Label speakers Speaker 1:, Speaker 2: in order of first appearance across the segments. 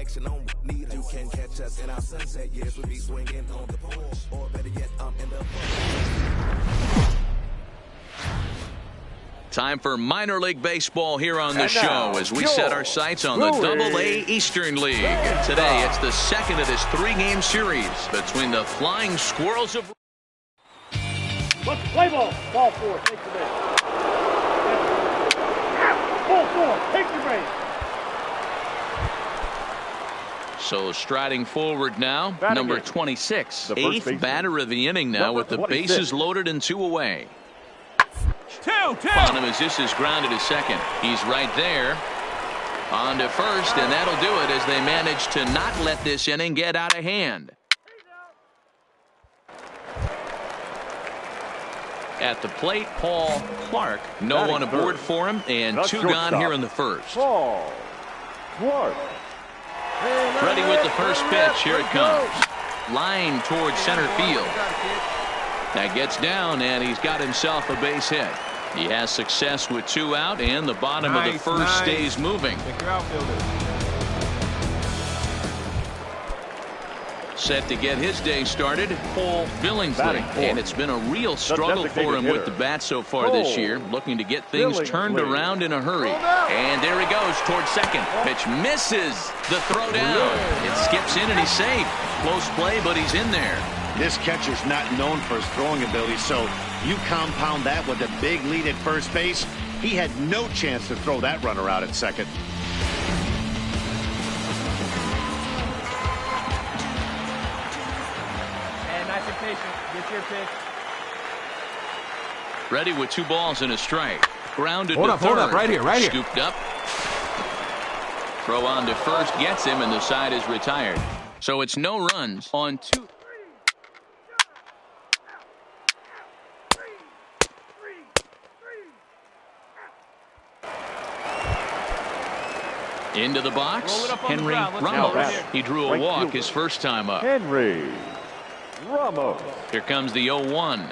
Speaker 1: action on need. You can catch us in our sunset years. We'll be swinging on the pole, or better yet, I'm in the
Speaker 2: Time for minor league baseball here on the show as we set our sights on the Double-A Eastern League. Today, it's the second of this three-game series between the Flying Squirrels of...
Speaker 3: Let's play ball. Ball four. Take the base. Ball four. Take the base.
Speaker 2: So striding forward now, number 26. Eighth batter of the inning now with the bases loaded and 2 away.
Speaker 3: 2-2.
Speaker 2: Bonham as this is grounded to second. He's right there. On to first, and that'll do it as they manage to not let this inning get out of hand. At the plate, Paul Clark. No one aboard for him, and 2 gone here in the first.
Speaker 3: Paul Clark.
Speaker 2: Ready with the first pitch. Here it comes. Line towards center field. That gets down, and he's got himself a base hit. He has success with 2 out, and the bottom of the first stays moving. Set to get his day started, Paul Billingsley. And it's been a real struggle for him with the bat so far this year, looking to get things turned around in a hurry. And there he goes towards second. Pitch misses the throw down. It skips in, and he's safe. Close play, but he's in there.
Speaker 4: This catcher's not known for his throwing ability, so you compound that with a big lead at first base. He had no chance to throw that runner out at second.
Speaker 3: And nice and patient. Get your pitch.
Speaker 2: Ready with 2 balls and a strike. Grounded
Speaker 5: Hold
Speaker 2: to
Speaker 5: up,
Speaker 2: third.
Speaker 5: hold up, right here, right here.
Speaker 2: Scooped up. Throw on to first gets him, and the side is retired. So it's no runs on 2. Into the box, Henry Ramos. He drew a walk his first time up.
Speaker 3: Henry Ramos.
Speaker 2: Here comes the 0-1.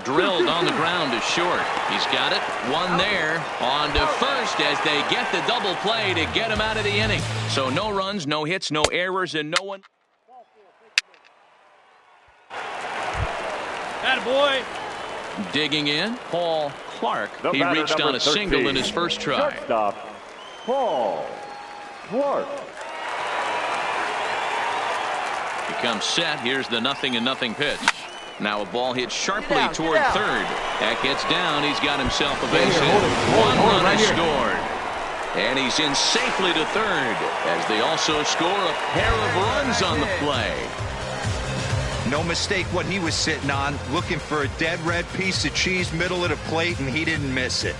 Speaker 2: Drilled on the ground to short. He's got it. 1 there. On to first as they get the double play to get him out of the inning. So no runs, no hits, no errors, and no one.
Speaker 3: Attaboy.
Speaker 2: Digging in, Paul Clark. He reached on a single in his first try.
Speaker 3: Shortstop, Paul Clark.
Speaker 2: He comes set. Here's the 0-0 pitch. Now a ball hit sharply toward third. That gets down. He's got himself a base hit. 1 run is scored. And he's in safely to third as they also score a pair of runs on the play.
Speaker 6: No mistake what he was sitting on, looking for a dead red piece of cheese middle of the plate, and he didn't miss it.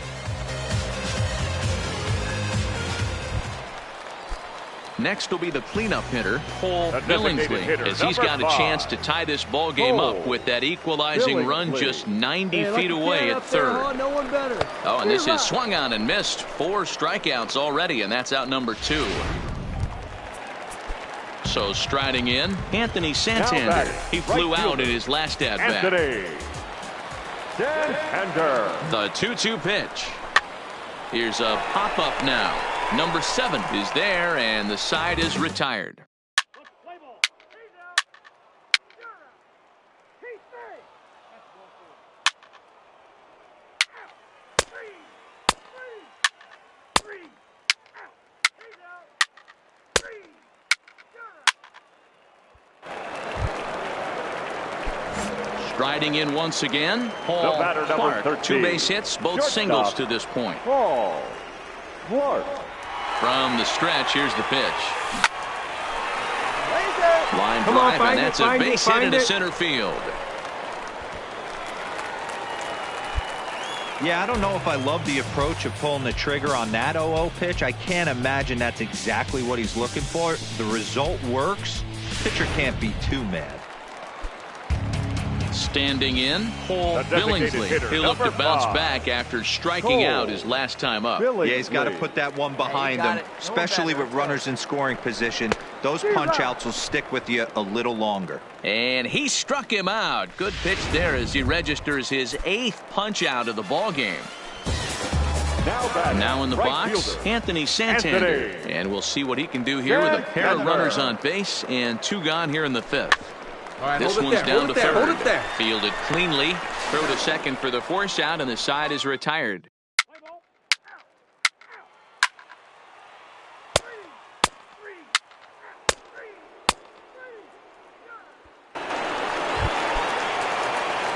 Speaker 2: Next will be the cleanup hitter, Paul Billingsley, as he's got a chance to tie this ball game up with that equalizing run just 90 feet away at third. Oh, and this is swung on and missed. 4 strikeouts already, and that's out number 2. So striding in, Anthony Santander. He flew out in his last at-bat.
Speaker 3: Anthony Santander.
Speaker 2: The 2-2 pitch. Here's a pop-up now. Number 7 is there, and the side is retired. Striding in once again, Paul Clark. 2 base hits, both singles to this point.
Speaker 3: Paul Clark.
Speaker 2: From the stretch, here's the pitch. Line drive, and that's a base hit into center field.
Speaker 6: Yeah, I don't know if I love the approach of pulling the trigger on that 0-0 pitch. I can't imagine that's exactly what he's looking for. The result works. Pitcher can't be too mad.
Speaker 2: Standing in, Paul Billingsley. He'll look to bounce back after striking out his last time up.
Speaker 6: Yeah, he's got to put that one behind him, especially with runners in scoring position. Those punch-outs will stick with you a little longer.
Speaker 2: And he struck him out. Good pitch there as he registers his 8th punch-out of the ball game. Now in the box, Anthony Santander. And we'll see what he can do here with a pair of runners on base and 2 gone here in the 5th. This one's down to third. Fielded cleanly. Throw to second for the force out, and the side is retired.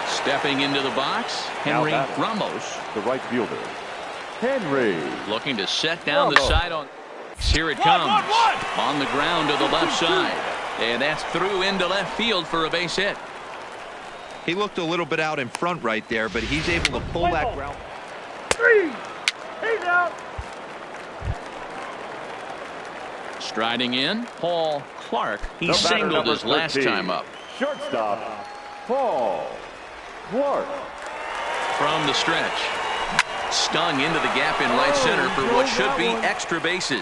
Speaker 2: Stepping into the box, Henry Ramos.
Speaker 5: The right fielder, Henry.
Speaker 2: Looking to set down the side on. Here it comes. On the ground to the left side. And that's through into left field for a base hit.
Speaker 6: He looked a little bit out in front right there, but he's able to pull that ground.
Speaker 3: 3. He's out.
Speaker 2: Striding in, Paul Clark. He singled his last time up.
Speaker 5: Shortstop, Paul Clark.
Speaker 2: From the stretch. Stung into the gap in right center for what should be extra bases.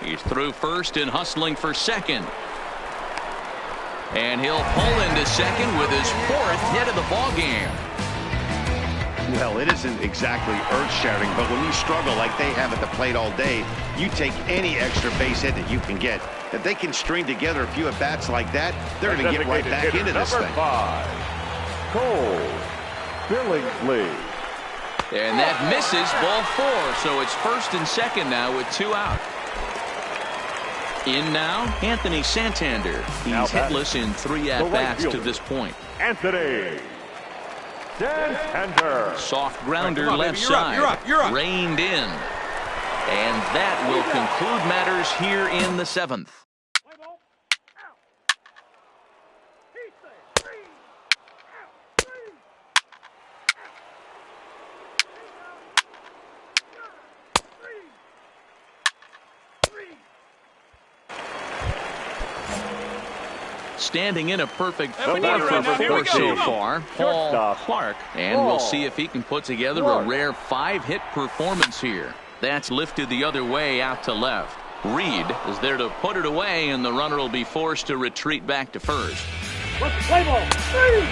Speaker 2: He's through first and hustling for second. And he'll pull into second with his 4th hit of the ball game.
Speaker 4: Well, it isn't exactly earth-shattering, but when you struggle like they have at the plate all day, you take any extra base hit that you can get. If they can string together a few at-bats like that, they're going to get right back into this thing.
Speaker 5: Cole Billingsley.
Speaker 2: And that misses, ball 4. So it's first and second now with 2 out. In now, Anthony Santander. He's hitless in 3 at-bats to this point.
Speaker 5: Anthony Santander.
Speaker 2: Soft grounder left side. You're up. Reined in. And that will conclude matters here in the 7th. Standing in a perfect 4 for 4 so far, Paul Clark. And we'll see if he can put together a rare 5-hit performance here. That's lifted the other way out to left. Reed is there to put it away, and the runner will be forced to retreat back to first.
Speaker 3: Let's play ball. 3.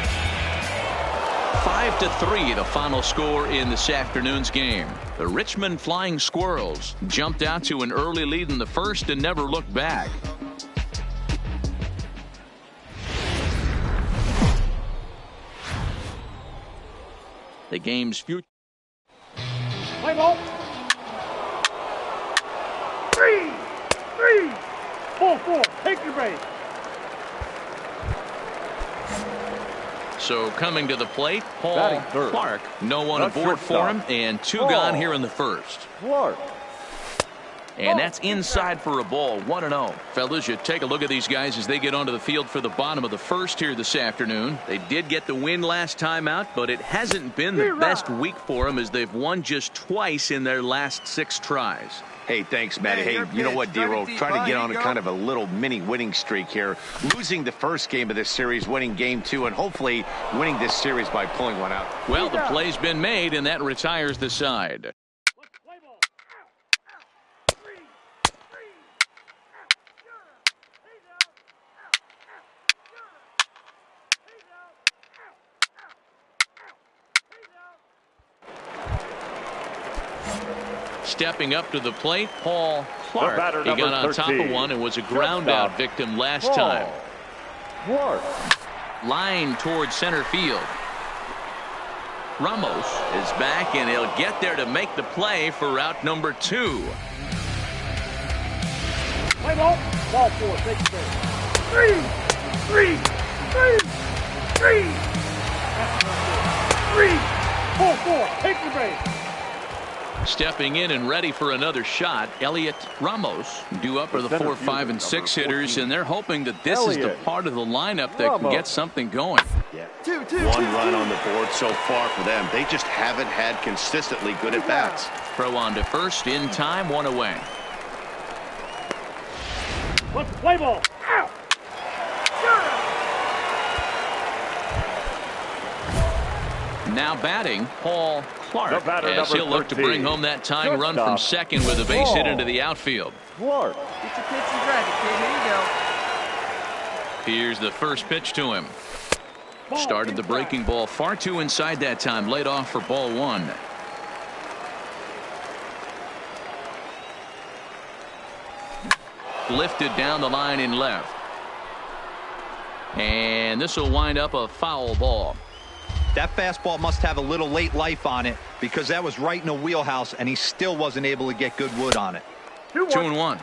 Speaker 2: 5-3 the final score in this afternoon's game. The Richmond Flying Squirrels jumped out to an early lead in the first and never looked back. The game's future.
Speaker 3: Play ball. 3. 4. Take your base.
Speaker 2: So coming to the plate, Paul Clark. No one aboard for him, and 2 gone here in the first.
Speaker 5: Clark.
Speaker 2: And that's inside for a ball, 1-0. Fellas, you take a look at these guys as they get onto the field for the bottom of the first here this afternoon. They did get the win last time out, but it hasn't been the best week for them as they've won just twice in their last 6 tries.
Speaker 4: Hey, thanks, Matty. Hey, you know what, D-Roll? Trying to get on a kind of a little mini winning streak here. Losing the first game of this series, winning game 2, and hopefully winning this series by pulling one out.
Speaker 2: Well, the play's been made, and that retires the side. Stepping up to the plate, Paul Clark. He got on top of one and was a ground out victim last time. Line towards center field. Ramos is back, and he'll get there to make the play for out number 2.
Speaker 3: Play ball. Ball 4. Take your base. 3. 4. Take your base.
Speaker 2: Stepping in and ready for another shot, Elliot Ramos due up for the 4, 5, and 6 hitters, and they're hoping that this is the part of the lineup that can get something going.
Speaker 4: Yeah. 1 run on the board so far for them. They just haven't had consistently good at bats.
Speaker 2: Throw on to first in time, 1 away.
Speaker 3: Let's play ball. Out.
Speaker 2: Now batting, Paul Clark, as he'll look to bring home that tying run from second with a base hit into the outfield.
Speaker 5: Clark.
Speaker 7: Get your pitch and drag it, kid. Here you go.
Speaker 2: Here's the first pitch to him. Started the breaking ball far too inside that time. Laid off for ball 1. Lifted down the line in left. And this will wind up a foul ball.
Speaker 6: That fastball must have a little late life on it because that was right in the wheelhouse and he still wasn't able to get good wood on it.
Speaker 2: 2-1.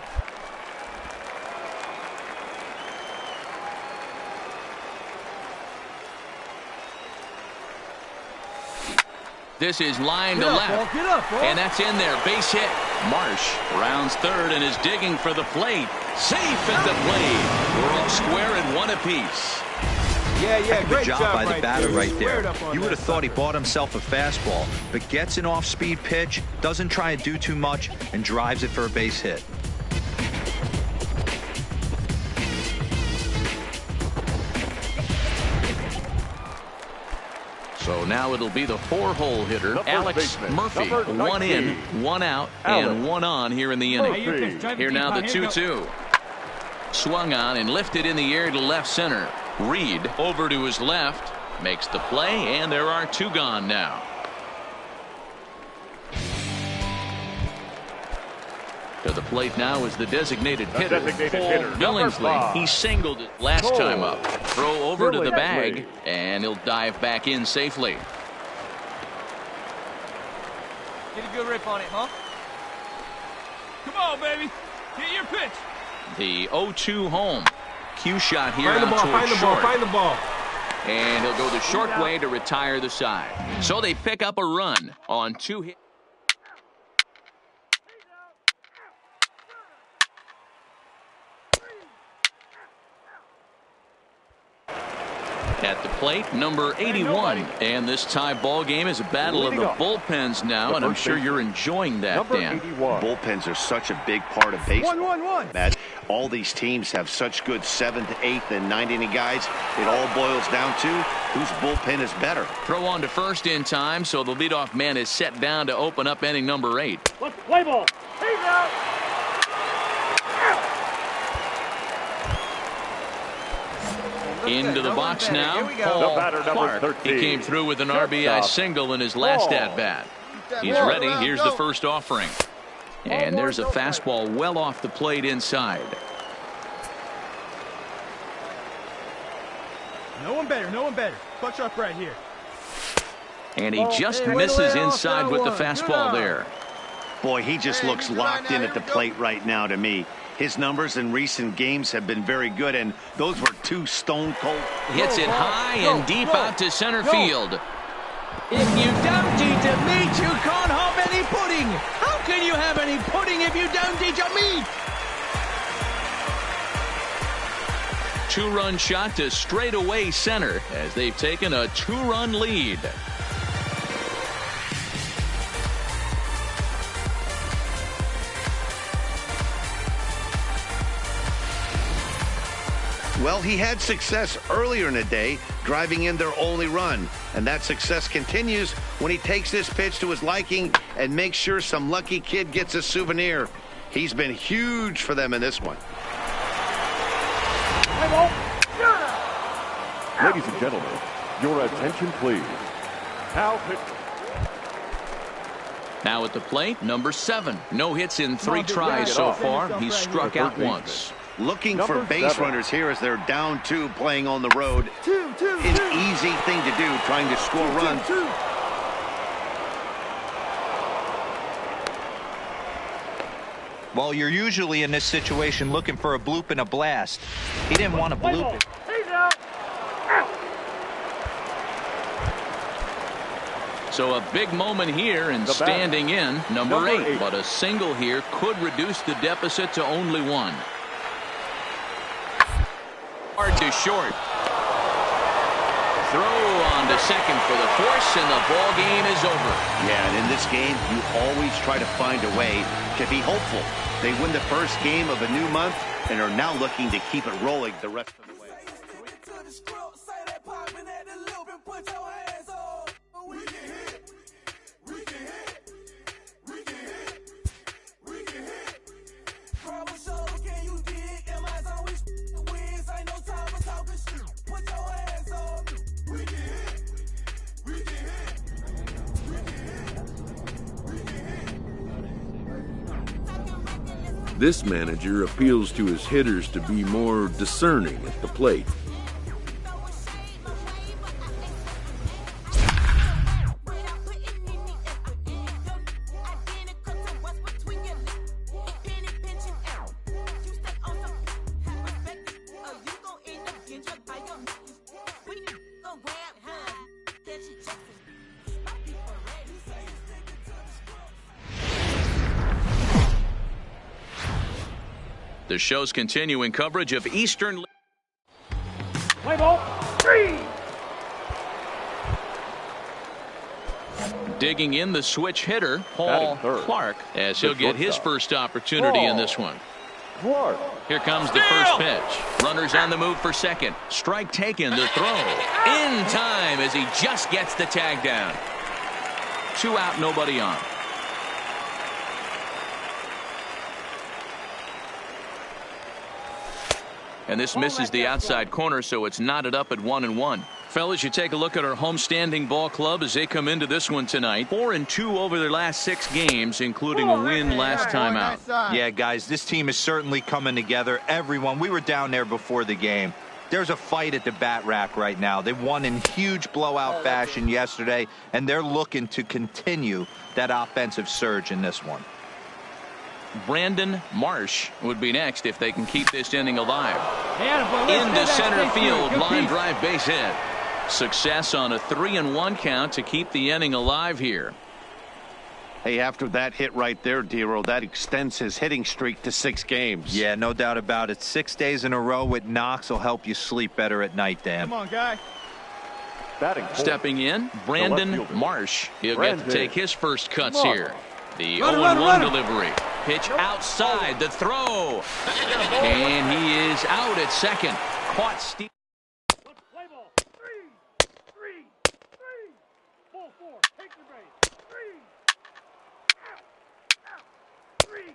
Speaker 2: This is line to left. And that's in there. Base hit. Marsh rounds third and is digging for the plate. Safe at the plate. We're all square at one apiece.
Speaker 6: Yeah, great job by the batter right there. You would have thought he bought himself a fastball, but gets an off-speed pitch, doesn't try to do too much, and drives it for a base hit.
Speaker 2: So now it'll be the 4-hole hitter, Alex Murphy. 1 in, 1 out, and 1 on here in the inning. Here now the 2-2. Swung on and lifted in the air to left center. Reed over to his left, makes the play, and there are 2 gone now. To the plate now is the designated hitter, Cole Billingsley. He singled it last time up. Throw over to the bag, and he'll dive back in safely.
Speaker 7: Get a good rip on it, huh? Come on, baby. Get your pitch.
Speaker 2: The 0-2 home. Cue shot here out towards short.
Speaker 3: Find the ball.
Speaker 2: And he'll go the short way to retire the side. So they pick up a run on 2 hits. At the plate, number 81. And this tie ball game is a battle of the bullpens now, and I'm sure you're enjoying that, Dan.
Speaker 4: Bullpens are such a big part of baseball. Matt, all these teams have such good 7th, 8th, and 9th inning guys. It all boils down to whose bullpen is better.
Speaker 2: Throw on to first in time, so the leadoff man is set down to open up inning number 8.
Speaker 3: Let's play ball. He's out.
Speaker 2: Into the box now, Paul Clark. He came through with an RBI single in his last at-bat. He's ready. Here's the first offering. And there's a fastball well off the plate inside.
Speaker 8: No one better. Clutch up right here.
Speaker 2: And he just misses inside with the fastball there.
Speaker 4: Boy, he just looks locked in at the plate right now to me. His numbers in recent games have been very good, and those were 2 stone cold.
Speaker 2: Hits it high and deep out to center field.
Speaker 7: If you don't eat a meat, you can't have any pudding. How can you have any pudding if you don't eat a meat?
Speaker 2: 2-run shot to straightaway center as they've taken a 2-run lead.
Speaker 4: Well, he had success earlier in the day, driving in their only run. And that success continues when he takes this pitch to his liking and makes sure some lucky kid gets a souvenir. He's been huge for them in this one.
Speaker 5: Ladies and gentlemen, your attention, please.
Speaker 2: Now at the plate, number 7. No hits in 3 tries so far. He's struck out once.
Speaker 4: Looking for base runners here as they're down 2 playing on the road. An easy thing to do, trying to score runs.
Speaker 6: Well, you're usually in this situation looking for a bloop and a blast. He didn't want to bloop it.
Speaker 2: So a big moment here and standing in, number 8. But a single here could reduce the deficit to only 1. Hard to short. Throw on to second for the force, and the ball game is over.
Speaker 4: Yeah, and in this game, you always try to find a way to be hopeful. They win the first game of a new month and are now looking to keep it rolling the rest of the way.
Speaker 9: This manager appeals to his hitters to be more discerning at the plate.
Speaker 2: The show's continuing coverage of Eastern.
Speaker 3: Play ball. 3.
Speaker 2: Digging in the switch hitter, Paul Clark, as he'll get his first opportunity in this one. Here comes the first pitch. Runners on the move for second. Strike taken, the throw. In time as he just gets the tag down. 2 out, nobody on. And this misses the outside corner, so it's knotted up at 1-1. Fellas, you take a look at our homestanding ball club as they come into this one tonight. 4-2 over their last 6 games, including a win last time out.
Speaker 6: Yeah, guys, this team is certainly coming together. Everyone, we were down there before the game. There's a fight at the bat rack right now. They won in huge blowout fashion yesterday, and they're looking to continue that offensive surge in this one.
Speaker 2: Brandon Marsh would be next if they can keep this inning alive. Into center field, line drive, base hit. Success on a 3-1 count to keep the inning alive here.
Speaker 4: Hey, after that hit right there, Dero, that extends his hitting streak to 6 games.
Speaker 6: Yeah, no doubt about it. 6 days in a row with knocks will help you sleep better at night, Dan.
Speaker 8: Come on, guy.
Speaker 2: Stepping in, Brandon Marsh. He'll get to take his first cuts here. The 0-1 delivery. Pitch outside, the throw. And he is out at second. Caught Steve.
Speaker 3: Play ball. 3. Ball 4. Take the base. 3. Out. 3.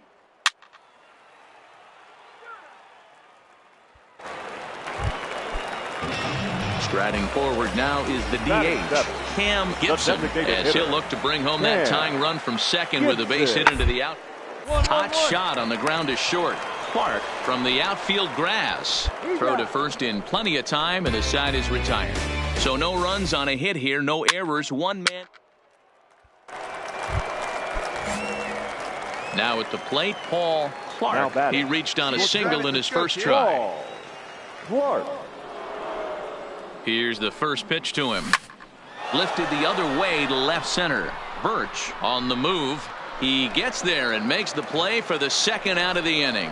Speaker 2: Striding forward now is the DH, Cam Gibson, as he'll look to bring home that tying run from second with a base hit into the out. Hot shot on the ground is short. Clark from the outfield grass. Throw to first in plenty of time, and the side is retired. So no runs on a hit here, no errors, 1 man. Now at the plate, Paul Clark. He reached on a single in his first try. Here's the first pitch to him. Lifted the other way to left center. Birch on the move. He gets there and makes the play for the second out of the inning.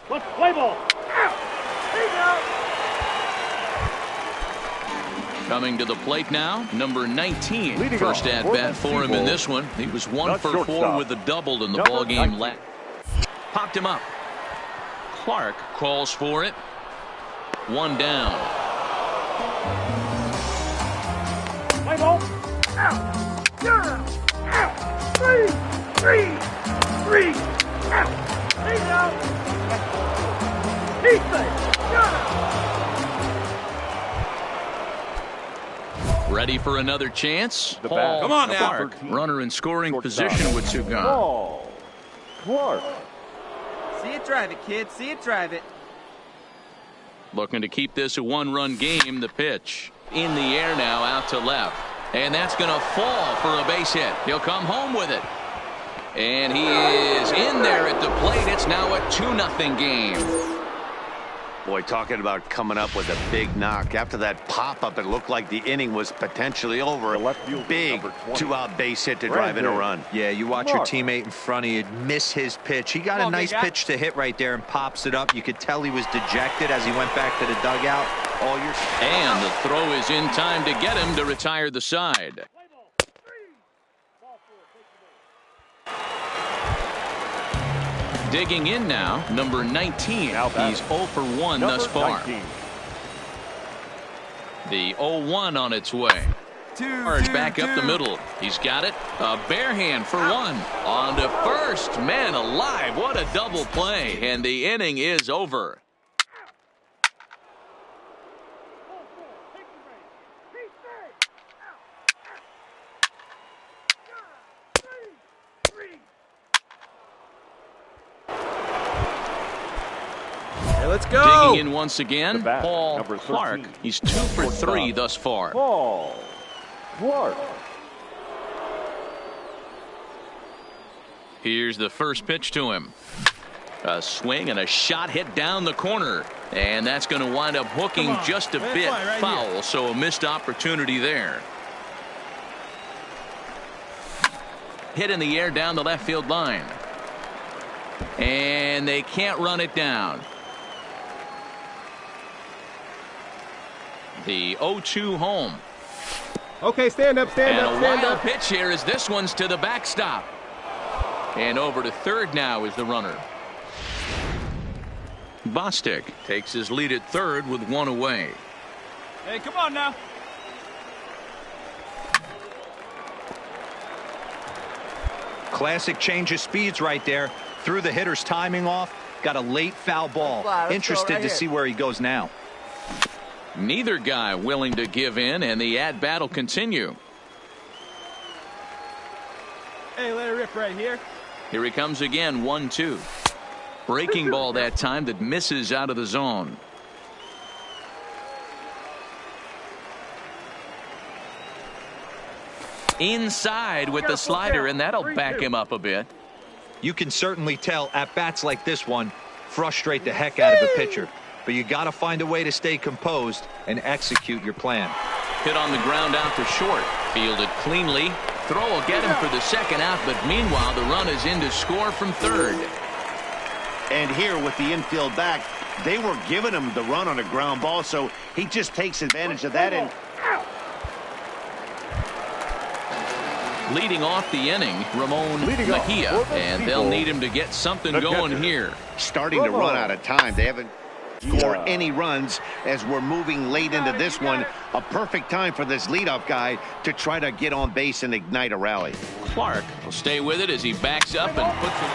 Speaker 3: Let's play ball.
Speaker 2: Coming to the plate now, number 19. First at bat for him in this one. He was 1 for 4 with a double in the ball game last. Popped him up. Clark calls for it. 1 down.
Speaker 3: Play ball. Out. You're out. 3. Out. He's out. He's safe. You're out.
Speaker 2: Ready for another chance? Paul
Speaker 8: Come on now.
Speaker 2: Clark, runner in scoring position with 2 gone.
Speaker 5: Clark.
Speaker 8: See it, drive it, kid. See it, drive it.
Speaker 2: Looking to keep this a 1-run game. The pitch in the air now, out to left. And that's going to fall for a base hit. He'll come home with it. And he is in there at the plate. It's now a 2-0 game.
Speaker 4: Boy, talking about coming up with a big knock. After that pop-up, it looked like the inning was potentially over. Big 2-out base hit to drive in a run.
Speaker 6: Yeah, you watch your teammate in front of you miss his pitch. He got a nice pitch to hit right there and pops it up. You could tell he was dejected as he went back to the dugout.
Speaker 2: And the throw is in time to get him to retire the side. Digging in now, number 19. He's 0 for 1 thus far. The 0-1 on its way. Back up the middle. He's got it. A bare hand for 1. On to first. Man alive, what a double play. And the inning is over.
Speaker 3: Let's go.
Speaker 2: Digging in once again, Paul Clark. He's 2 for 3 thus far.
Speaker 5: Paul Clark.
Speaker 2: Here's the first pitch to him. A swing and a shot hit down the corner. And that's going to wind up hooking just a bit foul. So a missed opportunity there. Hit in the air down the left field line. And they can't run it down. The 0-2 home.
Speaker 3: Okay, stand up, stand up, stand
Speaker 2: And a wild
Speaker 3: up.
Speaker 2: pitch here as this one's to the backstop. And over to third now is the runner. Bostic takes his lead at third with 1 away.
Speaker 8: Hey, come on now.
Speaker 6: Classic change of speeds right there. Threw the hitter's timing off. Got a late foul ball. Interested to see where he goes now.
Speaker 2: Neither guy willing to give in, and the at-bat will continue.
Speaker 8: Hey, let it rip right here.
Speaker 2: Here he comes again, 1-2. Breaking ball that time that misses out of the zone. Inside with the slider, and that'll back him up a bit.
Speaker 6: You can certainly tell at bats like this one frustrate the heck out of a pitcher. But you got to find a way to stay composed and execute your plan.
Speaker 2: Hit on the ground out to short. Fielded cleanly. Throw will get him for the second out, but meanwhile the run is in to score from third.
Speaker 4: And here with the infield back, they were giving him the run on a ground ball, so he just takes advantage of that. And
Speaker 2: leading off the inning, Ramon Mejia, and they'll need him to get something going here.
Speaker 4: Starting to run out of time. They haven't scored any runs as we're moving late into this one. A perfect time for this leadoff guy to try to get on base and ignite a rally.
Speaker 2: Clark will stay with it as he backs up and puts it.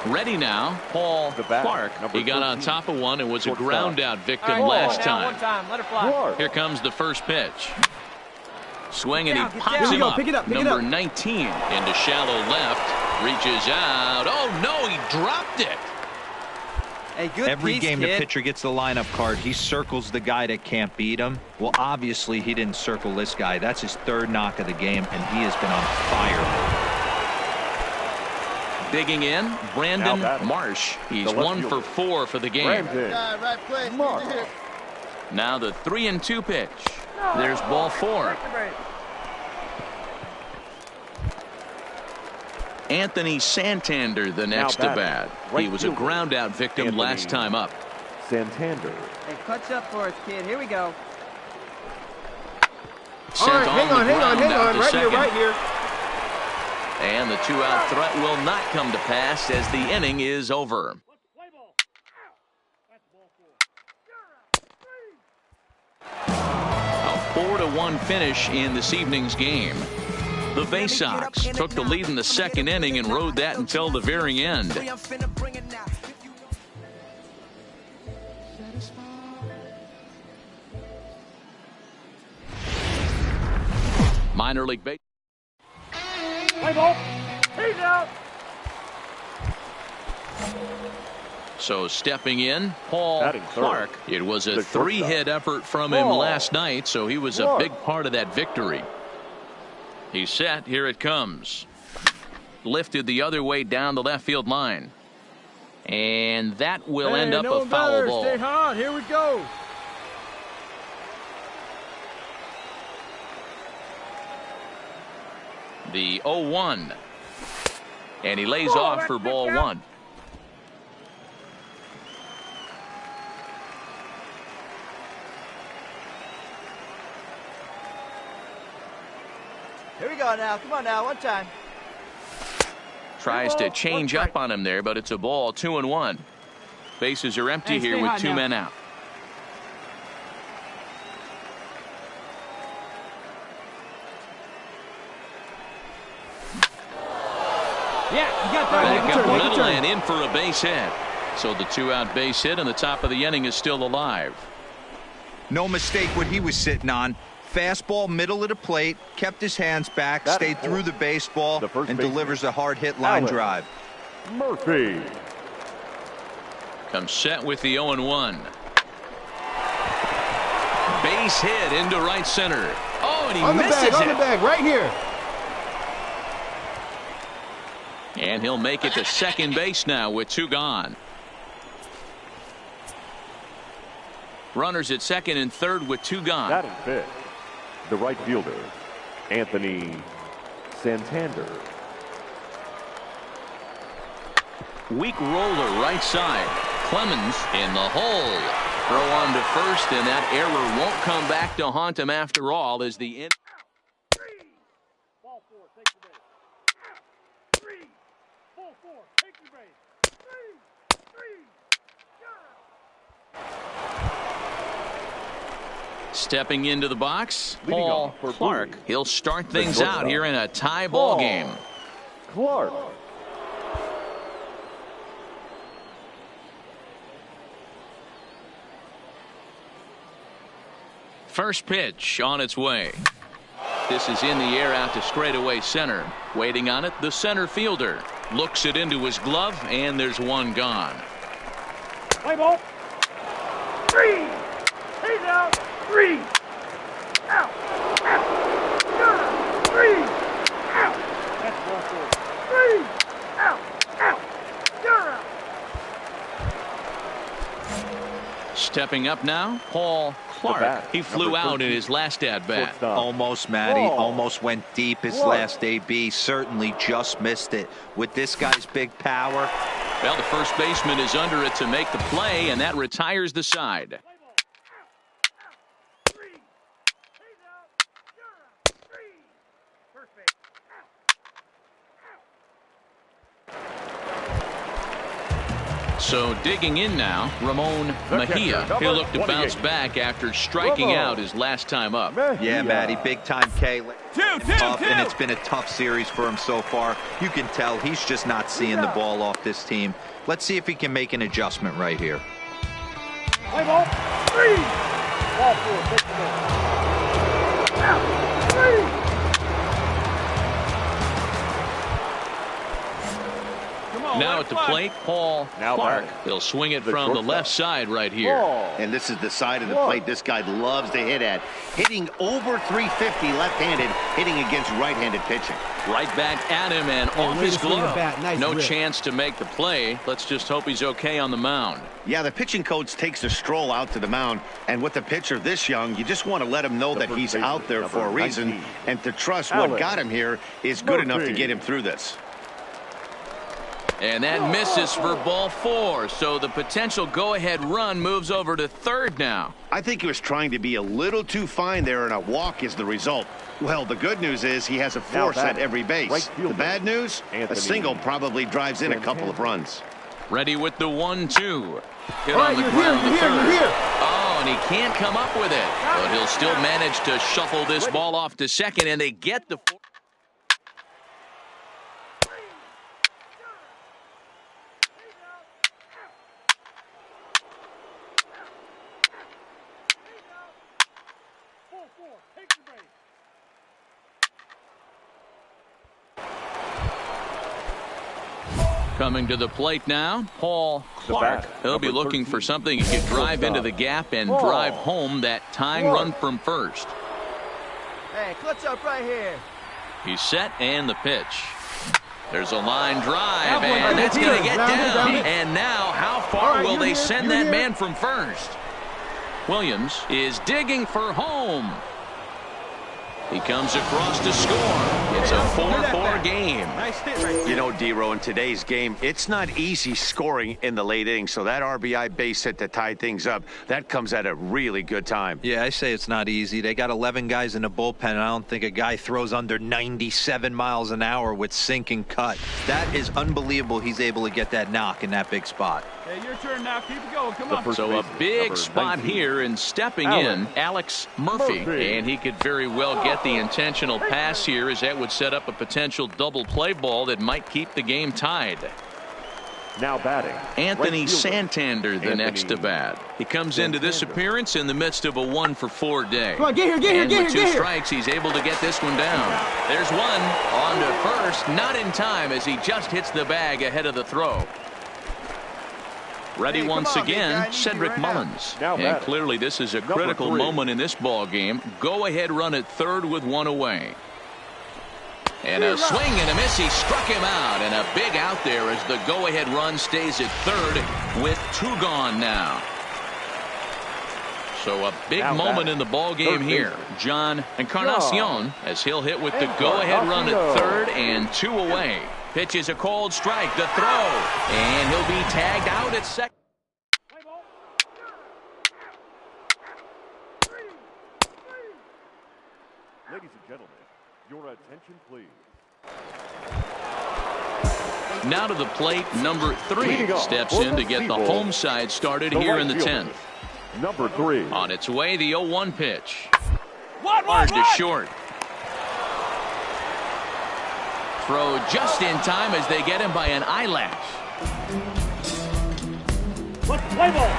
Speaker 2: Ready now, Paul Clark. He got on top of one and was a ground out victim last time.
Speaker 8: One time. Let it fly.
Speaker 2: Here comes the first pitch. Swing and he pops him up. Number 19 into shallow left. Reaches out. Oh no, he dropped it.
Speaker 8: Hey, good
Speaker 6: Every
Speaker 8: piece,
Speaker 6: game
Speaker 8: kid.
Speaker 6: the pitcher gets the lineup card, he circles the guy that can't beat him. Well, obviously he didn't circle this guy. That's his third knock of the game, and he has been on fire.
Speaker 2: Digging in, Brandon Marsh. He's 1 for 4 for the game. Now the 3-2 pitch. There's ball 4. Anthony Santander, the next to bat. He was a ground out victim last time up.
Speaker 5: Santander.
Speaker 8: Hey, clutch up for us, kid. Here we go.
Speaker 2: Sent
Speaker 3: All right, hang on. Right here.
Speaker 2: And the 2-out threat will not come to pass as the inning is over. A 4-1 finish in this evening's game. The Bay Sox took the lead in the second inning and rode that until the very end. Minor League Baseball.
Speaker 3: He's out.
Speaker 2: So stepping in, Paul Clark. It was a 3-hit effort from him last night, so he was a big part of that victory. He's set. Here it comes. Lifted the other way down the left field line. And that will end up a foul ball.
Speaker 3: Stay hot. Here we go.
Speaker 2: The 0-1. And he lays off for ball 1.
Speaker 8: Here we go now. Come on now. One time.
Speaker 2: Tries to change up on him there, but it's a ball. 2-1. Bases are empty here with 2 men out.
Speaker 3: Yeah, you got that.
Speaker 2: Back up the middle and in for a base hit. So the 2-out base hit and the top of the inning is still alive.
Speaker 6: No mistake what he was sitting on. Fastball, middle of the plate, kept his hands back, stayed through the baseball, and delivers a hard hit line drive.
Speaker 5: Murphy
Speaker 2: comes set with the 0-1. Base hit into right center. Oh, and he misses it.
Speaker 10: On the bag, right here.
Speaker 2: And he'll make it to second base now with 2 gone. Runners at second and third with 2 gone.
Speaker 5: Batting fifth, the right fielder, Anthony Santander.
Speaker 2: Weak roller right side. Clemens in the hole. Throw on to first, and that error won't come back to haunt him after all as the
Speaker 3: Ball 4, take your base. 3. Ball 4, take your base. 3.
Speaker 2: Stepping into the box, Paul Clark. He'll start things out here in a tie ball game.
Speaker 5: Clark.
Speaker 2: First pitch on its way. This is in the air out to straightaway center. Waiting on it, the center fielder looks it into his glove, and there's 1 gone.
Speaker 3: Play ball. 3. He's out. 3. Out. Out. 3. Out. That's ball 4. 3. Out. Out. You're out.
Speaker 2: Stepping up now, Paul Clark. He flew out in his last at-bat.
Speaker 6: Almost, Matty. Almost went deep his last AB. Certainly just missed it. With this guy's big power.
Speaker 2: Well, the first baseman is under it to make the play, and that retires the side. So digging in now, Ramon Mejia. He'll look to bounce back after striking out his last time up.
Speaker 6: Yeah, Matty, big time K. Tough, and it's been a tough series for him so far. You can tell he's just not seeing the ball off this team. Let's see if he can make an adjustment right here.
Speaker 3: Play ball. 3. Ball 4, take the ball. Out. 3.
Speaker 2: Now at the plate, Paul Clark. He'll swing it from the left side right here.
Speaker 4: And this is the side of the plate this guy loves to hit at. Hitting over 350 left-handed, hitting against right-handed pitching.
Speaker 2: Right back at him and off his glove. No chance to make the play. Let's just hope he's okay on the mound.
Speaker 4: Yeah, the pitching coach takes a stroll out to the mound. And with a pitcher this young, you just want to let him know that he's out there for a reason. And to trust what got him here is good enough to get him through this.
Speaker 2: And that misses for ball 4. So the potential go-ahead run moves over to third now.
Speaker 4: I think he was trying to be a little too fine there, and a walk is the result. Well, the good news is he has a force at every base. The bad news, a single probably drives in a couple of runs.
Speaker 2: Ready with the 1-2. Hit on the ground to third. Oh, and he can't come up with it. But he'll still manage to shuffle this ball off to second, and they get the... Coming to the plate now, Paul Clark. He'll be looking for something he can drive into the gap and drive home that tying run from first.
Speaker 8: Hey, clutch up right here.
Speaker 2: He's set and the pitch. There's a line drive, and that's going to get down. And now, how far will they send that man from first? Williams is digging for home. He comes across to score. It's a 4-4 game.
Speaker 8: Nice hit right there.
Speaker 4: You know, D-Row, in today's game, it's not easy scoring in the late innings. So that RBI base hit to tie things up, that comes at a really good time.
Speaker 6: Yeah, I say it's not easy. They got 11 guys in the bullpen, and I don't think a guy throws under 97 miles an hour with sink and cut. That is unbelievable he's able to get that knock in that big spot.
Speaker 3: Hey, your turn now. Keep it going. Come on.
Speaker 2: So a big spot here, and stepping in, Alex Murphy. And he could very well get the intentional pass here, as that would set up a potential double play ball that might keep the game tied.
Speaker 5: Now batting,
Speaker 2: Anthony Santander, the next to bat. He comes into this appearance in the midst of a 1-for-4 day.
Speaker 8: Come on, get here,
Speaker 2: and with 2 strikes, he's able to get this one down. There's one on to first, not in time as he just hits the bag ahead of the throw. Ready once again, Cedric Mullins. And clearly this is a critical moment in this ball game. Go ahead run at third with 1 away. And a swing and a miss. He struck him out, and a big out there as the go-ahead run stays at third with 2 gone now. So a big moment in the ball game here. John Encarnacion as he'll hit with the go-ahead run at third and 2 away. Pitch is a cold strike. The throw, and he'll be tagged out at second.
Speaker 5: Ladies and gentlemen, your attention, please.
Speaker 2: Now to the plate, number 3 steps in to get the home side started here in the 10th.
Speaker 5: Number 3.
Speaker 2: On its way, the 0-1 pitch. Hard to short. Throw just in time as they get him by an eyelash.
Speaker 3: Let's play ball.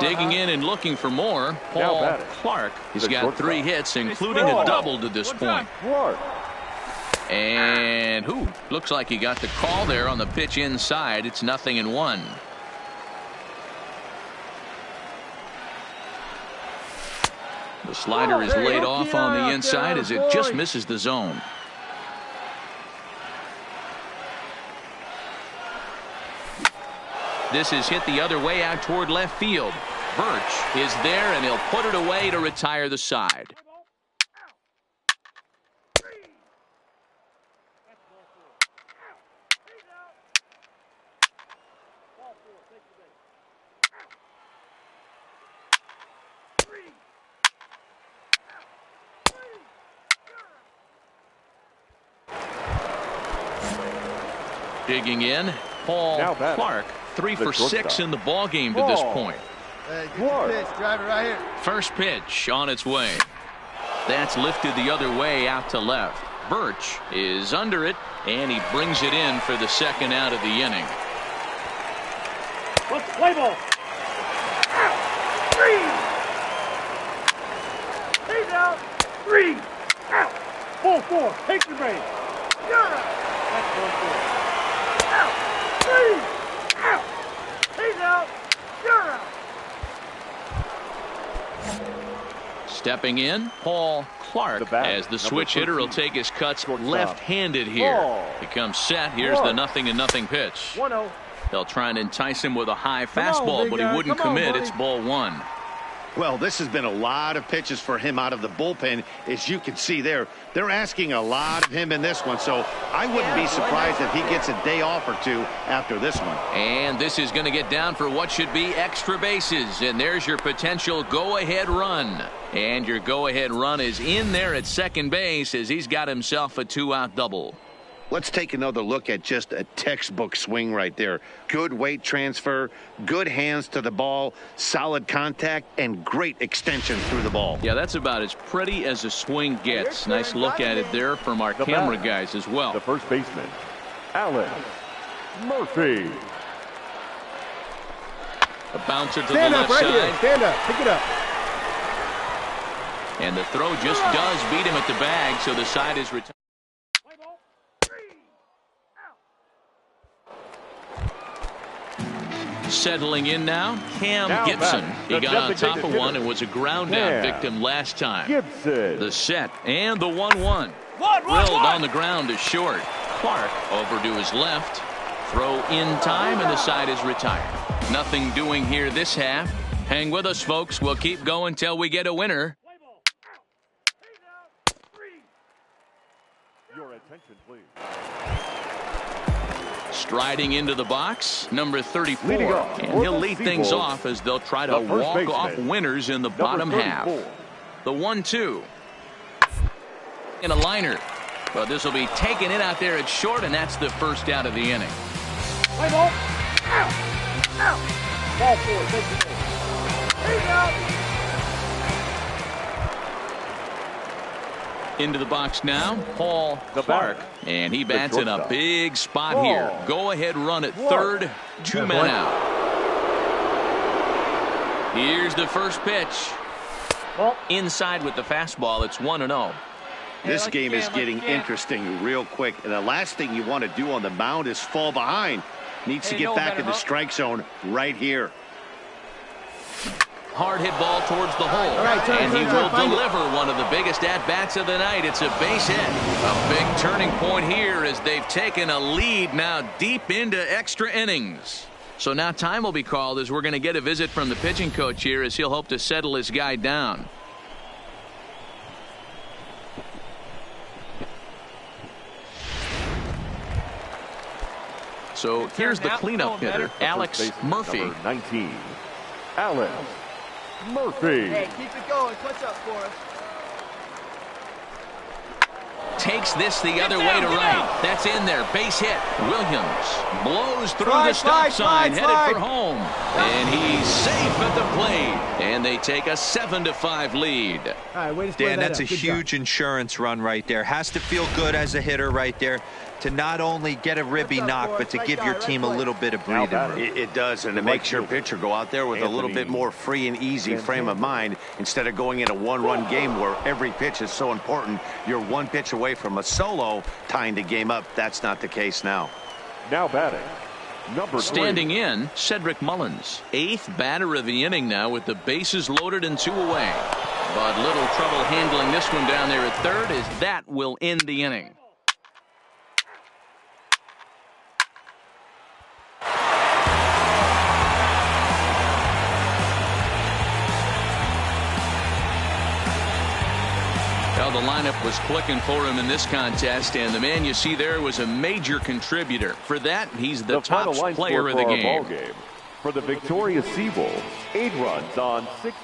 Speaker 2: Digging in and looking for more, Paul Clark. He's got 3 hits, including a double to this point. And looks like he got the call there on the pitch inside. It's 0-1. The slider is laid off on the inside as it just misses the zone. This is hit the other way out toward left field. Birch is there, and he'll put it away to retire the side. Digging in, Paul Clark, 3 for 6 in the ball game to this point.
Speaker 8: Hey, good pitch. Drive it right here.
Speaker 2: First pitch on its way. That's lifted the other way out to left. Birch is under it, and he brings it in for the second out of the inning.
Speaker 3: Let's play ball. He's out. 3 out. 4-4. Take your base. That's 1-4. Out. 3 out. He's out. You're out.
Speaker 2: Stepping in, Paul Clark, as the switch hitter will take his cuts left-handed here. He comes set. Here's the 0-0 pitch.
Speaker 3: 1-0.
Speaker 2: They'll try and entice him with a high fastball, but he wouldn't commit. It's ball 1.
Speaker 4: Well, this has been a lot of pitches for him out of the bullpen. As you can see there, they're asking a lot of him in this one. So I wouldn't be surprised if he gets a day off or 2 after this one.
Speaker 2: And this is going to get down for what should be extra bases. And there's your potential go-ahead run. And your go-ahead run is in there at second base as he's got himself a 2-out double.
Speaker 4: Let's take another look at just a textbook swing right there. Good weight transfer, good hands to the ball, solid contact, and great extension through the ball.
Speaker 2: Yeah, that's about as pretty as a swing gets. Nice look at it there from our camera guys as well.
Speaker 5: The first baseman, Alan Murphy.
Speaker 2: A bouncer to
Speaker 8: Stand
Speaker 2: the
Speaker 8: up
Speaker 2: left
Speaker 8: right
Speaker 2: side.
Speaker 8: here. Stand up. Pick it up.
Speaker 2: And the throw just does beat him at the bag, so the side is retired. Settling in now, Cam Gibson. He got on top of one and was a ground down victim last time. The set and the 1-1. Drilled on the ground is short. Clark over to his left. Throw in time, and the side is retired. Nothing doing here this half. Hang with us, folks. We'll keep going till we get a winner.
Speaker 5: Your attention, please.
Speaker 2: Striding into the box, number 34. And he'll lead things off as they'll try to walk off winners in the bottom half. The 1-2. In a liner. But this will be taking it out there at short, and that's the first out of the inning.
Speaker 3: Play ball. Out. Out. Ball 4. Take the ball. He's out.
Speaker 2: Into the box now, Paul Clark, and he bats in a big spot here. Go ahead run at third, 2 men out. Here's the first pitch. Inside with the fastball, it's 1-0.
Speaker 4: This game is getting interesting real quick, and the last thing you want to do on the mound is fall behind. Needs to get back in the strike zone right here.
Speaker 2: Hard hit ball towards the hole, and he will deliver one of the biggest at-bats of the night. It's a base hit. A big turning point here as they've taken a lead now deep into extra innings. So now time will be called as we're going to get a visit from the pitching coach here as he'll hope to settle his guy down. So here's the cleanup hitter, Alex Murphy.
Speaker 5: Number 19, Alex Murphy.
Speaker 8: Hey, keep it going. Push up for us.
Speaker 2: Takes this the other way to right. That's in there. Base hit. Williams blows through the stop sign, headed for home. And he's safe at the plate. And they take a 7-5 lead.
Speaker 8: All right, way to
Speaker 6: Dan, that's a huge insurance run right there. Has to feel good as a hitter right there to not only get a ribby knock, but to give your team a little bit of breathing room.
Speaker 4: It does, and it makes your pitcher go out there with a little bit more free and easy frame of mind instead of going in a one-run game where every pitch is so important. You're one pitch away from a solo tying the game up. That's not the case now.
Speaker 5: Now batting, number 3.
Speaker 2: Standing in, Cedric Mullins. 8th batter of the inning now with the bases loaded and 2 away. But little trouble handling this one down there at third as that will end the inning. Well, the lineup was clicking for him in this contest, and the man you see there was a major contributor. For that, he's the top player of the game.
Speaker 5: For the victorious Seawolves, 8 runs on 60.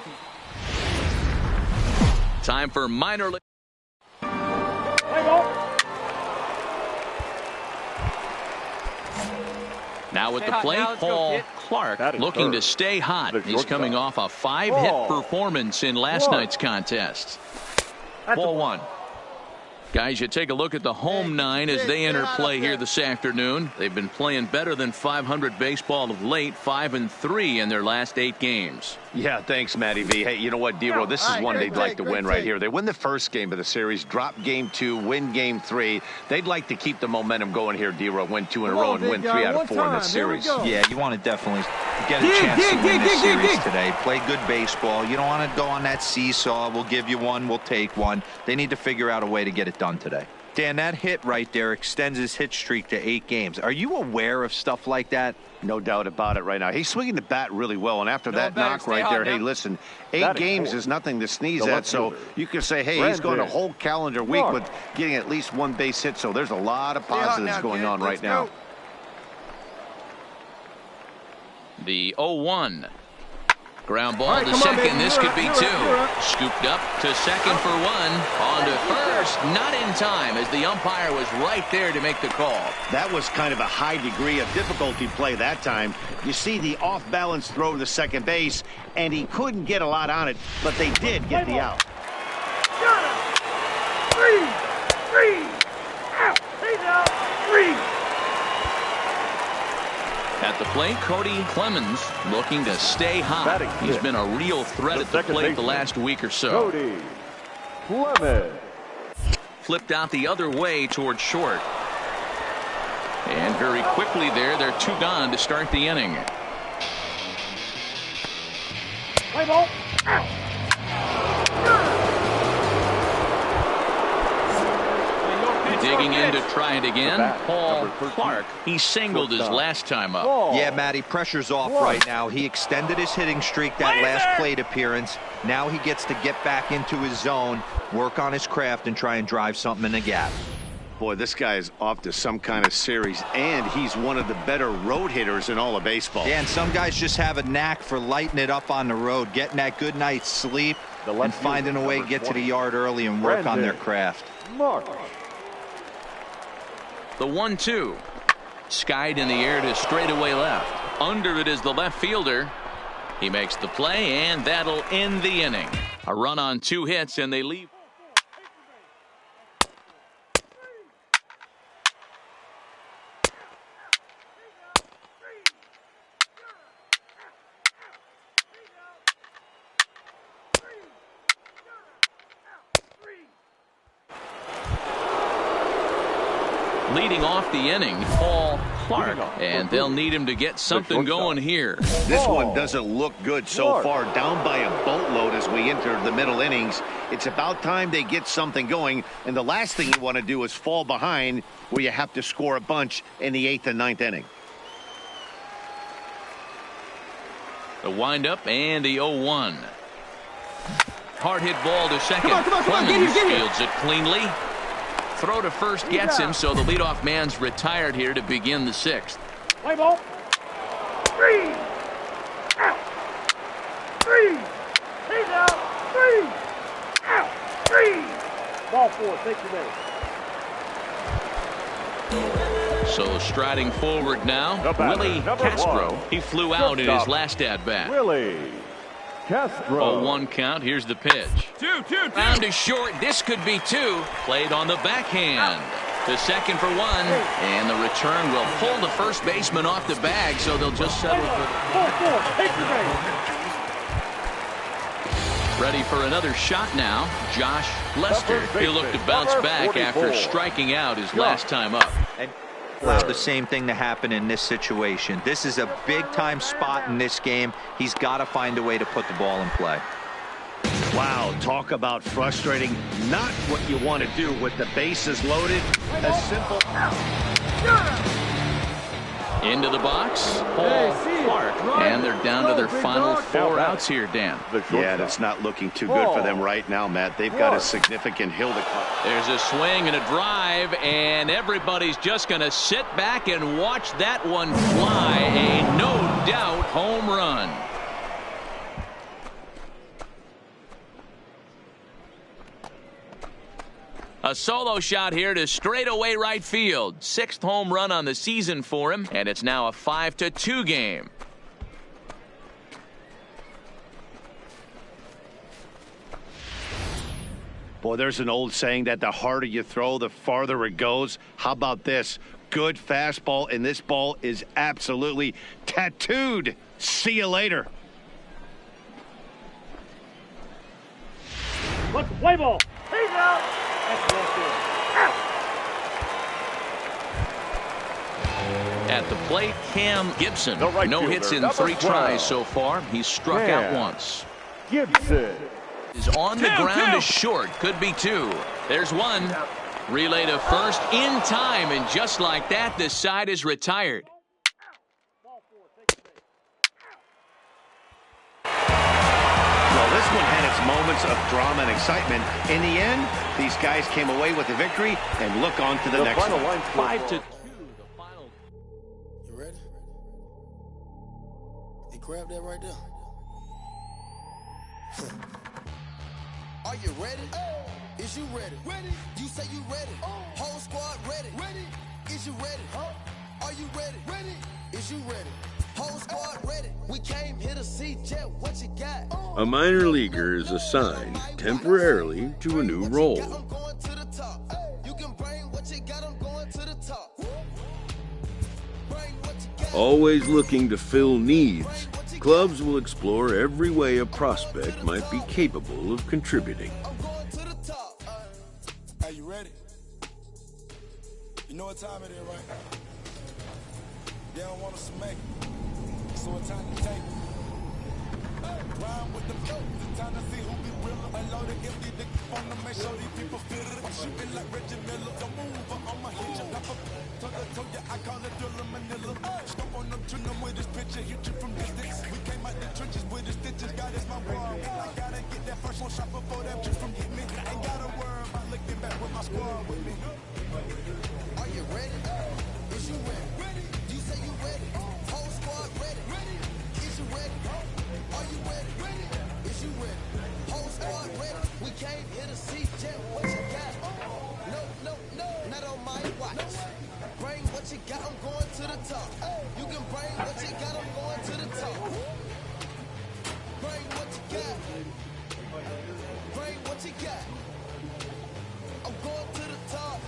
Speaker 2: Time for minor league. Now at the plate, Paul Clark looking to stay hot. He's coming off a 5-hit performance in last night's contest. Ball 1. Guys, you take a look at the home 9 as they enter play here this afternoon. They've been playing better than 500 baseball of late, 5-3 in their last 8 games.
Speaker 4: Yeah, thanks, Matty V. Hey, you know what, D-Roll? This is one they'd like to win right here. They win the first game of the series, drop game 2, win game 3. They'd like to keep the momentum going here, D-Roll. Win 2 in a row and win 3 out of 4 in this series.
Speaker 6: Yeah, you want to definitely get a chance to win this series today. Play good baseball. You don't want to go on that seesaw. We'll give you one, we'll take one. They need to figure out a way to get it done today. Dan, that hit right there extends his hit streak to 8 games. Are you aware of stuff like that?
Speaker 4: No doubt about it right now. He's swinging the bat really well, and after that knock right there, hey, listen, 8 games is nothing to sneeze at, so you can say, hey, he's going a whole calendar week with getting at least 1 base hit, so there's a lot of positives going on right now.
Speaker 2: The 0-1. Ground ball to second. This could be 2. Scooped up to second for 1. On to first. Not in time as the umpire was right there to make the call.
Speaker 4: That was kind of a high degree of difficulty play that time. You see the off-balance throw to second base, and he couldn't get a lot on it, but they did get the out.
Speaker 3: Three. Out. He's out. 3.
Speaker 2: At the plate, Cody Clemens looking to stay hot. He's been a real threat at the plate the last week or so.
Speaker 5: Cody Clemens.
Speaker 2: Flipped out the other way towards short. And very quickly there, they're 2 gone to start the inning.
Speaker 3: Play ball. Out.
Speaker 2: Digging in to try it again, Paul Clark. He singled his last time up.
Speaker 6: Yeah, Matty, pressure's off right now. He extended his hitting streak that last plate appearance. Now he gets to get back into his zone, work on his craft, and try and drive something in the gap.
Speaker 4: Boy, this guy is off to some kind of series, and he's one of the better road hitters in all of baseball.
Speaker 6: Yeah, and some guys just have a knack for lighting it up on the road, getting that good night's sleep, and finding a way to get to the yard early and work on their craft.
Speaker 2: The 1-2. Skied in the air to straightaway left. Under it is the left fielder. He makes the play, and that'll end the inning. A run on 2 hits, and they leave. leading off the inning, Paul Clark, and they'll need him to get something going here.
Speaker 4: This one doesn't look good so far, down by a boatload as we enter the middle innings. It's about time they get something going, and the last thing you want to do is fall behind where you have to score a bunch in the 8th and 9th inning.
Speaker 2: The windup and the 0-1. Hard hit ball to second.
Speaker 8: Come on,
Speaker 2: Clemens fields it cleanly. Throw to first gets him, so the leadoff man's retired here to begin the 6th.
Speaker 3: Play ball. 3. Out. 3. He's out. 3. Out. 3. Ball 4. Take your name.
Speaker 2: So striding forward now, Willie Castro. He flew out in his last at-bat.
Speaker 5: Willie Castro.
Speaker 2: 0-1 count. Here's the pitch.
Speaker 7: 2-2.
Speaker 2: Round is short. This could be 2. Played on the backhand. To second for 1. And the return will pull the first baseman off the bag, so they'll just settle for
Speaker 3: Ball 4. Take your name.
Speaker 2: Ready for another shot now. Josh Lester. He'll look to bounce back after striking out his last time up.
Speaker 6: And allow the same thing to happen in this situation. This is a big-time spot in this game. He's got to find a way to put the ball in play.
Speaker 4: Wow, talk about frustrating. Not what you want to do with the bases loaded. A simple...
Speaker 2: Into the box, Paul Clark, and they're down to their final 4 outs here, Dan.
Speaker 4: Yeah, that's not looking too good for them right now, Matt. They've got a significant hill to climb.
Speaker 2: There's a swing and a drive, and everybody's just going to sit back and watch that one fly. A no-doubt home run. A solo shot here to straightaway right field. 6th home run on the season for him, and it's now a 5-2 game.
Speaker 4: Boy, there's an old saying that the harder you throw, the farther it goes. How about this? Good fastball, and this ball is absolutely tattooed. See you later.
Speaker 3: Let's play ball. He's out.
Speaker 2: At the plate, Cam Gibson.
Speaker 5: Right
Speaker 2: no
Speaker 5: fielder,
Speaker 2: hits in
Speaker 5: number
Speaker 2: 3
Speaker 5: 12.
Speaker 2: tries so far. He's struck out once.
Speaker 5: Gibson.
Speaker 2: Is on the ground is short. Could be 2. There's 1. Relay to first in time, and just like that, the side is retired.
Speaker 4: Well, this one had its moments of drama and excitement. In the end, these guys came away with the victory and look on to the next
Speaker 5: final
Speaker 4: one.
Speaker 5: line
Speaker 2: 5-2.
Speaker 10: You ready? Hey, grab that right there. Are you ready? Is you ready? Ready. You say you ready. Whole squad ready. Ready. Is you ready? Are you ready? Ready. Is you ready? Whole squad ready. We came here to see Jet. What you got?
Speaker 9: A minor leaguer is assigned temporarily to a new role.
Speaker 10: I'm going to the top. You can bring what you got. I'm going to the top. Bring what you got.
Speaker 9: Always looking to fill needs, clubs will explore every way a prospect might be capable of contributing.
Speaker 10: I'm going to the top. Are you ready? You know what time it is, right? They don't want us to make it. So it's time to take it. Rhyme with the flow. It's time to see who be real. Unloaded, empty the phone to make sure these people feel it. I'm shooting like Reggie Miller. Don't move, I'ma hit you. Told ya, I call it Dilla Manila. Stomp on them, trim them with this picture. Hit you from distance. We came out the trenches with the stitches. God is my world. I gotta get that first one shot before that chick from hit me. I ain't gotta worry about looking back with my squad with me. Are you ready? Is you ready? You say you ready? Whole squad ready? Is you ready? Are you ready? Is you ready? Whole squad ready? We came here to see Jet. What you got? No, not on my watch. Bring what you got. I'm going to the top. You can bring what you got. I'm going to the top. Bring what you got. Bring what you got. I'm going to the top.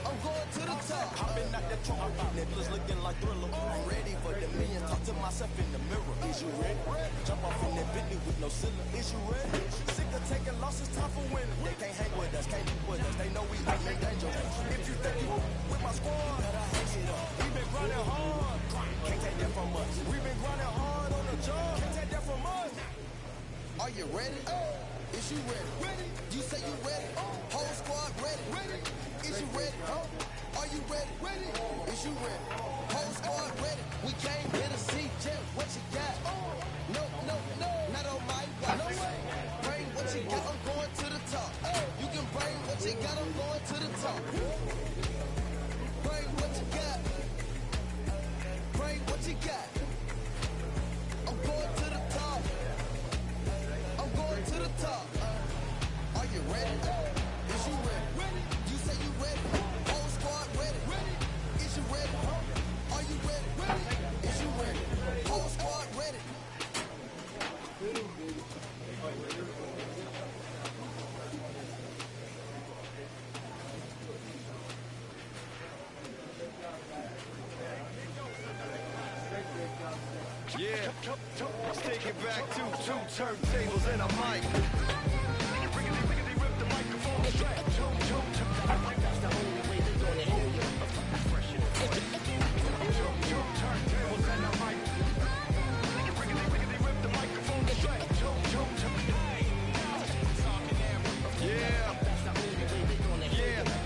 Speaker 10: I'm going to the top. I've been at that trunk, niggas looking like Thriller. I'm ready for the million. Talk to myself in the mirror. Is you ready? Jump off in that Bentley with no ceiling. Is you ready? Sick of taking losses, time for winning. They can't hang with us, can't be with us. They know we ain't in danger. If you think you Is you ready? You say you ready? Whole squad ready? Is you ready? Are you ready? Is you ready? Whole squad ready? We came here to see just what you got. No, not on my watch. No way. Bring what you got, I'm going to the top. You can bring what you got, I'm going to the top. Bring what you got. Bring what you got. I'm going to the top. I'm going to the top. Are you ready? Is you ready? You say you ready? Whole squad ready? Is you ready? Are you ready? Is you ready? Whole squad ready?
Speaker 4: Yeah, let's take it back to two turntables and a mic. Rip the microphone straight. That's the only way they're gonna hear you. Two turntables and a mic. Rip the microphone straight. Yeah,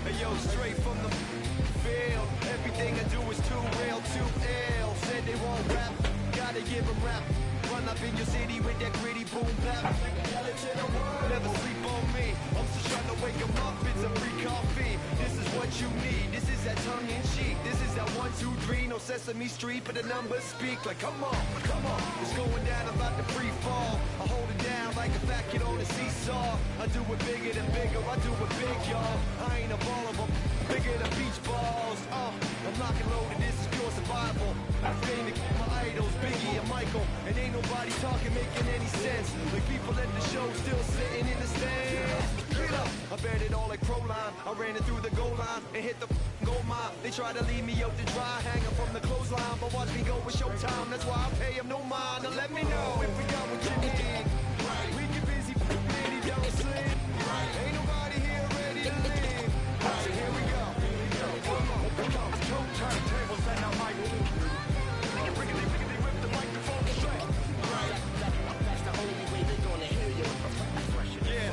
Speaker 4: hey yo, straight from the field. Everything I do is too real, too ill. Said they won't rap. Gotta give them rap. Run up in your city with that gritty boom bap. Tell it to the world, never sleep on me. I'm just trying to wake them up, it's a free coffee. This is what you need, this is that tongue in cheek. This is that 1, 2, 3, no Sesame Street, but the numbers speak. Like come on, it's going down about the free fall. I hold it down like a fat kid on a seesaw. I do it bigger than bigger, I do it big, y'all. I ain't a ball of them, bigger than beach balls. I'm lock and loaded, this is pure survival. I'm famous, my idols, Biggie and Michael. And ain't nobody talking, making any sense. Like people at the show still sitting in the stands. Get up, I bet it all like Proline. I ran it through the goal line and hit the gold mine. They try to leave me out to dry, hanging from the clothesline. But watch me go with showtime, that's why I pay them no mind. Now let me know if we got what you need. We get busy, baby, don't sleep. Ain't nobody here ready to leave. So here we go. Come on, two turntables and a mic. Rip the microphone straight. That's the only way they're gonna hear you. Yeah,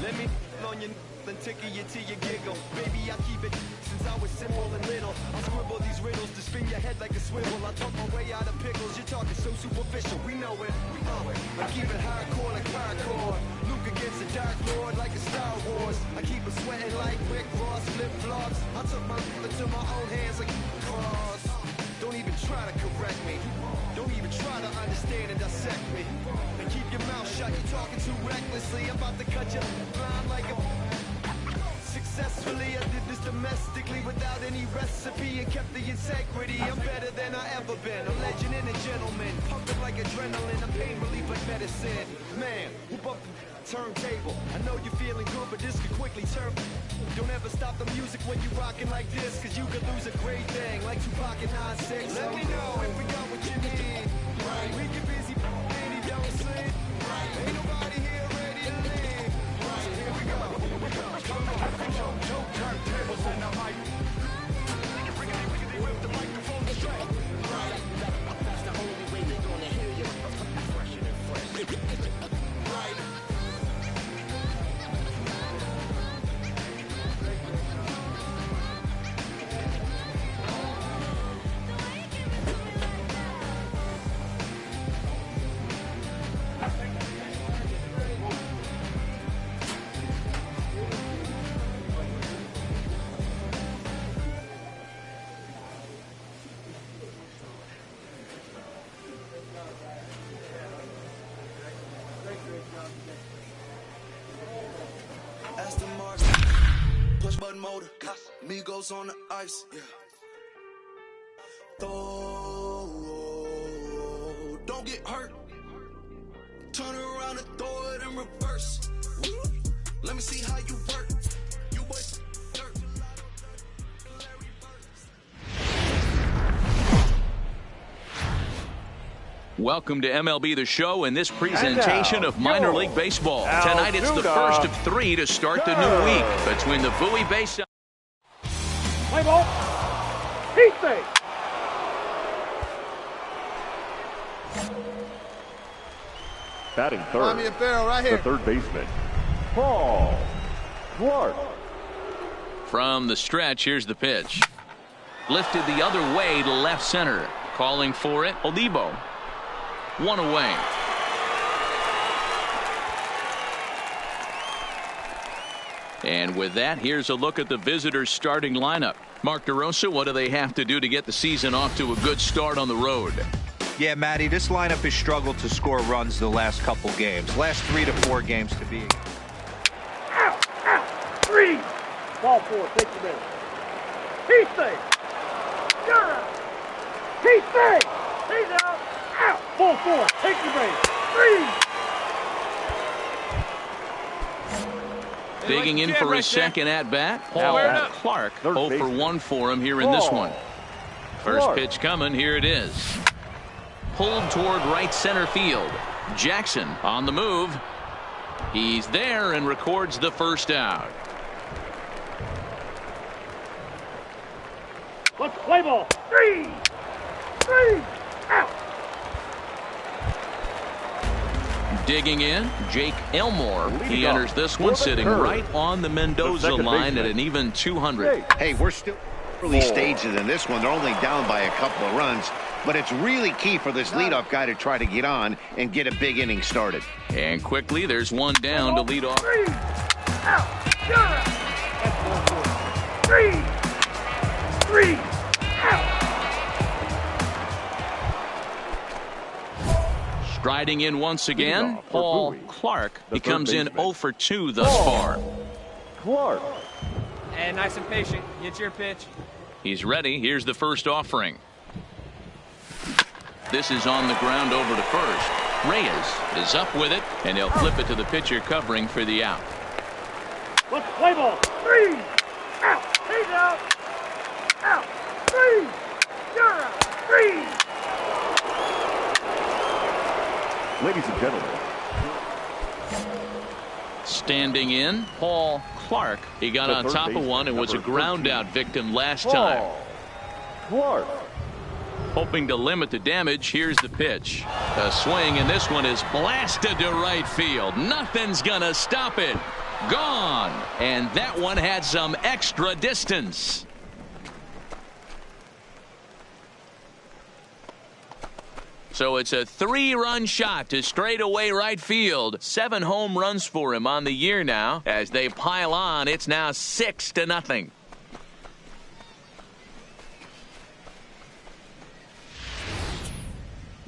Speaker 4: let me on your and tickle you till you giggle. Baby, I keep it since I was simple and little. I scribble these riddles to spin your head like a swivel. I talk my way out of pickles. You're talking so superficial. We know it. I keep it hardcore like hardcore. Luke against the Dark Lord like a Star Wars. I keep it sweating like Rick Ross flip-flops. I took my into my own hands like cross. Don't even try to correct me. Don't even try to understand and dissect me. And keep your mouth shut. You're talking too recklessly. I'm about to cut you blind like a... Successfully, I did this domestically without any recipe and kept the integrity. I'm better than I ever been. A legend and a gentleman. Pumping like adrenaline. I'm pain relief like medicine. Man, who bumped the turntable? I know you're feeling good, but this could quickly turn. Don't ever stop the music when you rocking like this, cause you could lose a great thing like Tupac and 9-6. Let me know if we got what you need. We get busy, baby, don't sleep. Ain't nobody here ready to leave. So here we go. Come on, two turntables and a mic. Rip the microphone straight. That's the only way they're gonna hear you. Fresher than fresh. Right.
Speaker 10: Aston Martin, push button motor, Migos on the ice, yeah. Don't get hurt. Turn around and throw it in reverse. Let me see how you work. You boys dirt.
Speaker 2: Welcome to MLB The Show and this presentation of minor league baseball. Tonight it's the first of 3 to start the new week between the Bowie base.
Speaker 3: Play ball. Heat save.
Speaker 5: Batting
Speaker 8: Find me
Speaker 5: third,
Speaker 8: a barrel right here.
Speaker 5: the third baseman, Paul Clark.
Speaker 2: From the stretch, here's the pitch. Lifted the other way to left center. Calling for it, Oldipo. One away. And with that, here's a look at the visitors' starting lineup. Mark DeRosa, what do they have to do to get the season off to a good start on the road?
Speaker 6: Yeah, Matty, this lineup has struggled to score runs the last couple games. Last 3 to 4 games to be.
Speaker 3: Out, out, 3. Ball 4, take the middle. He's safe. You're out. He's safe. He's out. Out. Ball 4, take the base. 3.
Speaker 2: Digging in for his second at-bat, Paul Clark. 0 for 1 for him here in this one. First pitch coming, here it is. Pulled toward right center field. Jackson on the move. He's there and records the first out.
Speaker 3: Let's play ball. 3. Out.
Speaker 2: Digging in, Jake Elmore. He enters this one sitting right on the Mendoza line at an even 200.
Speaker 4: Hey, we're still early stages in this one. They're only down by a couple of runs, but it's really key for this leadoff guy to try to get on and get a big inning started.
Speaker 2: And quickly, there's one down to lead off.
Speaker 3: 3. Out. You're out. That's 3. Out.
Speaker 2: Striding in once again, Paul Clark. He comes in 0 for 2 thus far.
Speaker 5: Clark.
Speaker 8: And nice and patient. Get your pitch.
Speaker 2: He's ready. Here's the first offering. This is on the ground over to first. Reyes is up with it, and he'll flip it to the pitcher covering for the out.
Speaker 3: Let's play ball. 3. Out. He's out. Out. 3. You're out. 3.
Speaker 5: Ladies and gentlemen,
Speaker 2: Standing in, Paul Clark. He got on top of one and was a ground out victim last time.
Speaker 5: Clark.
Speaker 2: Hoping to limit the damage, here's the pitch. A swing, and this one is blasted to right field. Nothing's gonna stop it. Gone. And that one had some extra distance. So it's a 3-run shot to straightaway right field. 7 home runs for him on the year now. As they pile on, it's now 6-0.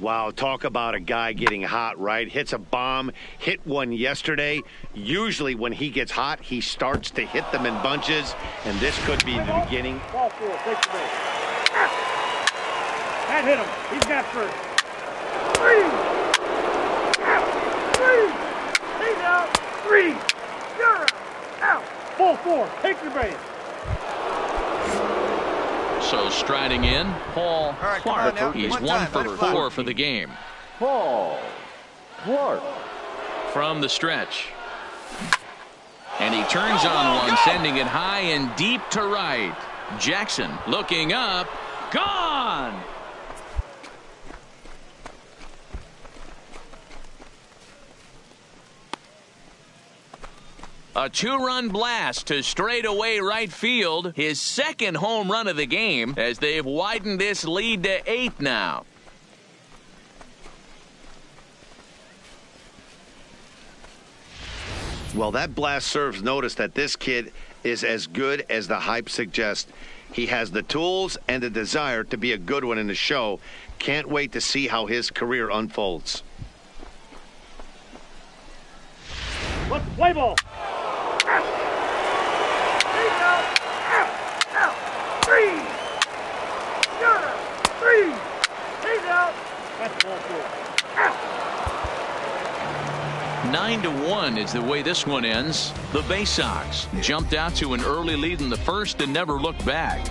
Speaker 4: Wow, talk about a guy getting hot, right? Hits a bomb, hit one yesterday. Usually when he gets hot, he starts to hit them in bunches, and this could be the beginning.
Speaker 3: Ball 4, take the base. That hit him. He's got first. 3. Out. 3. He's out. 3. You're out. Out. Ball 4, take the base.
Speaker 2: So striding in, Paul Clark. He's 1 for 4 for the game.
Speaker 5: Paul Clark.
Speaker 2: From the stretch. And he turns on one, sending it high and deep to right. Jackson looking up. Gone! A 2-run blast to straightaway right field. His second home run of the game as they've widened this lead to 8 now.
Speaker 4: Well, that blast serves notice that this kid is as good as the hype suggests. He has the tools and the desire to be a good one in the show. Can't wait to see how his career unfolds.
Speaker 3: Let's play ball. Out. He's out. Out. Out. 3. You're out. 3. He's out. That's ball 4. Out.
Speaker 2: 9-1 is the way this one ends. The Bay Sox jumped out to an early lead in the first and never looked back.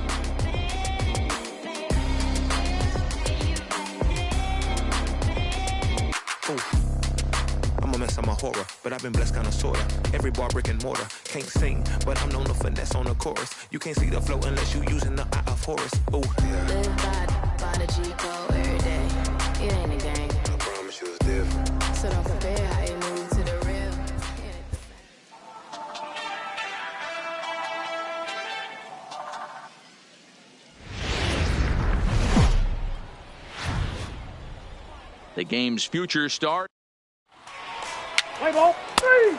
Speaker 11: I'm a mess, I'm a horror, but I've been blessed kinda sorta. Every bar brick and mortar. Can't sing, but I'm known to finesse on the chorus. You can't see the flow unless you using the eye of Horus. Ooh.
Speaker 12: Live by the G code every day. It ain't a game.
Speaker 11: I promise you it's different.
Speaker 12: So don't compare
Speaker 2: The game's future star.
Speaker 3: Play ball. 3.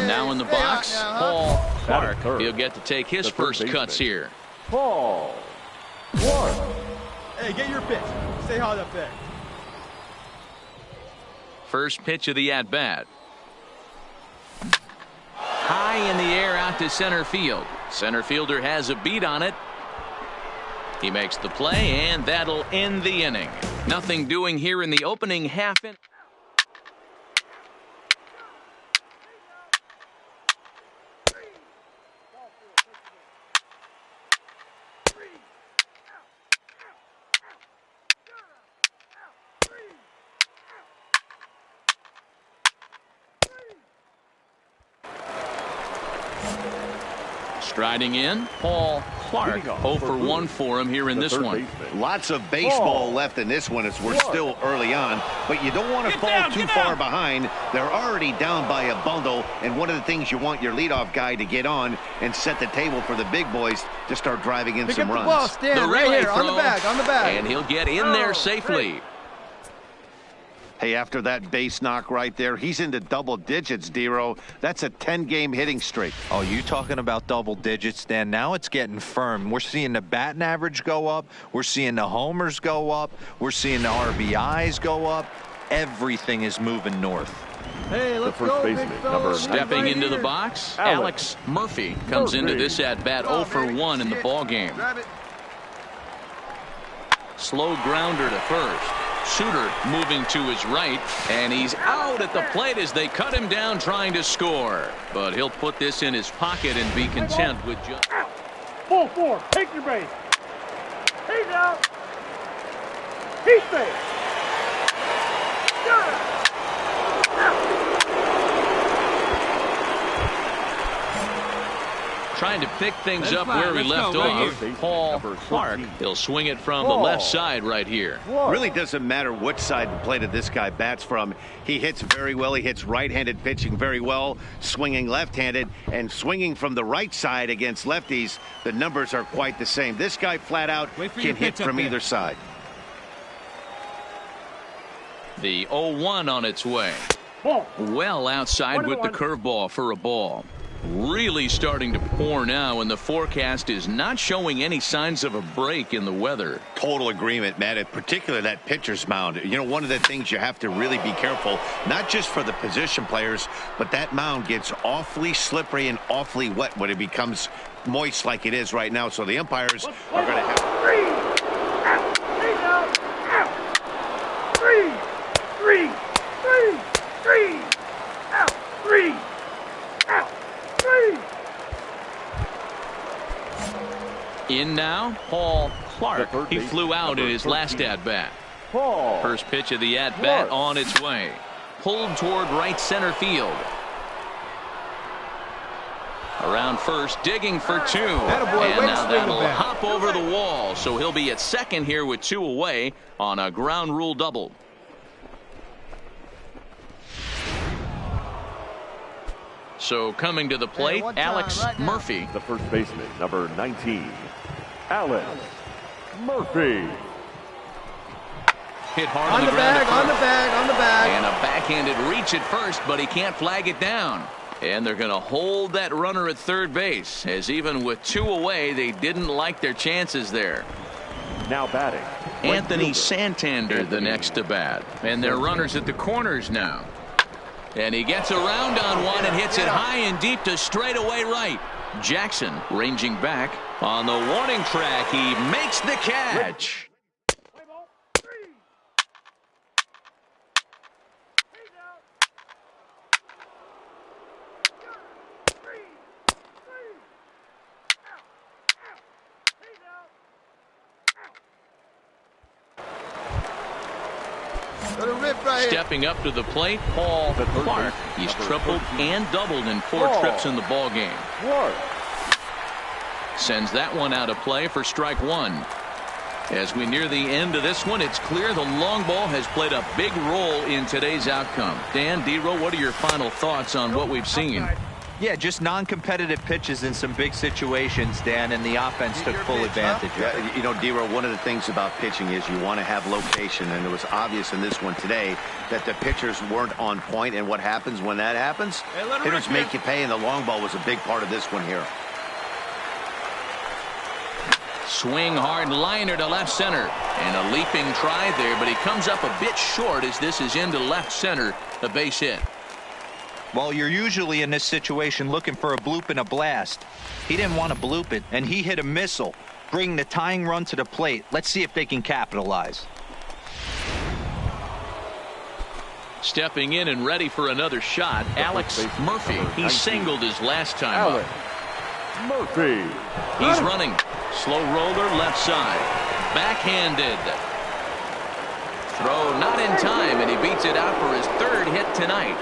Speaker 2: Now in the box, Paul Clark. He'll get to take his first cuts here.
Speaker 5: Paul Clark.
Speaker 12: Hey, get your pitch. Stay hard up there.
Speaker 2: First pitch of the at-bat. High in the air out to center field. Center fielder has a beat on it. He makes the play, and that'll end the inning. Nothing doing here in the opening half. Striding in, Paul Clark. 0 for 1 for him here in this one.
Speaker 4: Lots of baseball left in this one as we're still early on, but you don't want to fall too far behind. They're already down by a bundle, and one of the things you want your leadoff guy to get on and set the table for the big boys to start driving in some runs.
Speaker 12: Ball, Stan, right here, on the bag,
Speaker 2: and he'll get in there safely.
Speaker 4: Hey, after that base knock right there, he's into double digits, Dero. That's a 10-game hitting streak.
Speaker 6: Oh, you talking about double digits, Dan? Now it's getting firm. We're seeing the batting average go up. We're seeing the homers go up. We're seeing the RBIs go up. Everything is moving north.
Speaker 12: Hey, let's
Speaker 5: go, number
Speaker 2: stepping into the box, Alex Murphy comes into this at-bat 0 for 1 in the ball game. Slow grounder to first. Suter moving to his right, and he's out at the plate as they cut him down trying to score. But he'll put this in his pocket and be content with just...
Speaker 3: Ball 4, take your base. He's out. He's safe.
Speaker 2: Trying to pick things up where we left off. Paul Clark. He'll swing it from the left side right here.
Speaker 4: Really doesn't matter which side of the plate this guy bats from. He hits very well. He hits right-handed pitching very well, swinging left-handed, and swinging from the right side against lefties. The numbers are quite the same. This guy flat out can hit from either side.
Speaker 2: The 0-1 on its way. Well outside with the curveball for a ball. Really starting to pour now, and the forecast is not showing any signs of a break in the weather.
Speaker 4: Total agreement, Matt, particularly that pitcher's mound. You know, one of the things you have to really be careful, not just for the position players, but that mound gets awfully slippery and awfully wet when it becomes moist like it is right now. So the umpires are going to have...
Speaker 3: 3 out. 3 out. 3 out.
Speaker 2: In now, Paul Clark. He flew out in his last at-bat. First pitch of the at-bat on its way. Pulled toward right center field. Around first, digging for 2. And now that'll hop over the wall. So he'll be at second here with 2 away on a ground rule double. So coming to the plate, Alex Murphy.
Speaker 5: The first baseman, number 19, Alex Murphy.
Speaker 2: Hit hard
Speaker 12: on the bag, on the bag.
Speaker 2: And a backhanded reach at first, but he can't flag it down. And they're going to hold that runner at third base, as even with 2 away, they didn't like their chances there.
Speaker 5: Now batting,
Speaker 2: Anthony Santander, the next to bat. And they're runners at the corners now. And he gets around on one and hits it high and deep to straightaway right. Jackson ranging back on the warning track. He makes the catch. Stepping up to the plate, Paul Clark. He's tripled and doubled in 4 trips in the ball game. Sends that one out of play for strike 1. As we near the end of this one, it's clear the long ball has played a big role in today's outcome. Dan, Dero, what are your final thoughts on what we've seen?
Speaker 6: Yeah, just non-competitive pitches in some big situations, Dan, and the offense took full advantage.
Speaker 4: Yeah, you know, D-Row, one of the things about pitching is you want to have location, and it was obvious in this one today that the pitchers weren't on point, and what happens when that happens? Hitters make you pay, and the long ball was a big part of this one here.
Speaker 2: Swing hard liner to left center, and a leaping try there, but he comes up a bit short as this is into left center, a base hit.
Speaker 6: Well, you're usually in this situation looking for a bloop and a blast. He didn't want to bloop it, and he hit a missile, bringing the tying run to the plate. Let's see if they can capitalize.
Speaker 2: Stepping in and ready for another shot, Alex Murphy. He singled his last time up.
Speaker 5: Murphy.
Speaker 2: He's running. Slow roller left side. Backhanded. Throw not in time, and he beats it out for his third hit tonight.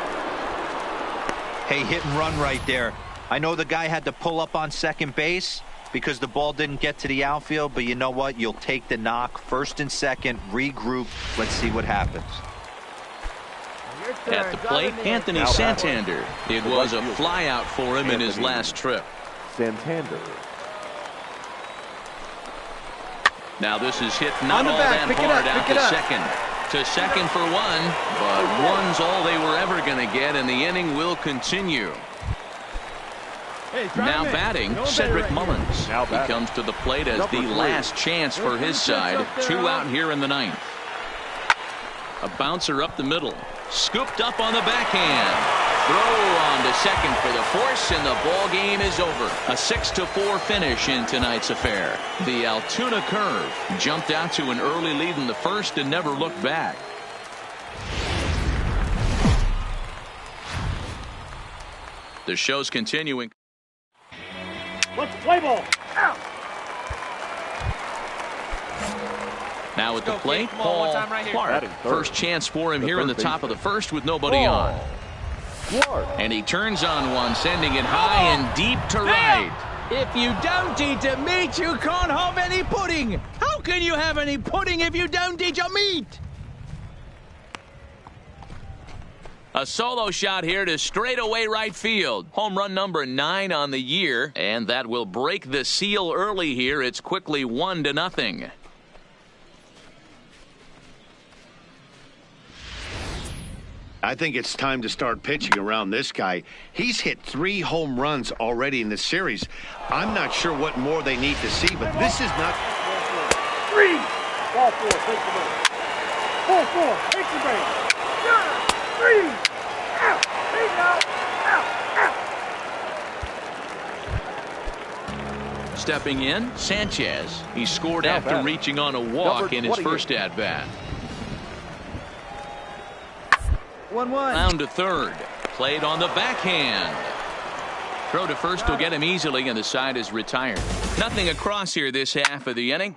Speaker 6: Hey, hit and run right there. I know the guy had to pull up on second base because the ball didn't get to the outfield, but you know what? You'll take the knock. First and second, regroup. Let's see what happens.
Speaker 2: At the plate, Anthony Santander. It was a flyout for him in his last trip.
Speaker 5: Santander.
Speaker 2: Now this is hit not all that hard out to second. To second for one, but one's all they were ever going to get, and the inning will continue. Now batting, Cedric Mullins. He comes to the plate as the last chance for his side. 2 out here in the ninth. A bouncer up the middle. Scooped up on the backhand. Throw on to second for the force, and the ball game is over. A 6-4 finish in tonight's affair. The Altoona Curve jumped out to an early lead in the first and never looked back. The show's continuing.
Speaker 3: Let's play ball. Out.
Speaker 2: Now at the plate, Paul Clark. First chance for him here in the top of the first with nobody on. And he turns on one, sending it high and deep to right.
Speaker 7: If you don't eat a meat, you can't have any pudding. How can you have any pudding if you don't eat your meat?
Speaker 2: A solo shot here to straightaway right field. Home run number 9 on the year, and that will break the seal early here. It's quickly 1-0.
Speaker 4: I think it's time to start pitching around this guy. He's hit 3 home runs already in this series. I'm not sure what more they need to see, but this is not...
Speaker 3: 3. Ball 4, take the base. 4, take the base. 3. Out. He's out. Out.
Speaker 2: Stepping in, Sanchez. He scored after reaching on a walk in his first at-bat.
Speaker 12: 1-1.
Speaker 2: Down to third. Played on the backhand. Throw to first will get him easily, and the side is retired. Nothing across here this half of the inning.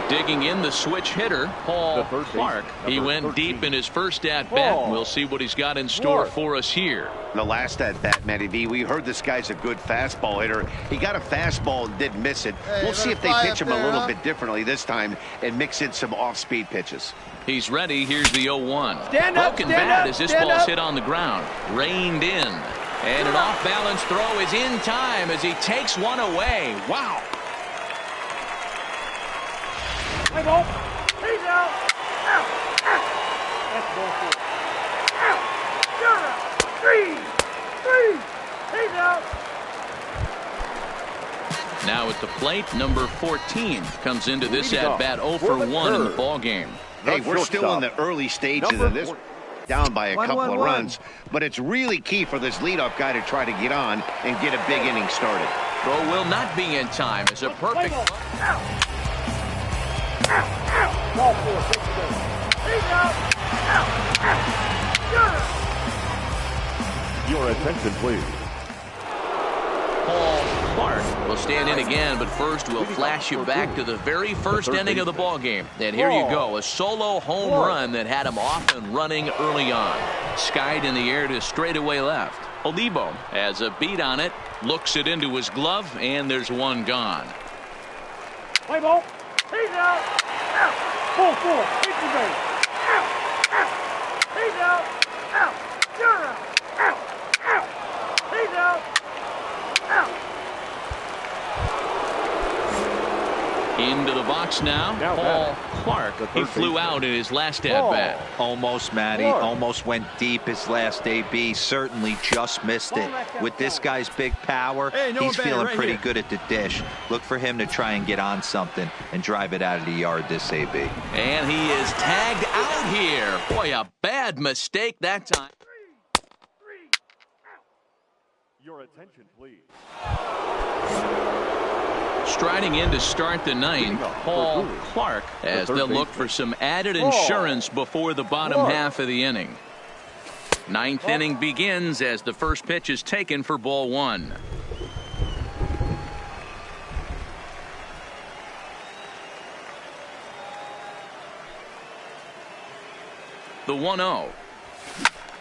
Speaker 2: Digging in the switch hitter, Paul Clark. He went deep in his first at-bat. We'll see what he's got in store for us here.
Speaker 4: The last at-bat, Matty V, we heard this guy's a good fastball hitter. He got a fastball and didn't miss it. We'll see if they pitch him a little bit differently this time and mix in some off-speed pitches.
Speaker 2: He's ready. Here's the 0-1. Broken bat as this ball's hit on the ground. Reined in. And an off-balance throw is in time as he takes one away. Wow.
Speaker 3: Play ball. He's out. Out. That's ball 4. Out. You're out. 3. He's out.
Speaker 2: Now at the plate, number 14 comes into this at-bat 0 for 1 in the ball game.
Speaker 4: Hey, we're still in the early stages of this. Down by a couple of runs, but it's really key for this leadoff guy to try to get on and get a big inning started.
Speaker 2: Throw will not be in time. It's a perfect.
Speaker 3: Ball 4, take the base. He's out.
Speaker 5: Your attention, please.
Speaker 2: Paul Clark will stand in again, but first we'll flash you back to the very first inning of the ball game. And here you go, a solo home run that had him off and running early on. Skied in the air to straightaway left. Olivo has a beat on it, looks it into his glove, and there's one gone.
Speaker 3: Play ball. He's out. Ball 4, take the base. Out.
Speaker 2: into the box now. Paul Clark. He flew out in his last at-bat.
Speaker 6: Almost, Matty. Almost went deep his last AB. Certainly just missed it. With this guy's big power, he's feeling pretty good at the dish. Look for him to try and get on something and drive it out of the yard this AB.
Speaker 2: And he is tagged out here. Boy, a bad mistake that time.
Speaker 5: Your attention, please.
Speaker 2: Striding in to start the ninth, Paul Clark, as they'll look for some added insurance before the bottom half of the inning. Ninth inning begins as the first pitch is taken for ball one. The 1-0.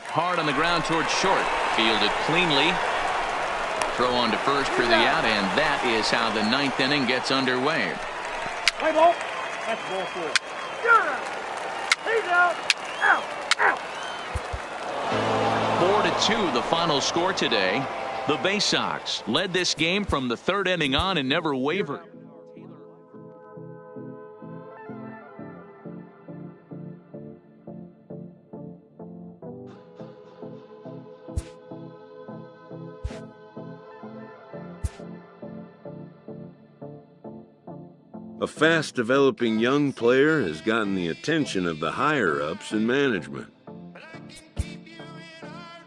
Speaker 2: Hard on the ground towards short. Fielded cleanly. Throw on to first for the out, and that is how the ninth inning gets underway.
Speaker 3: Play ball. That's ball four. You're out. He's out. Out.
Speaker 2: 4-2 the final score today. The Bay Sox led this game from the third inning on and never wavered.
Speaker 9: A fast-developing young player has gotten the attention of the higher-ups in management.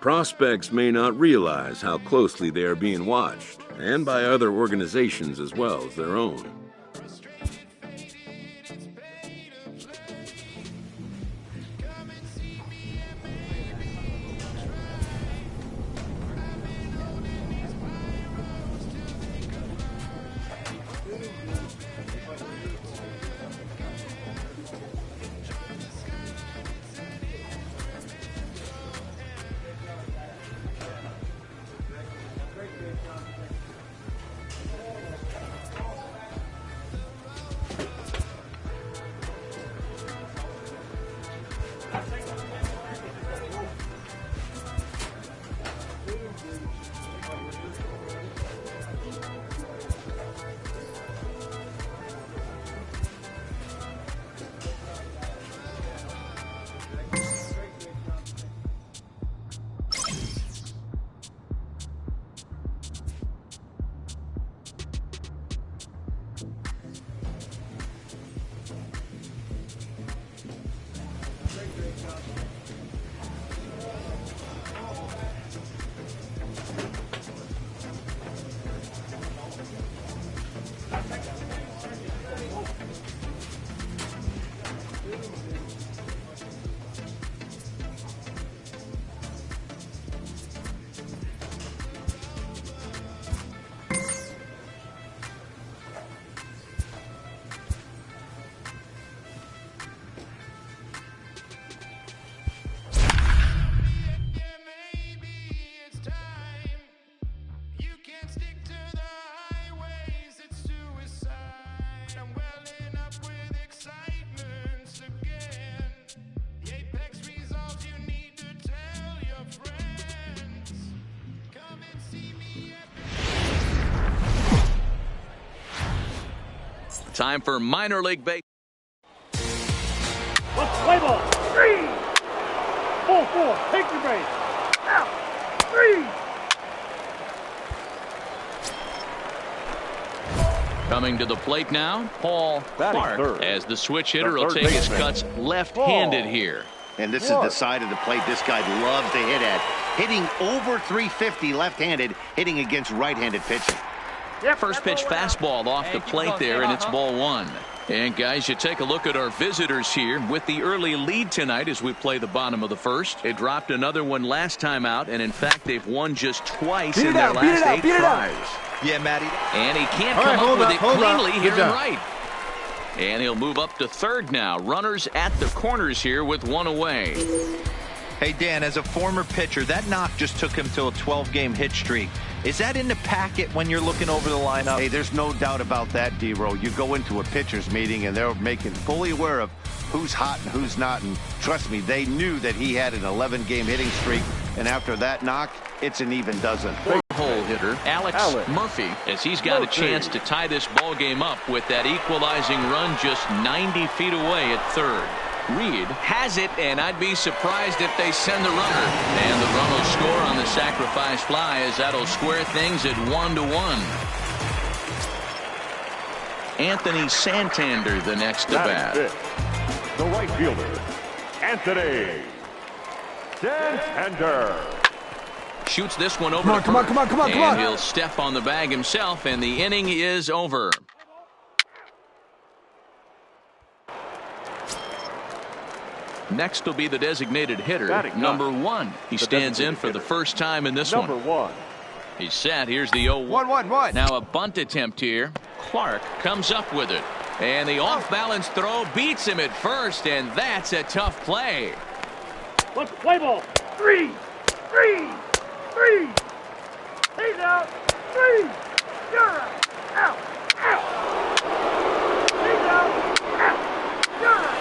Speaker 9: Prospects may not realize how closely they are being watched, and by other organizations as well as their own.
Speaker 2: Time for minor league baseball.
Speaker 3: Let's play ball. 3. 4-4. Take your base. Out. 3.
Speaker 2: Coming to the plate now, Paul Clark, as the switch hitter will take his cuts left-handed here.
Speaker 4: And this is the side of the plate this guy loves to hit at. Hitting over 350 left-handed, hitting against right-handed pitching.
Speaker 2: First pitch fastball off the plate there, and it's ball one. And guys, you take a look at our visitors here with the early lead tonight as we play the bottom of the first. It dropped another one last time out, and in fact, they've won just twice in their last 8 tries.
Speaker 6: Yeah, Matty.
Speaker 2: And he can't come up with it cleanly here in right. And he'll move up to third now. Runners at the corners here with one away.
Speaker 6: Hey, Dan, as a former pitcher, that knock just took him to a 12-game hit streak. Is that in the packet when you're looking over the lineup?
Speaker 4: Hey, there's no doubt about that, D-Row. You go into a pitcher's meeting, and they're making fully aware of who's hot and who's not. And trust me, they knew that he had an 11-game hitting streak. And after that knock, it's an even dozen.
Speaker 2: hole hitter, Alex Murphy, as he's got a chance to tie this ball game up with that equalizing run just 90 feet away at third. Reed has it, and I'd be surprised if they send the runner. And the run will score on the sacrifice fly, as that'll square things at 1-1. Anthony Santander, the next to bat.
Speaker 5: The right fielder, Anthony Santander.
Speaker 2: Shoots this one over to first. Come on. And he'll step on the bag himself, and the inning is over. Next will be the designated hitter, number 1. He stands in for the first time in this one. He's set. Here's the 0-1. Now a bunt attempt here. Clark comes up with it. And the off-balance throw beats him at first, and that's a tough play.
Speaker 3: Let's play ball. 3. He's out. 3. You're out. He's out. You're out.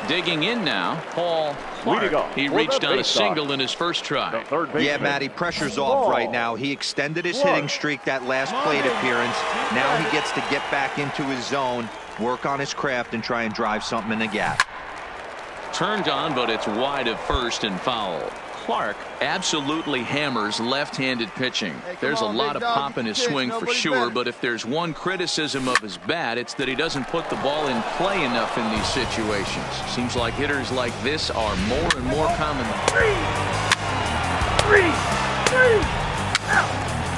Speaker 2: Digging in now, Paul Clark. He reached on a single in his first try.
Speaker 6: Yeah, Matty, pressure's off right now. He extended his hitting streak that last plate appearance. Now he gets to get back into his zone, work on his craft, and try and drive something in the gap.
Speaker 2: Turned on, but it's wide of first and foul. Clark absolutely hammers left-handed pitching. There's a lot of pop in his swing for sure, but if there's one criticism of his bat, it's that he doesn't put the ball in play enough in these situations. Seems like hitters like this are more and more common.
Speaker 3: 3. Out.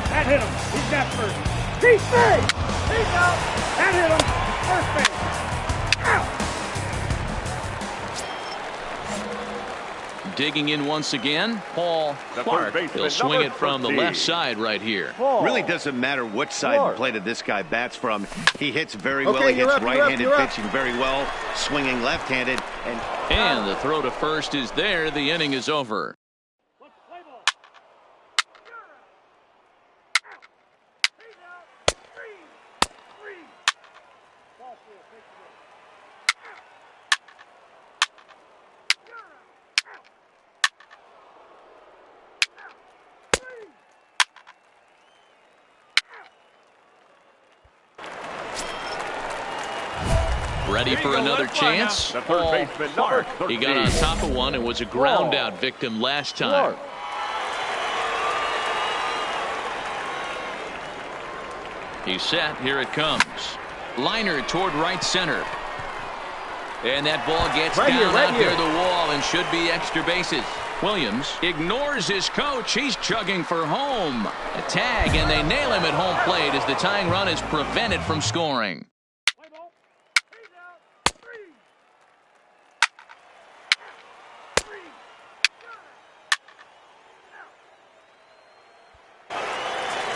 Speaker 3: That hit him. He's got first. He's safe. He's out. That hit him. First base. Out.
Speaker 2: Digging in once again, Paul Clark. He'll swing it from the left side right here.
Speaker 4: Really doesn't matter what side of the plate this guy bats from. He hits very well. He hits right-handed pitching very well, swinging left-handed.
Speaker 2: And the throw to first is there. The inning is over. Ready for another chance? Paul Clark. He got on top of one and was a ground out victim last time. He's set. Here it comes. Liner toward right center. And that ball gets down out near the wall and should be extra bases. Williams ignores his coach. He's chugging for home. A tag, and they nail him at home plate as the tying run is prevented from scoring.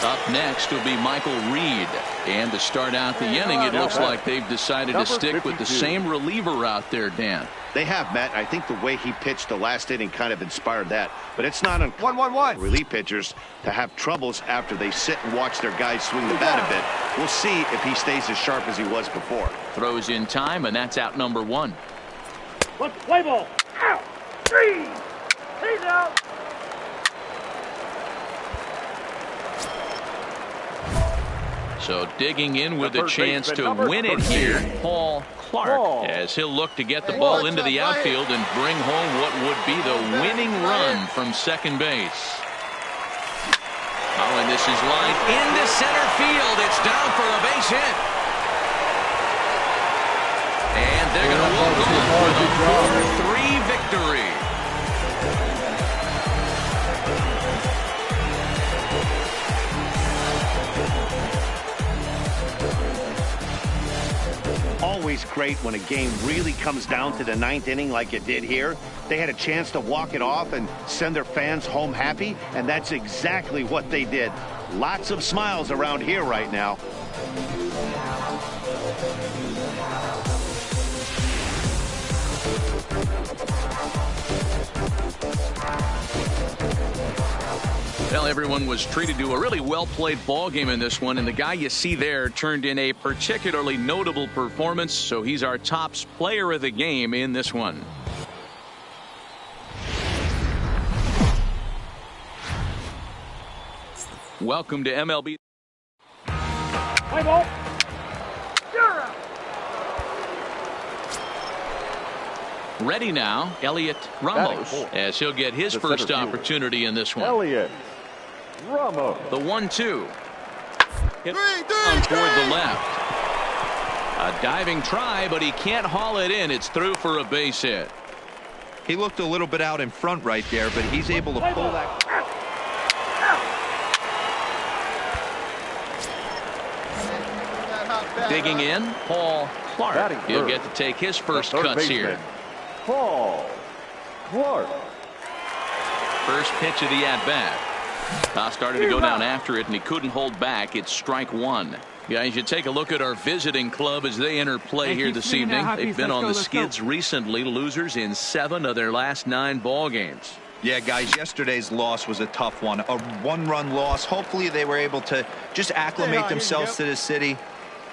Speaker 2: Up next will be Michael Reed. And to start out the inning, it looks like they've decided to stick with the same reliever out there, Dan.
Speaker 4: They have, Matt. I think the way he pitched the last inning kind of inspired that. But it's not uncommon for relief pitchers to have troubles after they sit and watch their guys swing the bat a bit. We'll see if he stays as sharp as he was before.
Speaker 2: Throws in time, and that's out number 1.
Speaker 3: Let's play ball. Out. 3. He's out.
Speaker 2: So digging in with a chance to win it here, Paul Clark, as he'll look to get the ball into the outfield and bring home what would be the winning run from second base. Oh, and this is lined into center field. It's down for a base hit. And they're going to walk off with a 4-3 victory.
Speaker 4: Always great when a game really comes down to the 9th inning like it did here. They had a chance to walk it off and send their fans home happy, and that's exactly what they did. Lots of smiles around here right now.
Speaker 2: Well, everyone was treated to a really well-played ball game in this one, and the guy you see there turned in a particularly notable performance, so he's our top player of the game in this one. Welcome to MLB.
Speaker 3: Play ball. You're out.
Speaker 2: Ready now, Elliot Ramos, as he'll get his first opportunity in this one.
Speaker 5: Elliot Ramos.
Speaker 2: The 1-2. Hit down toward the left. A diving try, but he can't haul it in. It's through for a base hit.
Speaker 6: He looked a little bit out in front right there, but he's able to pull that.
Speaker 2: Digging in, Paul Clark. He'll get to take his first cuts here.
Speaker 5: Paul Clark.
Speaker 2: First pitch of the at-bat. Started to go down after it, and he couldn't hold back. It's strike one. Guys, you take a look at our visiting club as they enter play here this evening. They've been on the skids recently, losers in 7 of their last 9 ball games.
Speaker 6: Yeah, guys, yesterday's loss was a tough one. A one-run loss. Hopefully they were able to just acclimate themselves to the city,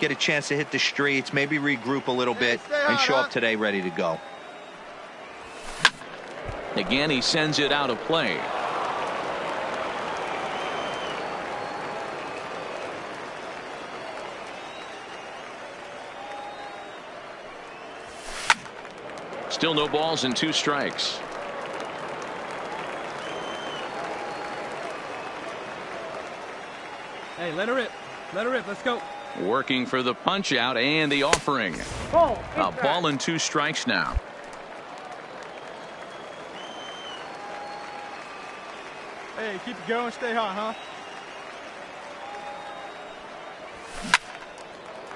Speaker 6: get a chance to hit the streets, maybe regroup a little bit, and show up today ready to go.
Speaker 2: Again, he sends it out of play. Still no balls and 2 strikes.
Speaker 12: Hey, let her rip. Let her rip. Let's go.
Speaker 2: Working for the punch out and the offering. A ball and 2 strikes now.
Speaker 12: Hey, keep it going. Stay hot, huh?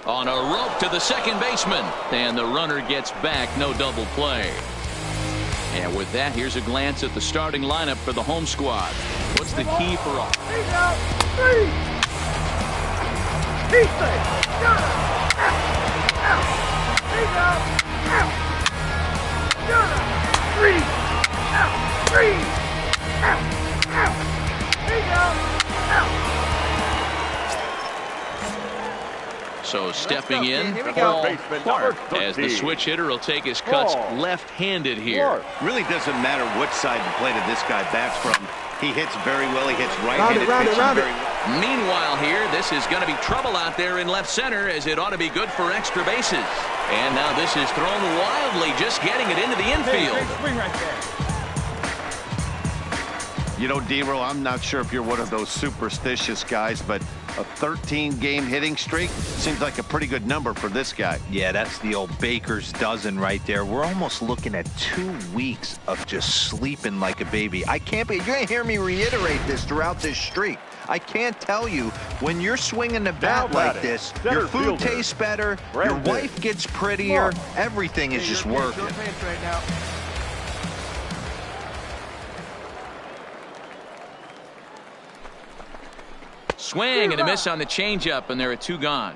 Speaker 2: On a rope to the second baseman, and the runner gets back. No double play. And with that, here's a glance at the starting lineup for the home squad. What's the key for all?
Speaker 3: He's out. 3. He's safe. Got him. Out. He's out. Out. Got him. 3. Out. 3. Out. Out. He's out. Out.
Speaker 2: So stepping in, Paul Clark, as the switch hitter will take his cuts left-handed here.
Speaker 4: Really doesn't matter what side the plate of this guy bats from. He hits very well. He hits right-handed pitching very well.
Speaker 2: Meanwhile here, this is going to be trouble out there in left center, as it ought to be good for extra bases. And now this is thrown wildly, just getting it into the infield.
Speaker 12: Swing right there.
Speaker 4: You know, D-Roll, I'm not sure if you're one of those superstitious guys, but a 13-game hitting streak seems like a pretty good number for this guy.
Speaker 6: Yeah, that's the old baker's dozen right there. We're almost looking at 2 weeks of just sleeping like a baby. I can't be. You're going to hear me reiterate this throughout this streak. I can't tell you, when you're swinging the bat like this, your food tastes better, your wife gets prettier, everything is just working.
Speaker 2: Swing and a miss on the changeup, and there are 2 gone.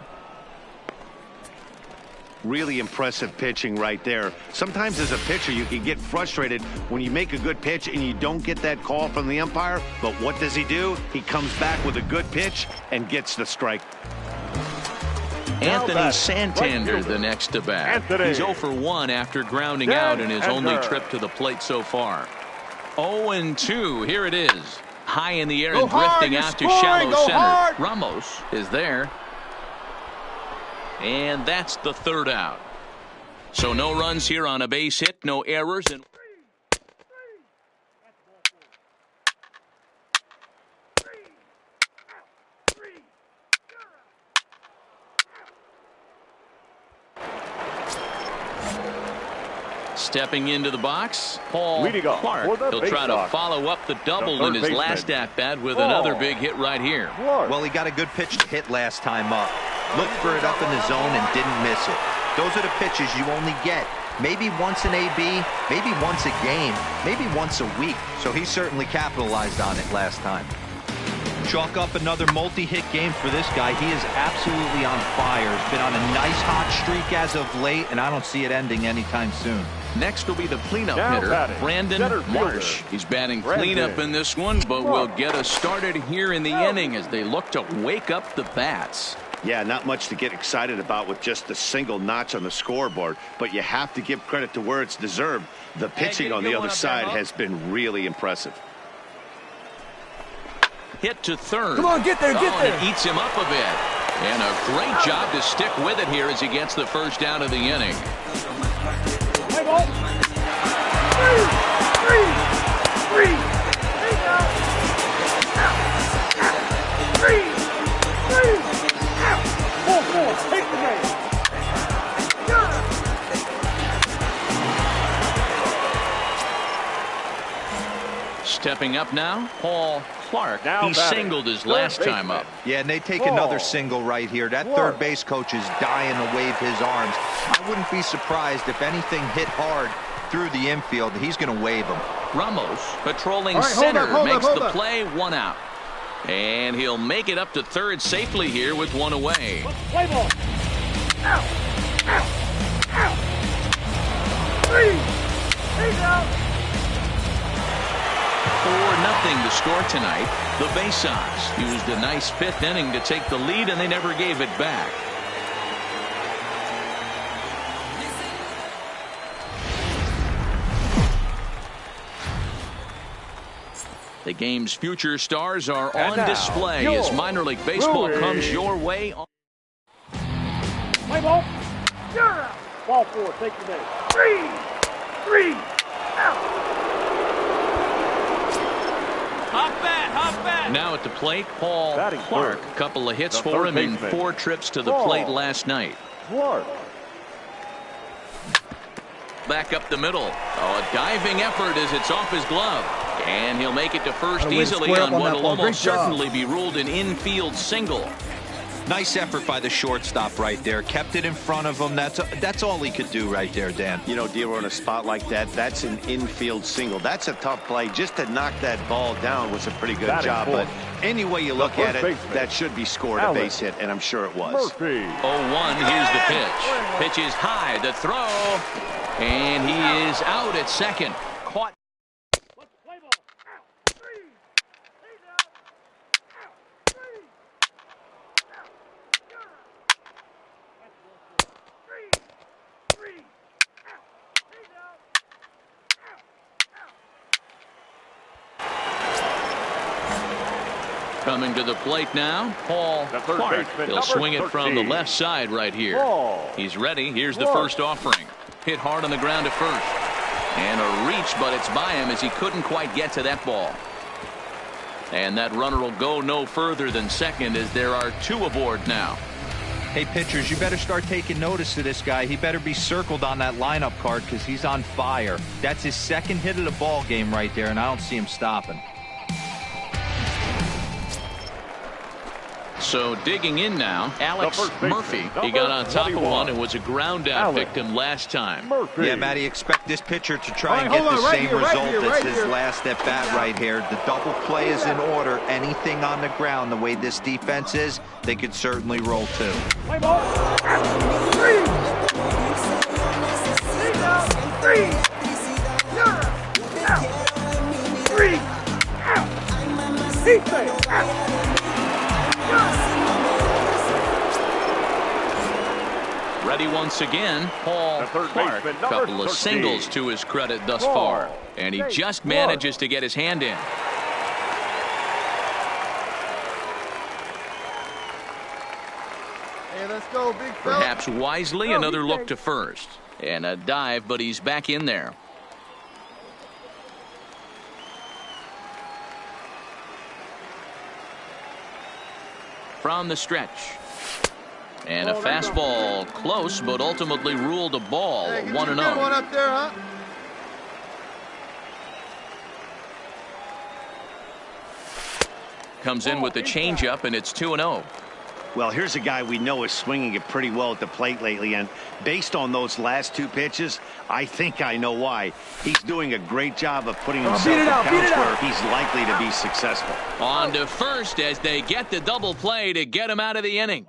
Speaker 4: Really impressive pitching right there. Sometimes as a pitcher, you can get frustrated when you make a good pitch and you don't get that call from the umpire. But what does he do? He comes back with a good pitch and gets the strike.
Speaker 2: Anthony Santander, the next to bat. He's 0 for 1 after grounding out in his only trip to the plate so far. 0-2. Here it is. High in the air and drifting out to shallow center. Ramos is there. And that's the 3rd out. So no runs here on a base hit, no errors. And stepping into the box, Paul Clark. He'll try to follow up the double in his last at-bat with another big hit right here.
Speaker 6: Well, he got a good pitch to hit last time up. Looked for it up in the zone and didn't miss it. Those are the pitches you only get maybe once an AB, maybe once a game, maybe once a week. So he certainly capitalized on it last time. Chalk up another multi-hit game for this guy. He is absolutely on fire. He's been on a nice hot streak as of late, and I don't see it ending anytime soon.
Speaker 2: Next will be the cleanup hitter, Brandon Marsh. He's batting cleanup in this one, but will get us started here in the inning as they look to wake up the bats.
Speaker 4: Yeah, not much to get excited about with just a single notch on the scoreboard, but you have to give credit to where it's deserved. The pitching on the other side has been really impressive.
Speaker 2: hit to third.
Speaker 13: Come on, get there, get there.
Speaker 2: And it eats him up a bit. And a great job to stick with it here as he gets the first down of the inning.
Speaker 3: Play ball. Three. Out. Three. Out. 4-4. Take the game.
Speaker 2: Stepping up now, Paul Clark.
Speaker 5: Now
Speaker 2: he singled his last time up.
Speaker 6: Yeah, and they take another single right here. That third base coach is dying to wave his arms. I wouldn't be surprised if anything hit hard through the infield. He's going to wave them.
Speaker 2: Ramos patrolling center makes the play, 1 out. And he'll make it up to third safely here with 1 away.
Speaker 3: Play ball. Out. Three. He's out.
Speaker 2: 4-0 the score tonight. The Bay Sox used a nice 5th inning to take the lead, and they never gave it back. The game's future stars are on display as minor league baseball comes your way.
Speaker 3: Play ball. You're out. Ball 4. Take the day. Three. Out.
Speaker 8: Hop bat.
Speaker 2: Now at the plate, Paul Clark. A couple of hits for him in 4 trips to the plate last night. Back up the middle. A diving effort as it's off his glove. And he'll make it to first easily on what will almost certainly be ruled an infield single.
Speaker 6: Nice effort by the shortstop right there. Kept it in front of him. That's all he could do right there, Dan.
Speaker 4: You know, dealer, in a spot like that, that's an infield single. That's a tough play. Just to knock that ball down was a pretty good job. But any way you look at it, that should be scored a base hit, and I'm sure it was.
Speaker 2: 0-1, here's the pitch. Pitch is high, the throw, and he is out at second. Caught. Coming to the plate now, Paul Clark. He'll swing it from the left side right here. He's ready. Here's the first offering. Hit hard on the ground at first. And a reach, but it's by him as he couldn't quite get to that ball. And that runner will go no further than second as there are 2 aboard now.
Speaker 6: Hey, pitchers, you better start taking notice of this guy. He better be circled on that lineup card because he's on fire. That's his 2nd hit of the ball game right there, and I don't see him stopping.
Speaker 2: So digging in now, Alex Murphy. He got on top of one and was a ground out victim last time.
Speaker 6: Yeah, Matty, expect this pitcher to try and get the same result as his last at bat right here. The double play is in order. Anything on the ground, the way this defense is, they could certainly roll 2.
Speaker 3: Play ball. Three. Out. Three. Out. He's safe.
Speaker 2: Ready once again, Paul Clark. A couple of singles to his credit thus far. And he just manages to get his hand in.
Speaker 12: Hey, let's go, big fella.
Speaker 2: Perhaps wisely, another look to first. And a dive, but he's back in there. From the stretch. And a fastball close, but ultimately ruled a ball. 1-0.
Speaker 12: One up there, huh?
Speaker 2: Comes in with the changeup, and it's 2-0.
Speaker 4: Well, here's a guy we know is swinging it pretty well at the plate lately, and based on those last 2 pitches, I think I know why. He's doing a great job of putting himself in counts where he's likely to be successful.
Speaker 2: On to first as they get the double play to get him out of the inning.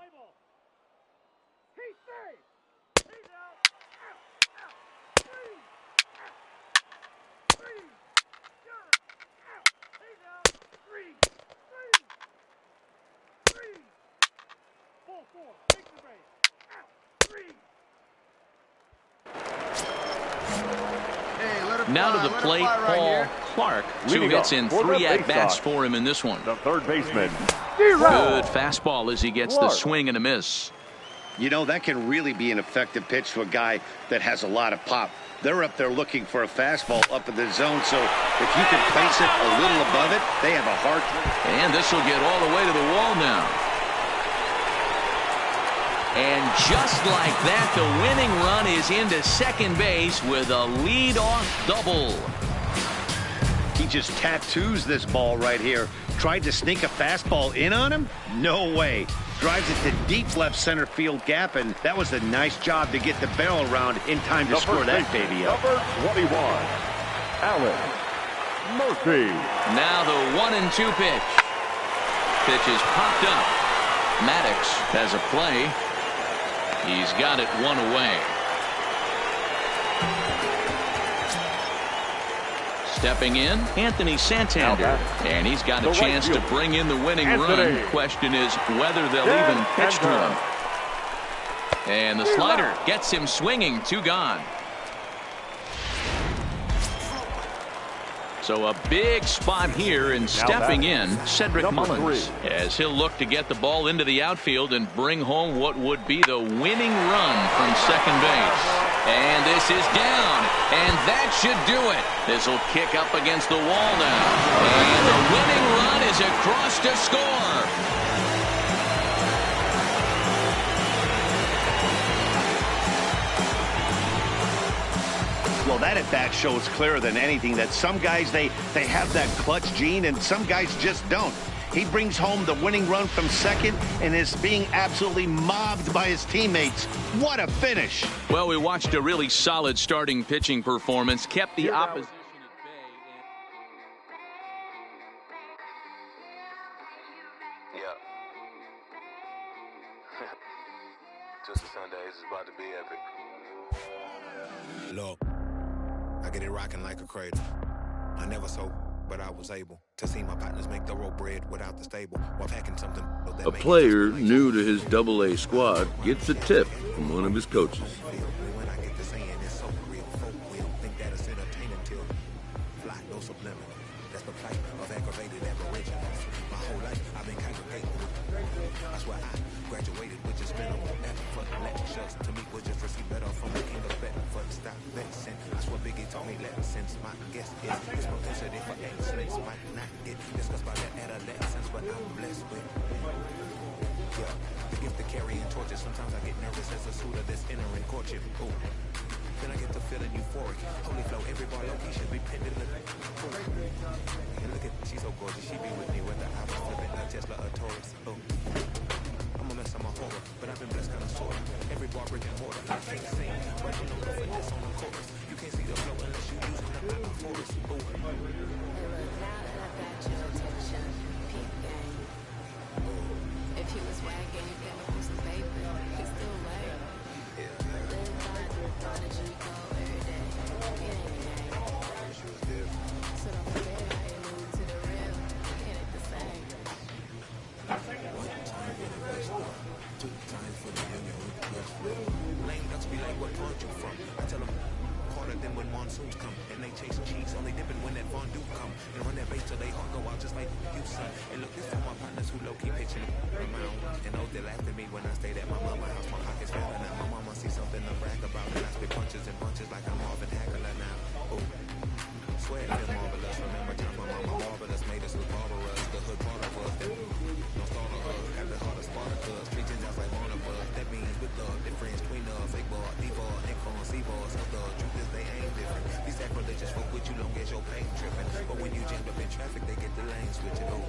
Speaker 2: Now to the plate, Paul Clark, 2 hits and 3 at-bats for him in this one.
Speaker 5: The third baseman.
Speaker 2: Good fastball as he gets the swing and a miss.
Speaker 4: You know, that can really be an effective pitch to a guy that has a lot of pop. They're up there looking for a fastball up in the zone, so if you can place it a little above it, they have a hard time.
Speaker 2: And this will get all the way to the wall now. And just like that, the winning run is into second base with a lead-off double.
Speaker 4: He just tattoos this ball right here. Tried to sneak a fastball in on him? No way. Drives it to deep left center field gap, and that was a nice job to get the barrel around in time to score that baby up.
Speaker 5: Number 21, Alex Murphy.
Speaker 2: Now the 1-2 pitch. Pitch is popped up. Maddox has a play. He's got it one away. Stepping in, Anthony Santander. And he's got a chance to bring in the winning run. Question is whether they'll even pitch to him. And the slider gets him swinging. 2 gone. So a big spot here, and stepping in, Cedric Mullins, as he'll look to get the ball into the outfield and bring home what would be the winning run from second base. And this is down, and that should do it. This will kick up against the wall now. And the winning run is across to score.
Speaker 4: Well, that at-bat shows clearer than anything that some guys, they have that clutch gene, and some guys just don't. He brings home the winning run from second and is being absolutely mobbed by his teammates. What a finish.
Speaker 2: Well, we watched a really solid starting pitching performance, kept the opposition at bay.
Speaker 11: Yeah. Twisted Sundays is about to be epic. Look, I get it rocking like a cradle. I never sold, but I was able to see my partners make thorough bread without the stable while packing something.
Speaker 9: A player new to his AA squad gets a tip from one of his coaches.
Speaker 11: When I get to saying it's so real, folk will think that it's entertaining till fly, no subliminal. That's the plight of aggravated aboriginals. My whole life I've been congregating. That's why I graduated with just minimal effort. Lectures to me was just receive better from the king of Bedford. Stop vexing. That's what Biggie taught me lessons. My guess is this propensity for excellence might not get discussed by the adolescents, but I'm blessed with the gift of carrying torches. Sometimes I get nervous as a suitor that's entering courtship. Ooh. Then I get to feeling euphoric. Holy flow, every bar low-key should be pending. And look at, she's so gorgeous. She be with me whether I was flipping a Tesla or Taurus. Ooh. I'm a mess on my horror, but I've been blessed kind of sort of. Every bar brick and mortar. I can't sing, but you know the finesse on the chorus. You can't see the flow unless you using the power force. Ooh.
Speaker 13: If he was wagging, you can lose some paper. He's still late. Live by the G go every day. It ain't a game. So don't forget how you move to the real. It ain't the same.
Speaker 11: Two times for the union. Lame ducks be like, what part you from? I tell them harder than when monsoons come. And they chase cheese, only dipping when that fondue come. And run that base till they heart go out just like you, son. And look, this for my partners who low-key pitching around. And know they laugh at me when I stayed at my mama's house. My pockets falling out. My mama see something to brag about. And I spit punches and bunches like I'm Marvin Hagler now. Ooh. Swear it been marvelous. Remember times my mama marvelous made us look barbarous. The hood part of us. Don't start a hug. Got the heart of Spartacus. Treating just like one of us. That means with love. Difference between us. Fake bar, D-bar, Incon, C-bar. So the truth is they ain't different. These sacrilegious folk with you long as your pain tripping. But when you jammed up in traffic, they get the lane switching. Oh,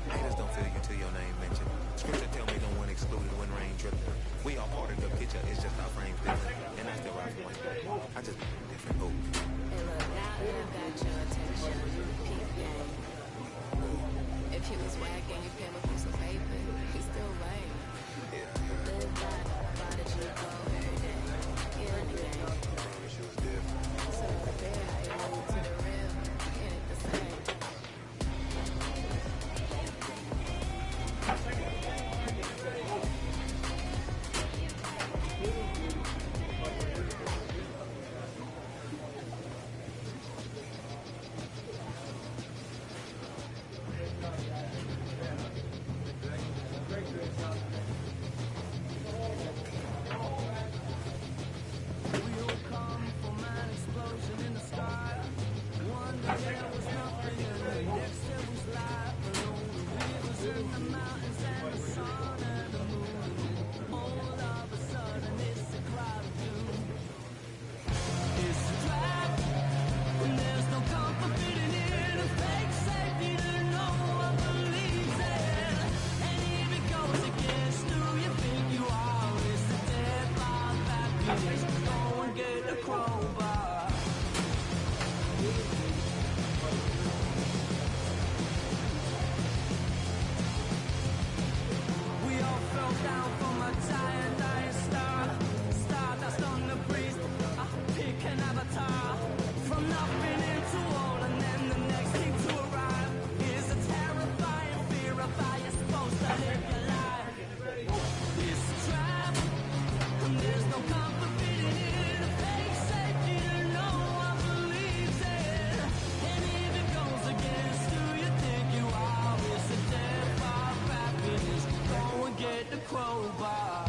Speaker 11: haters don't feel you till your name mentioned. Scripture tell me no one excluded when rain dripping. We all part of the picture. It's just our frames different. And I still rock one. I just different. Oh.
Speaker 13: Hey, look, now that I've got your attention, peep game. If he was wagging, you can look through some paper. He's still late. Live by the G go every day. It ain't a game. So don't forget how you move to the real. It ain't the same.
Speaker 7: finish. Go and get the crowbar. We all fell down from a giant dying star. Stardust on the breeze, a pick an avatar. From nothing into all, and then the next thing to arrive is a terrifying fear of how you're supposed to live your life. It's a trap, and there's no comfort fitting in. A fake safety that no one believes in. And if it goes against who you think you are, it's a dead far happiness. Go and get the crowbar.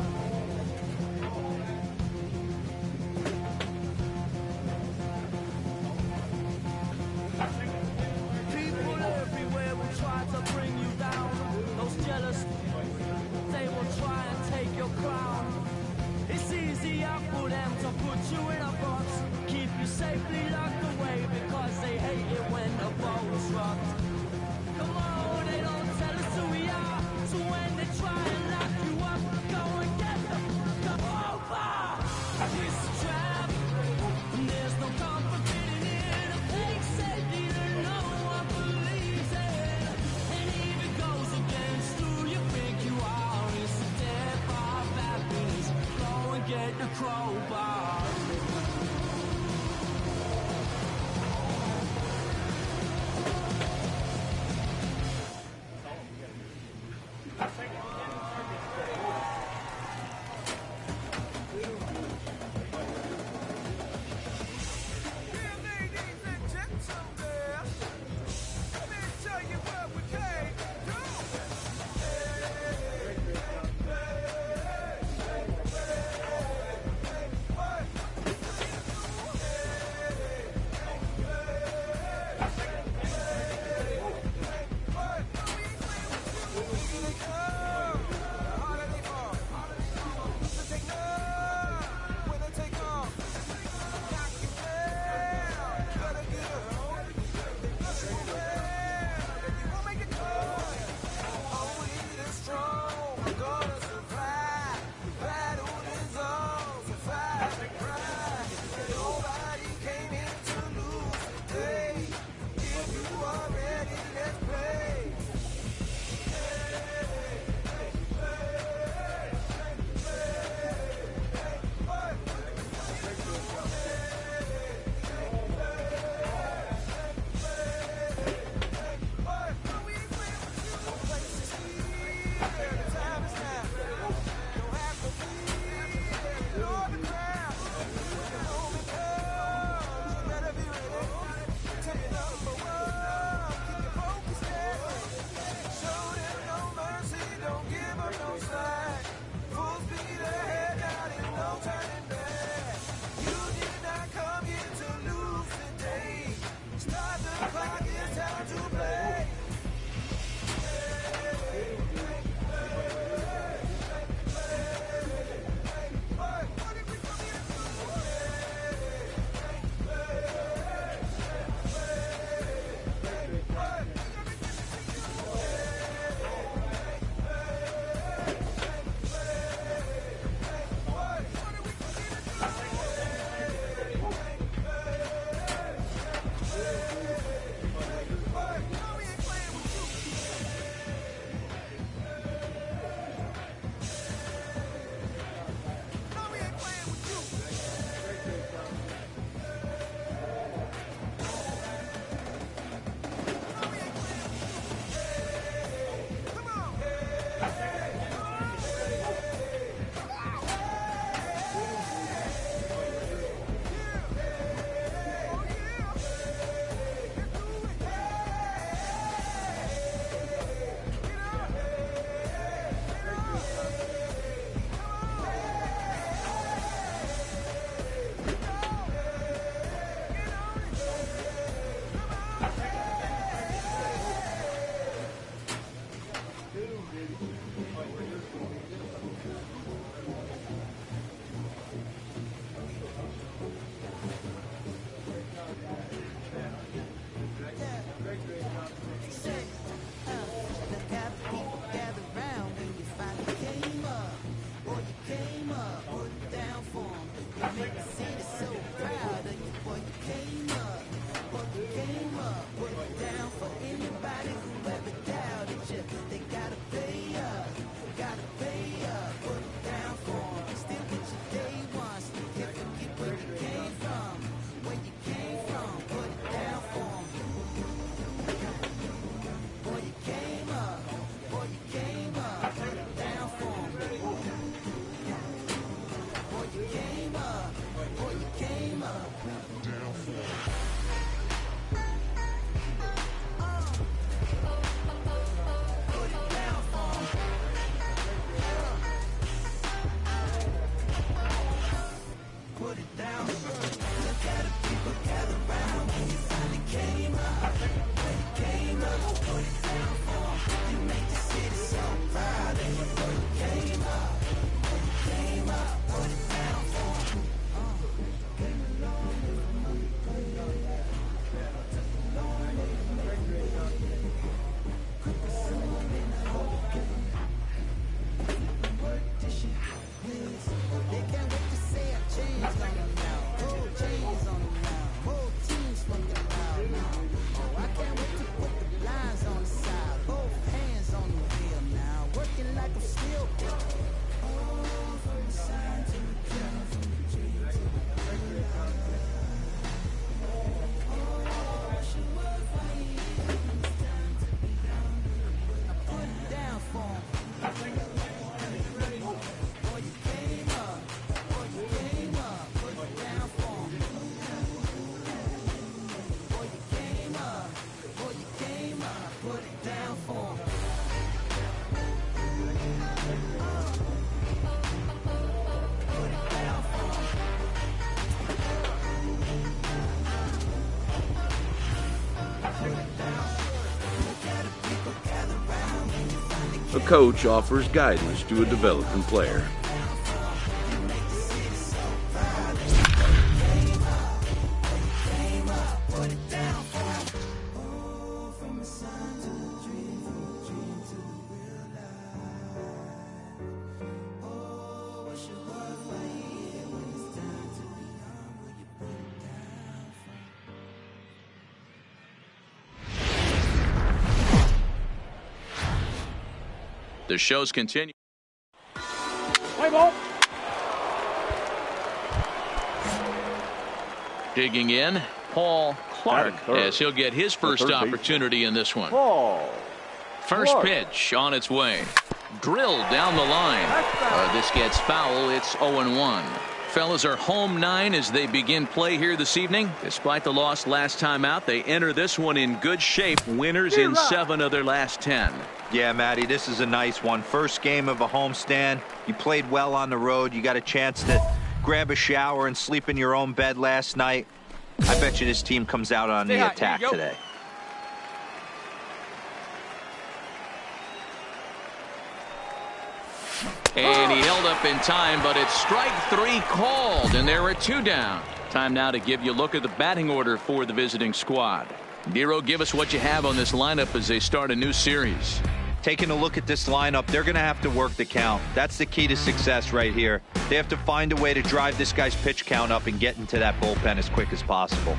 Speaker 7: People everywhere will try to bring you down. Those jealous, they will try and take your crown. It's easier for them to put you in a box, keep you safely locked away because they hate it when the ball's rocked. Come on, they don't tell us who we are, so when they try and lock you up, go and get the crowbar. It's a trap, and there's no comfort fitting in. A fake safety that no one believes in. And if it goes against who you think you are, it's a dead bar of happiness. Go and get the crowbar.
Speaker 9: A coach offers guidance to a developing player.
Speaker 2: The shows continue.
Speaker 3: Play ball.
Speaker 2: Digging in, Paul Clark, as he'll get his first opportunity in this one. First pitch on its way. Drilled down the line. This gets foul. It's 0-1. Fellas are home 9 as they begin play here this evening. Despite the loss last time out, they enter this one in good shape. Winners in 7 of their last 10.
Speaker 6: Yeah, Matty, this is a nice one. First game of a homestand. You played well on the road. You got a chance to grab a shower and sleep in your own bed last night. I bet you this team comes out on the attack today.
Speaker 2: And he held up in time, but it's strike 3 called, and there are 2 down. Time now to give you a look at the batting order for the visiting squad. Nero, give us what you have on this lineup as they start a new series.
Speaker 6: Taking a look at this lineup, they're going to have to work the count. That's the key to success right here. They have to find a way to drive this guy's pitch count up and get into that bullpen as quick as possible.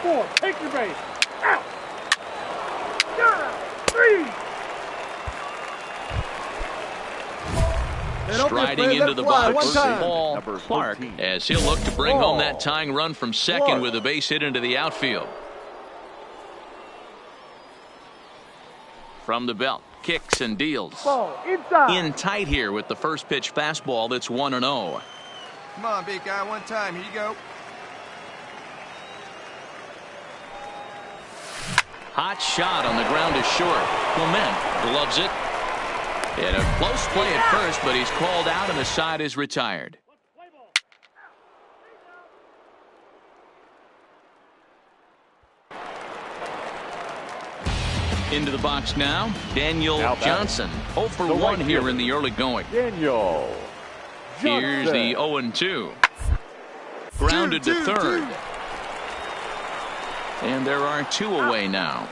Speaker 3: Four, take your base. Out. Three.
Speaker 2: Striding into the box, Paul Clark, as he'll look to bring home that tying run from second with a base hit into the outfield. From the belt, kicks and deals. In tight here with the first pitch fastball that's 1-0.
Speaker 12: Come on, big guy, one time. Here you go.
Speaker 2: Hot shot on the ground is short. Clement gloves it. And a close play at first, but he's called out and the side is retired. Into the box now, Daniel Johnson. 0 for 1 here in the early going.
Speaker 5: Daniel Johnson.
Speaker 2: Here's the 0-2. Grounded to third. And there are 2 away now.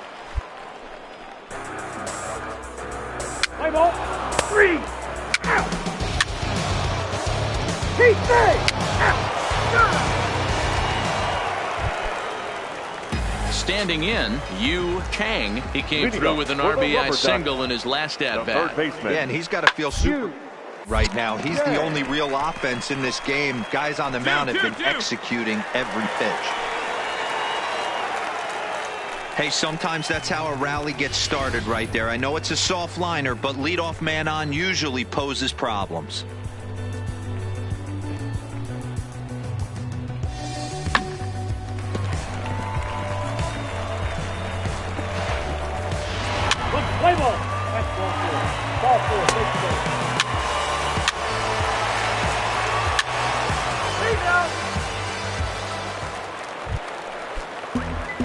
Speaker 3: Play ball. 3. Out. Keep safe.
Speaker 2: Standing in, Yu Chang. He came through with an RBI single in his last at-bat.
Speaker 6: Yeah, and he's got to feel super right now. He's the only real offense in this game. Guys on the mound have been executing every pitch. Hey, sometimes that's how a rally gets started right there. I know it's a soft liner, but leadoff man on usually poses problems.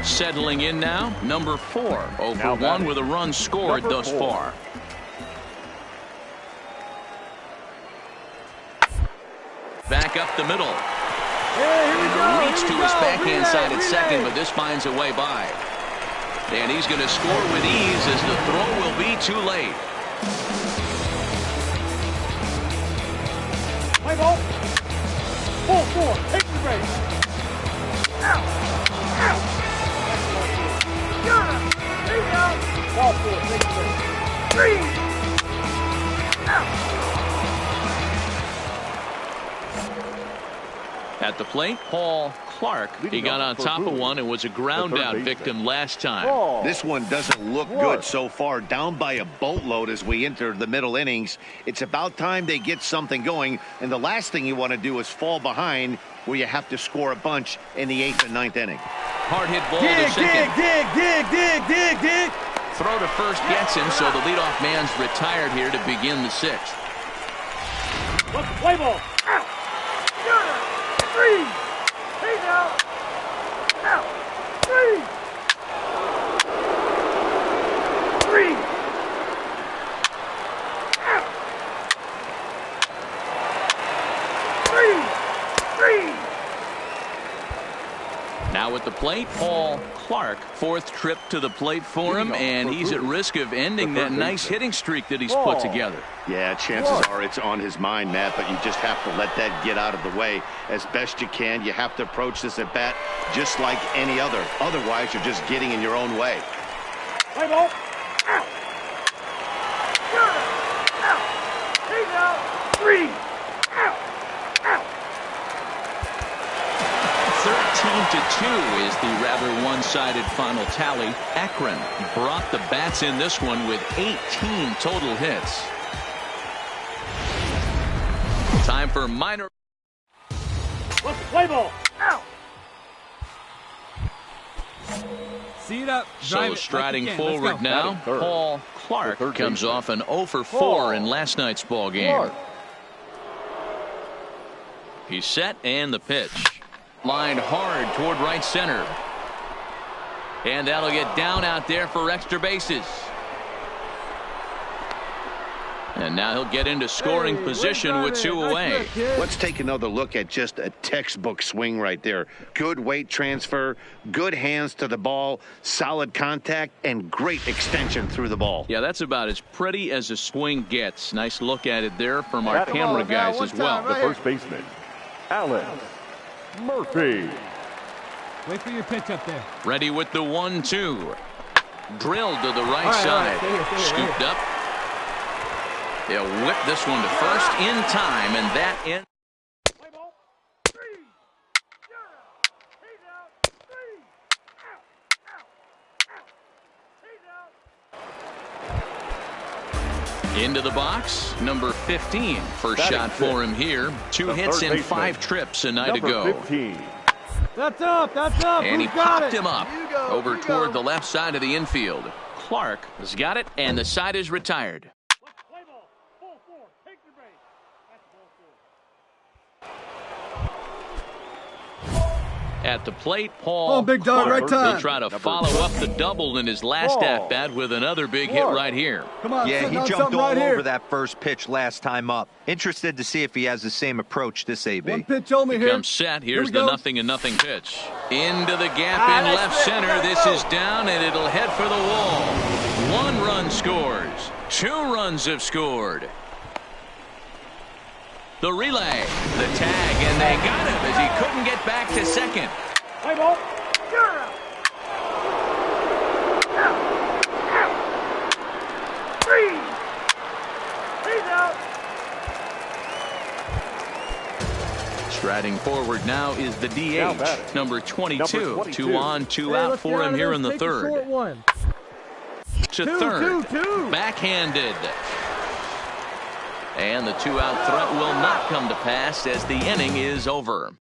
Speaker 2: Settling in now, number 4. Over 1 with a run scored thus far. Back up the middle. Reach to his backhand side at second, but this finds a way by. And he's going to score with ease as the throw will be too late.
Speaker 3: Play ball. 4-4. Take the base. Out. Out. Got him. He's out. Ball 4. Take the base. 3. Out.
Speaker 2: At the plate, Paul Clark. He got on top of one and was a ground out victim last time.
Speaker 4: This one doesn't look good so far. Down by a boatload as we enter the middle innings. It's about time they get something going. And the last thing you want to do is fall behind where you have to score a bunch in the 8th and 9th inning.
Speaker 2: Hard hit ball to second.
Speaker 3: Dig.
Speaker 2: Throw to first gets him, so the leadoff man's retired here to begin the 6th.
Speaker 3: What's the play ball? Out. Got him. 3. He's out. Out. 3. 3. Out. 3.
Speaker 2: Now at the plate, Paul Clark. 4th trip to the plate for him, and he's at risk of ending that nice hitting streak that he's put together.
Speaker 4: Yeah, chances are it's on his mind, Matt, but you just have to let that get out of the way as best you can. You have to approach this at bat just like any other. Otherwise, you're just getting in your own way.
Speaker 3: Play ball. Out. Got him. Out. He's out. 3. Out. Out.
Speaker 2: 13-2 is the rather one-sided final tally. Akron brought the bats in this one with 18 total hits. Time for minor.
Speaker 3: What's the play ball? Out.
Speaker 8: See it up.
Speaker 2: So striding forward now, Paul Clark comes off an 0 for 4 in last night's ball game. He's set and the pitch. Lined hard toward right center. And that'll get down out there for extra bases. And now he'll get into scoring position with 2 away.
Speaker 4: Let's take another look at just a textbook swing right there. Good weight transfer, good hands to the ball, solid contact, and great extension through the ball.
Speaker 2: Yeah, that's about as pretty as a swing gets. Nice look at it there from our camera guys as well.
Speaker 5: The first baseman, Alex Murphy.
Speaker 8: Wait for your pitch up there.
Speaker 2: Ready with the 1-2. Drilled to the right side. Scooped up. They'll whip this one to first in time, and that ends.
Speaker 3: Play ball. 3. He's out. 3. Out. He's out.
Speaker 2: Into the box, number 15. First shot for him here. 2 hits in 5 trips a night ago.
Speaker 5: 15.
Speaker 3: That's up.
Speaker 2: And he popped him up over toward the left side of the infield. Clark has got it, and the side is retired.
Speaker 3: Play ball. 4-4. Take the base. That's ball 4.
Speaker 2: At the plate, Paul
Speaker 3: big dog,
Speaker 2: Clark
Speaker 3: right time.
Speaker 2: will try to follow up the double in his last at-bat with another big hit right here.
Speaker 3: Come on,
Speaker 6: yeah, he jumped all over that first pitch last time up. Interested to see if he has the same approach this AB.
Speaker 3: One pitch only here.
Speaker 2: Comes set. Here's the 0-0 pitch. Into the gap in left center. This is down, and it'll head for the wall. 1 run scores. 2 runs have scored. The relay, the tag, and they got him as he couldn't get back to second.
Speaker 3: Play ball. You're out. Out. 3. He's out.
Speaker 2: Striding forward now is the DH, number 22. 2 on, 2 out for him here in the 3rd. To 3rd, backhanded. And the 2-out threat will not come to pass as the inning is over.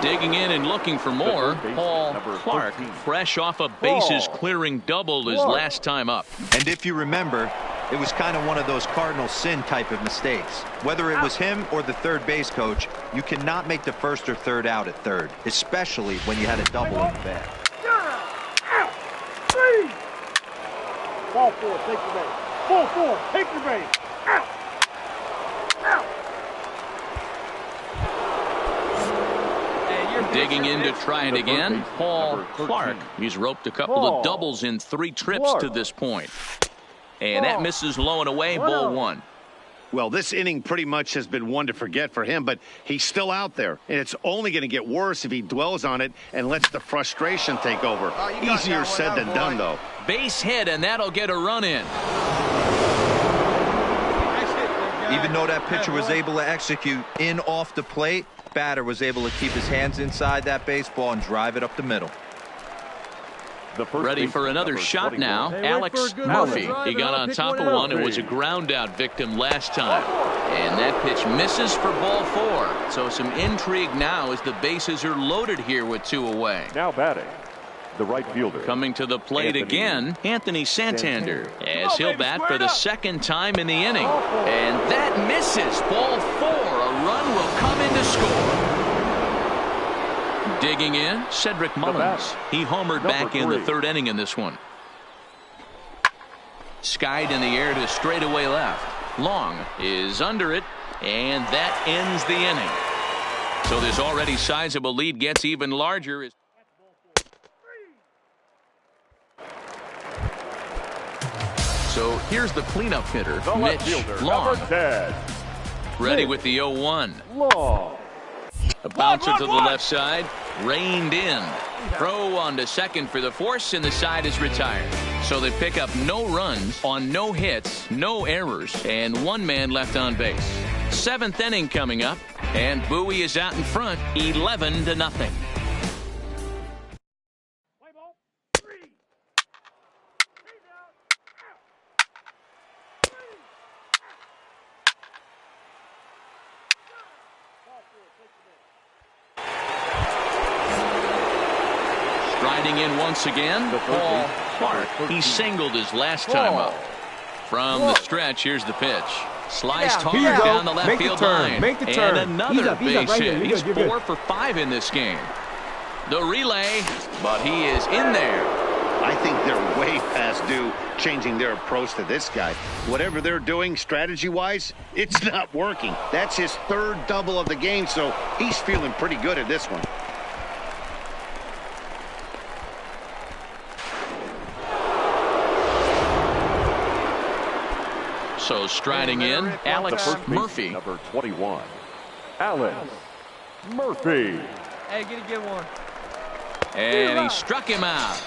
Speaker 2: Digging in and looking for more, Paul Clark, fresh off a bases-clearing double his last time up.
Speaker 6: And if you remember, It was kind of one of those cardinal sin type of mistakes. Whether it was him or the third base coach, you cannot make the first or third out at third, especially when you had a double in the bag.
Speaker 3: Ball 4, take the base. Ball 4, take the base. Out. Out.
Speaker 2: Digging in to try it again, Paul Clark. He's roped a couple of doubles in 3 trips to this point. And that misses low and away, ball 1.
Speaker 4: Well, this inning pretty much has been one to forget for him, but he's still out there. And it's only going to get worse if he dwells on it and lets the frustration take over. Easier said than done, though.
Speaker 2: Base hit, and that'll get a run in.
Speaker 6: Even though that pitcher was able to execute in off the plate, batter was able to keep his hands inside that baseball and drive it up the middle.
Speaker 2: Ready for another shot now, Alex Murphy. He got on top of one and was a ground-out victim last time. And that pitch misses for ball 4. So some intrigue now as the bases are loaded here with 2 away.
Speaker 5: Now batting, the right fielder.
Speaker 2: Coming to the plate again, Anthony Santander, as he'll bat for the 2nd time in the inning. And that misses, ball 4. A run will come in to score. Digging in, Cedric Mullins. He homered back in the 3rd inning in this one. Skied in the air to straightaway left. Long is under it, and that ends the inning. So this already sizable lead gets even larger. So here's the cleanup hitter, Mitch Long. Ready with the 0-1.
Speaker 5: Long.
Speaker 2: A bouncer to the left side, reined in. Throw on to second for the force, and the side is retired. So they pick up no runs on no hits, no errors, and 1 man left on base. 7th inning coming up, and Bowie is out in front, 11-0. Striding in once again, Paul Clark. He singled his last time up. From the stretch, here's the pitch. Sliced hard down the left field line. And another base hit. He's 4 for 5 in this game. The relay, but he is in there.
Speaker 4: I think they're way past due changing their approach to this guy. Whatever they're doing strategy-wise, it's not working. That's his 3rd double of the game, so he's feeling pretty good at this one.
Speaker 2: So striding in, Alex Murphy.
Speaker 5: Number 21, Alex Murphy.
Speaker 8: Hey, get one.
Speaker 2: And he struck him out.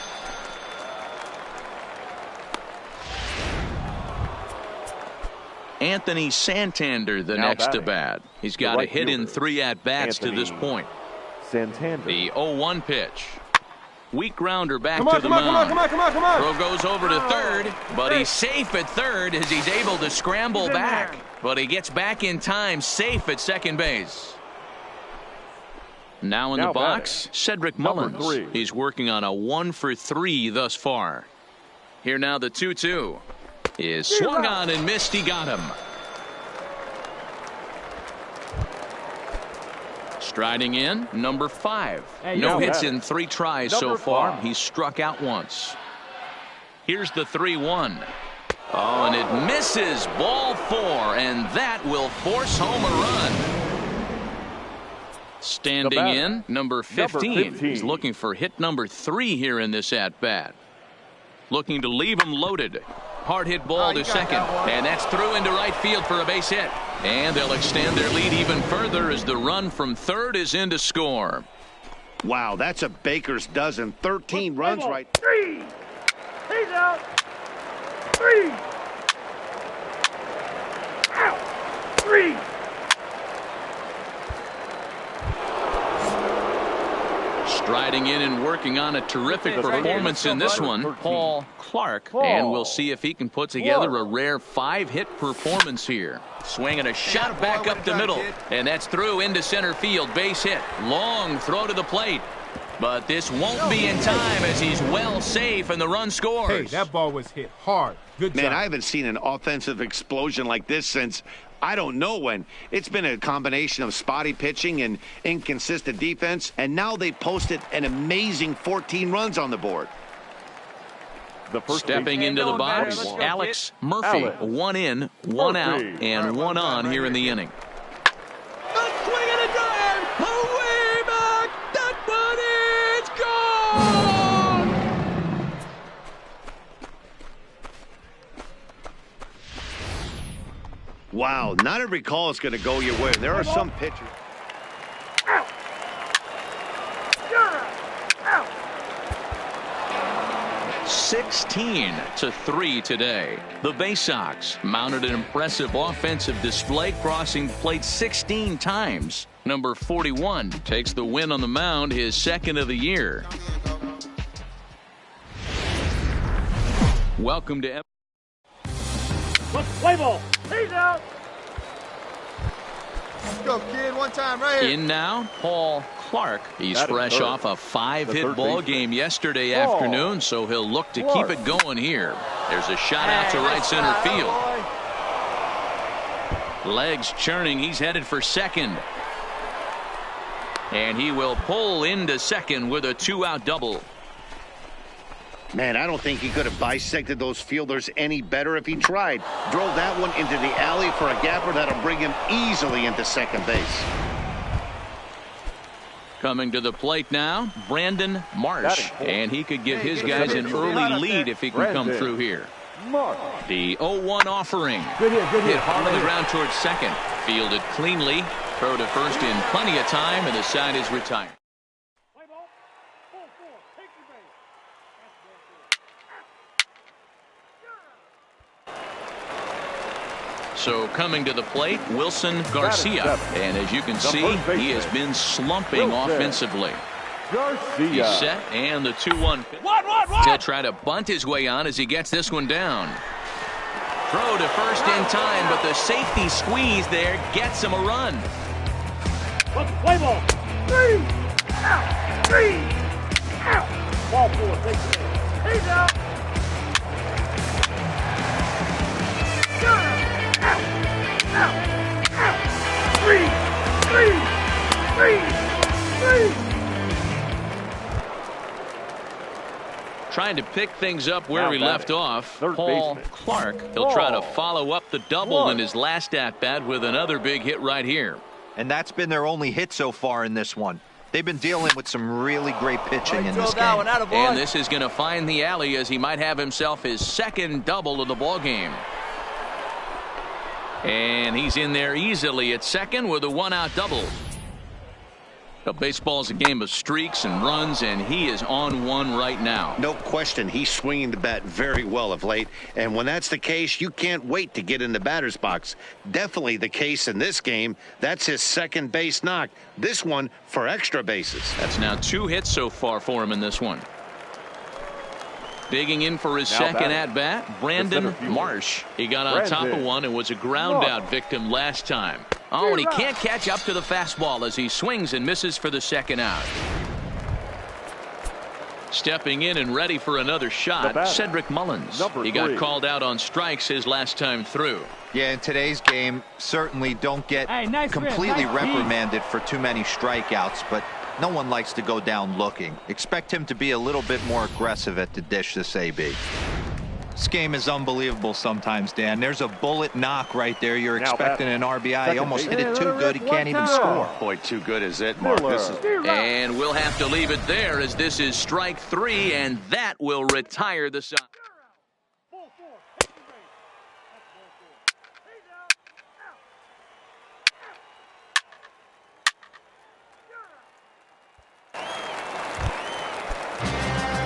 Speaker 2: Anthony Santander, the next to bat. He's got a hit in 3 at-bats to this point.
Speaker 5: Santander.
Speaker 2: The 0-1 pitch. Weak grounder back to the mound. Throw goes over to third, but he's safe at third as he's able to scramble back. But he gets back in time, safe at second base. Now in the box, Cedric Mullins. He's working on a 1 for 3 thus far. Here now the 2-2. Is swung on and missed. He got him. Striding in, number 5. No hits in 3 tries so far. He's struck out once. Here's the 3-1. Oh, and it misses. Ball 4, and that will force home a run. Standing in, number 15. He's looking for hit number 3 here in this at-bat. Looking to leave him loaded. Hard hit ball to second, and that's through into right field for a base hit. And they'll extend their lead even further as the run from third is in to score.
Speaker 4: Wow, that's a baker's dozen. 13 runs right.
Speaker 3: 3. He's out. 3. Out. 3.
Speaker 2: Striding in and working on a terrific performance in this one, Paul Clark. And we'll see if he can put together a rare 5-hit performance here. Swinging a shot back up the middle. And that's through into center field. Base hit. Long throw to the plate. But this won't be in time as he's well safe and the run scores.
Speaker 14: Hey, that ball was hit hard. Good job.
Speaker 4: Man, I haven't seen an offensive explosion like this since I don't know when. It's been a combination of spotty pitching and inconsistent defense, and now they posted an amazing 14 runs on the board.
Speaker 2: Stepping into the box, Alex Murphy. One in, one out, and one on here in the inning.
Speaker 4: Wow, not every call is going to go your way. There are some pitchers.
Speaker 2: 16-3 today. The Bay Sox mounted an impressive offensive display, crossing the plate 16 times. Number 41 takes the win on the mound, his second of the year. Welcome to
Speaker 3: Play ball. He's out.
Speaker 12: Let's go, kid. One time right here.
Speaker 2: In now, Paul Clark. He's fresh off a 5-hit ball game yesterday afternoon, so he'll look to keep it going here. There's a shot out to right center field. Legs churning. He's headed for second. And he will pull into second with a 2-out double.
Speaker 4: Man, I don't think he could have bisected those fielders any better if he tried. Drove that one into the alley for a gapper that'll bring him easily into second base.
Speaker 2: Coming to the plate now, Brandon Marsh. And he could give his guys an early lead if he can come through here. The 0-1 offering.
Speaker 14: Good hit, good hit.
Speaker 2: Hit on the ground towards second. Fielded cleanly. Throw to first in plenty of time, and the side is retired. So coming to the plate, Wilson Garcia. And as you can see, he has been slumping offensively. He's set, and the 2-1. He'll try to bunt his way on as he gets this one down. Throw to first in time, but the safety squeeze there gets him a run.
Speaker 3: Play ball. 3 out. 3 out. Ball 4. Take it. He's out. Out. 3.
Speaker 2: Trying to pick things up where we left off. Paul Clark. He'll try to follow up the double in his last at-bat with another big hit right here.
Speaker 6: And that's been their only hit so far in this one. They've been dealing with some really great pitching in this game.
Speaker 2: And this is going to find the alley as he might have himself his second double of the ball game. And he's in there easily at second with a 1-out double. Baseball's a game of streaks and runs, and he is on one right now.
Speaker 4: No question, he's swinging the bat very well of late. And when that's the case, you can't wait to get in the batter's box. Definitely the case in this game. That's his second base knock. This one for extra bases.
Speaker 2: That's now 2 hits so far for him in this one. Digging in for his second at-bat, Brandon Marsh. He got on top of one and was a ground-out victim last time. Oh, and he can't catch up to the fastball as he swings and misses for the second out. Stepping in and ready for another shot, Cedric Mullins. He got called out on strikes his last time through.
Speaker 6: Yeah, in today's game, certainly don't get completely reprimanded for too many strikeouts, but no one likes to go down looking. Expect him to be a little bit more aggressive at the dish this AB. This game is unbelievable sometimes, Dan. There's a bullet knock right there. You're expecting an RBI. He almost hit it too good. He can't even score.
Speaker 4: Boy, too good is it, Mark.
Speaker 2: And we'll have to leave it there as this is strike 3, and that will retire the side.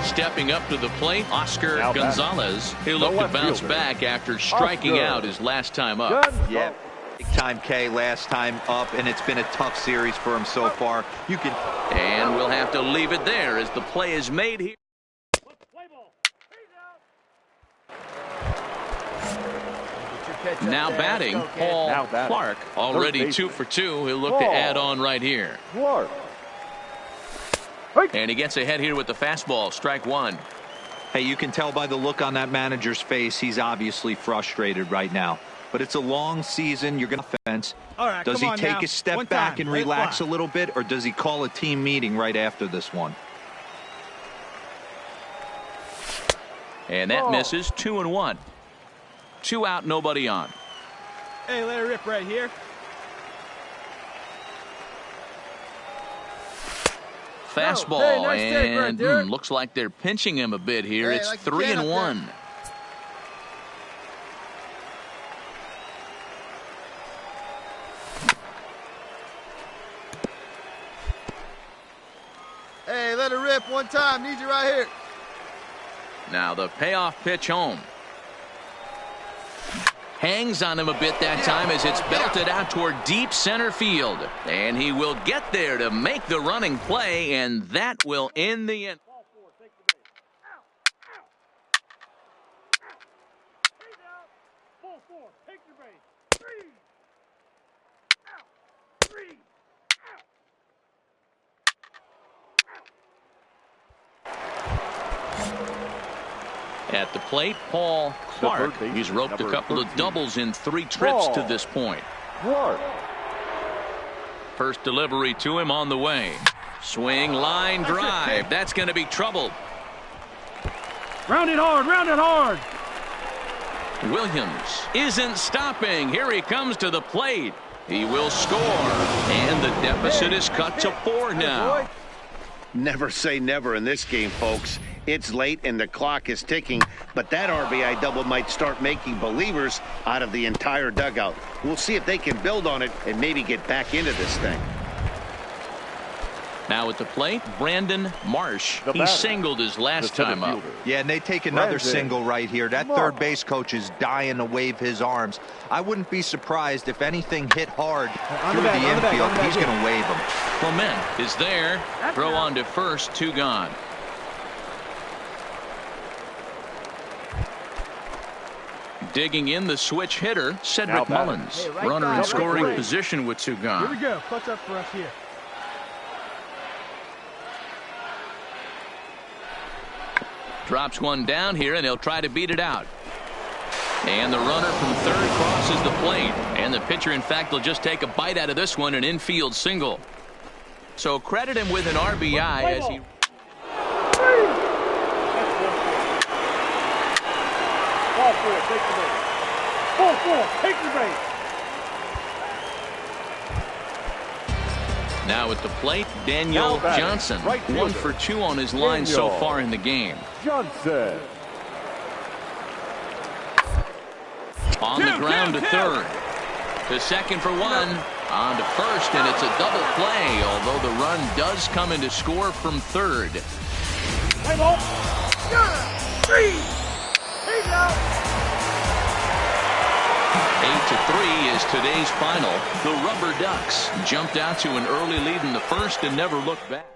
Speaker 2: Stepping up to the plate, Oscar Gonzalez. He'll look to bounce back after striking out his last time up.
Speaker 6: Yeah, big time K last time up, and it's been a tough series for him so far.
Speaker 2: And we'll have to leave it there as the play is made here. Now batting, Paul Clark. Already 2 for 2. He'll look to add on right here. And he gets ahead here with the fastball. Strike one.
Speaker 6: Hey, you can tell by the look on that manager's face, he's obviously frustrated right now. But it's a long season. You're going to offense.
Speaker 8: All right,
Speaker 6: does he take a step back and relax a little bit, or does he call a team meeting right after this one?
Speaker 2: And that misses. 2-1. 2 out, nobody on.
Speaker 8: Hey, let it rip right here.
Speaker 2: Fastball,
Speaker 8: nice take right
Speaker 2: and
Speaker 8: there.
Speaker 2: looks like they're pinching him a bit here. It's
Speaker 12: like
Speaker 2: 3-1.
Speaker 12: Hey, let it rip one time. Need you right here.
Speaker 2: Now the payoff pitch home. Hangs on him a bit that time as it's belted out toward deep center field. And he will get there to make the running play, and that will end the inning.
Speaker 3: Ball 4, take the base. Out. He's out. Ball 4, take the base. 3. Out. 3.
Speaker 2: At the plate, Paul Clark. He's roped a couple of doubles in 3 trips to this point. First delivery to him on the way. Swing, line drive. That's going to be trouble.
Speaker 3: Round it hard, round it hard.
Speaker 2: Williams isn't stopping. Here he comes to the plate. He will score. And the deficit is cut to 4 now.
Speaker 4: Never say never in this game, folks. It's late and the clock is ticking, but that RBI double might start making believers out of the entire dugout. We'll see if they can build on it and maybe get back into this thing.
Speaker 2: Now at the plate, Brandon Marsh. He singled his last time up.
Speaker 6: Yeah, and they take another single right here. That third base coach is dying to wave his arms. I wouldn't be surprised if anything hit hard through the infield. He's going to wave them.
Speaker 2: Clement is there. Throw on to first, 2 gone. Digging in the switch hitter, Cedric Mullins. Runner in scoring position with 2 gone.
Speaker 8: Here we go. Clutch up for us here.
Speaker 2: Drops one down here, and he'll try to beat it out. And the runner from third crosses the plate. And the pitcher, in fact, will just take a bite out of this one, an infield single. So credit him with an RBI as he...
Speaker 3: Ball 4, take the base. Ball 4, take the base.
Speaker 2: Now at the plate, Daniel Johnson. 1 for 2 on his line so far in the game.
Speaker 5: Johnson.
Speaker 2: On the ground to third. To second for 1. On to first, and it's a double play, although the run does come in to score from third.
Speaker 3: Play ball. 3. He's out.
Speaker 2: 8-3 is today's final. The Rubber Ducks jumped out to an early lead in the first and never looked back.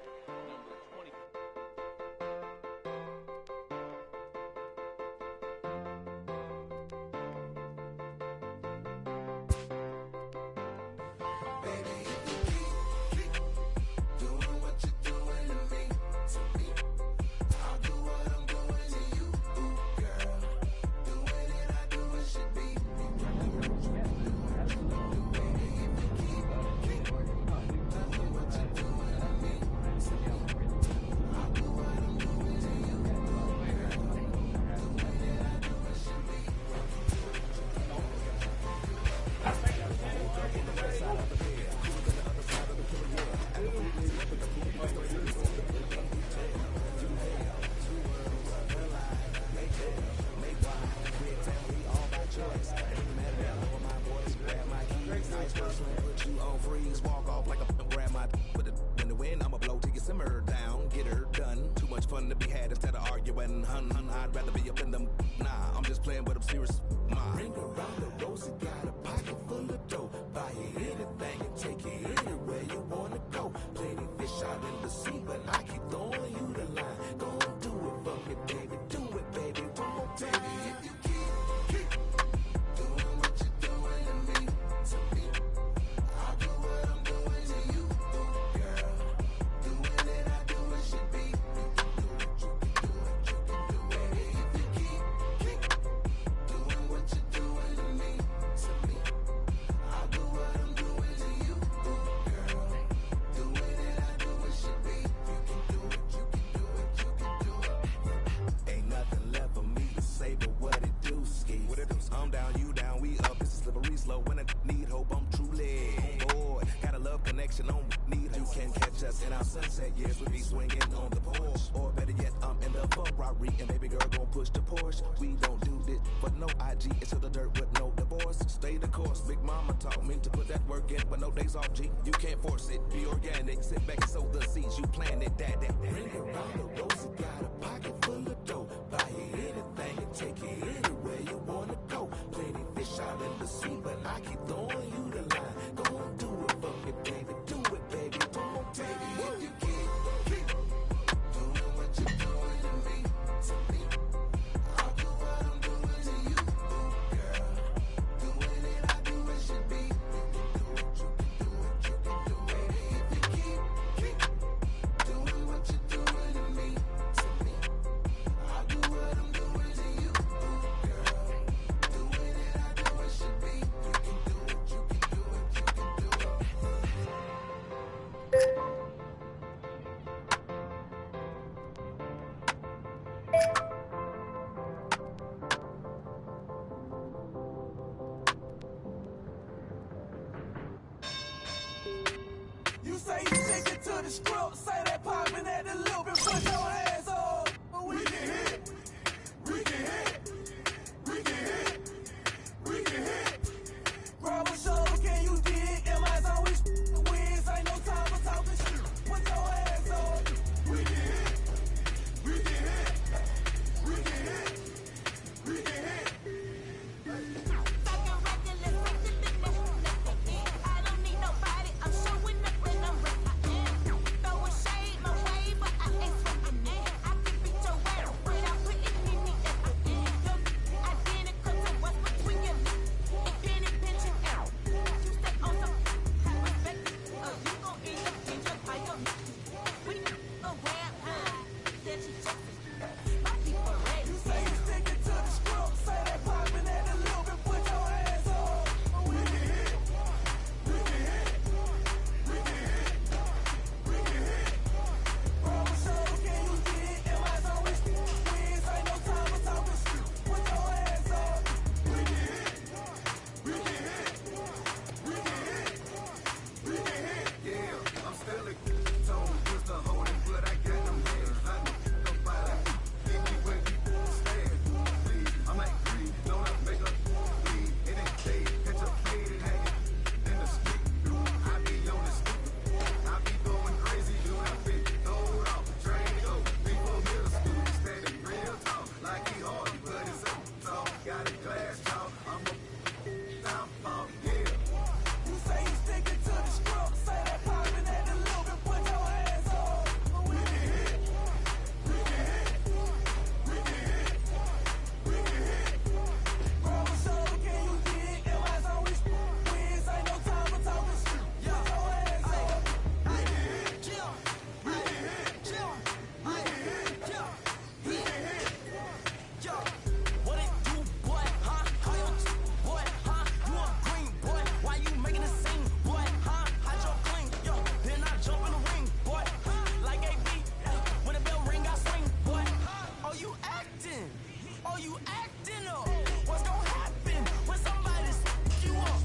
Speaker 1: sunset, yes, we be swinging on the porch. Or better yet, I'm in the Ferrari, and baby girl gon' push the Porsche. We don't do this for no IG, it's to the dirt with no divorce. Stay the course, big mama taught me to put that work in, but no days off, G. You can't force it, be organic. Sit back and sow the seeds, you planted that. Bring around the rosy, got a pocket full of dough. Buy you anything and take you anywhere you wanna go. Plenty fish out in the sea, but I keep throwing you the line. Go on, do it for me, baby. Do it, baby. Come on, baby. If you keep doing what you're doing to me, I'll do what I'm doing to you, girl. Doing it, I do it should be. You can do it. If you keep doing what you're doing to me, I'll do what I'm doing to you, girl. Doing it, I do it should be. You can do it.
Speaker 7: You say you sticking to the script, say that poppin' at the loop and put your hands up. We can hit, we can hit, we can hit, we can hit. Grab a shoulder, can you dig? Am I always wins? Ain't no time for talking shit. Put your hands up. We can hit, we can hit, we can hit, we can hit.
Speaker 15: I don't need nobody, I'm showing up when I'm ready. Throw a shade my way, but I ain't sweating it. I can beat your ass without putting in the effort. Identical to what's between your lips. If any pinching out, you stay on some respect, or you gon' end up in your fire. We around that you just my people ready.
Speaker 7: You say you sticking to the script, say that poppin' at the loop and put your hands up. We can hit, we can hit, we can hit, we can hit. Grab a shoulder, can you dig? Am I always wins? Ain't no time for talking shit. Put your hands up. We can hit, we can hit, we can hit, we can hit.
Speaker 10: Yeah, I'm still a tone, just a holding, but I got them hands. I know nobody think me when you stand. Please, I might breathe, don't I make a bleed. It ain't fade, catch a fade and hang it in the street. I be on the street, I be going crazy, do not fit. Throw it off, train to go. Before middle school, standing real tall, like he hard, but it's up tall. Got a glass jaw, I'm a downfall, yeah.
Speaker 7: You say you sticking to the script, say that poppin' at the loop and put your hands up. We can hit, we can hit, we can hit, we can hit. Grab a shoulder, can you dig? Am I always wins? Ain't no time for talking shit. Put your hands up. We can hit, we can hit, we can hit, we can hit.
Speaker 16: Yo, what it do, boy, huh? How you, boy, huh? You a green boy, why you making a scene, boy, huh? I jump clean, yo, then I jump in the ring, boy, like AB, when the bell ring, I swing, boy. Oh, you acting, up. What's gonna happen when somebody you up?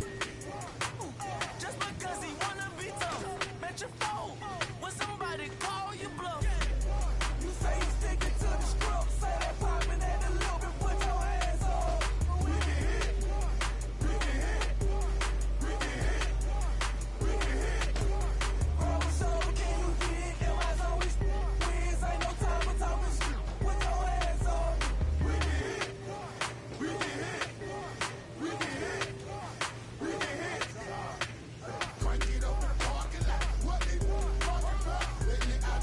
Speaker 16: Just because he wanna be tough, bet your fold when somebody call you bluff.
Speaker 7: You say you sticking to the script, say that poppin' at the loop and put your hands up. We can hit, we can hit, we can hit, we can hit. Grab a shoulder, can you dig? Am I always wins? Ain't no time for talking shit. Put your hands up. We can hit, we can hit, we can hit, we can hit.
Speaker 10: Crank it up in the parking lot. What they talking about? Letting it out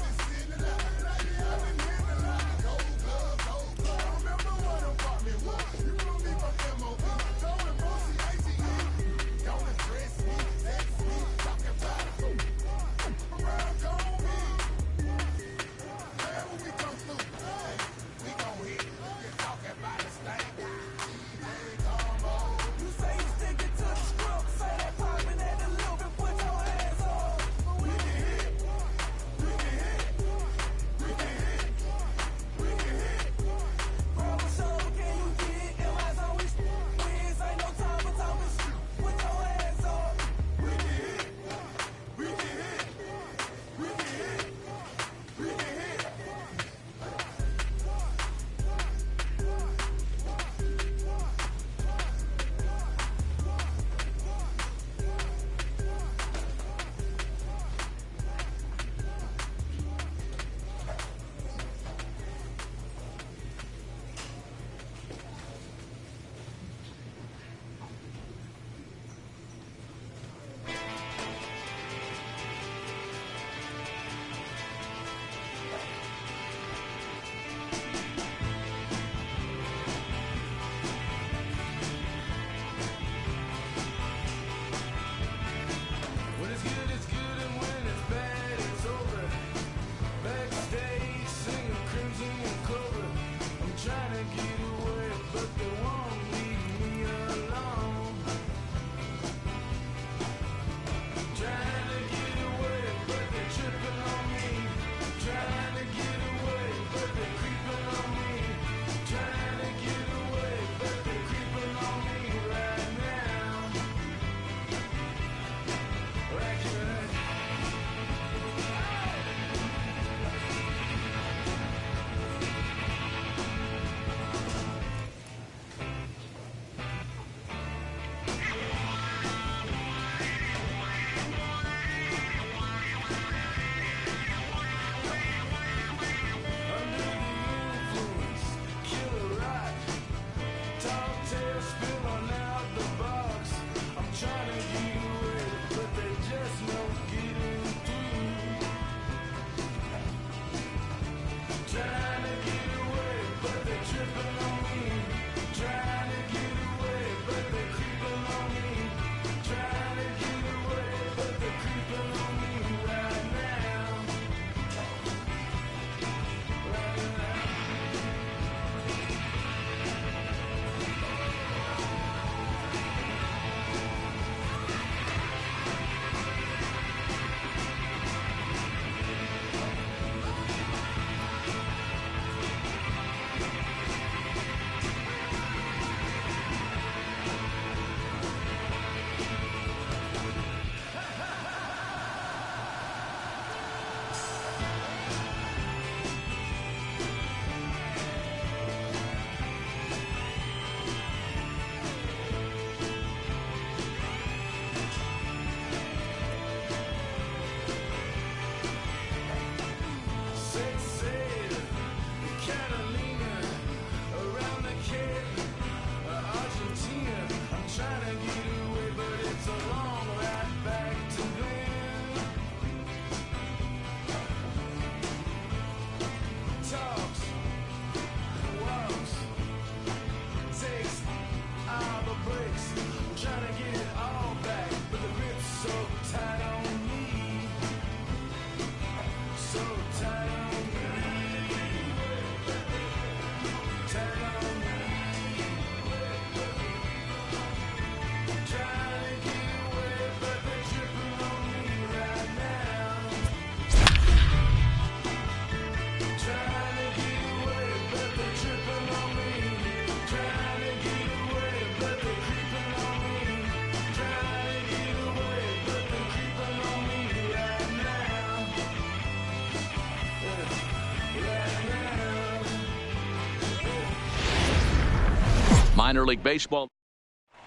Speaker 2: Minor league baseball.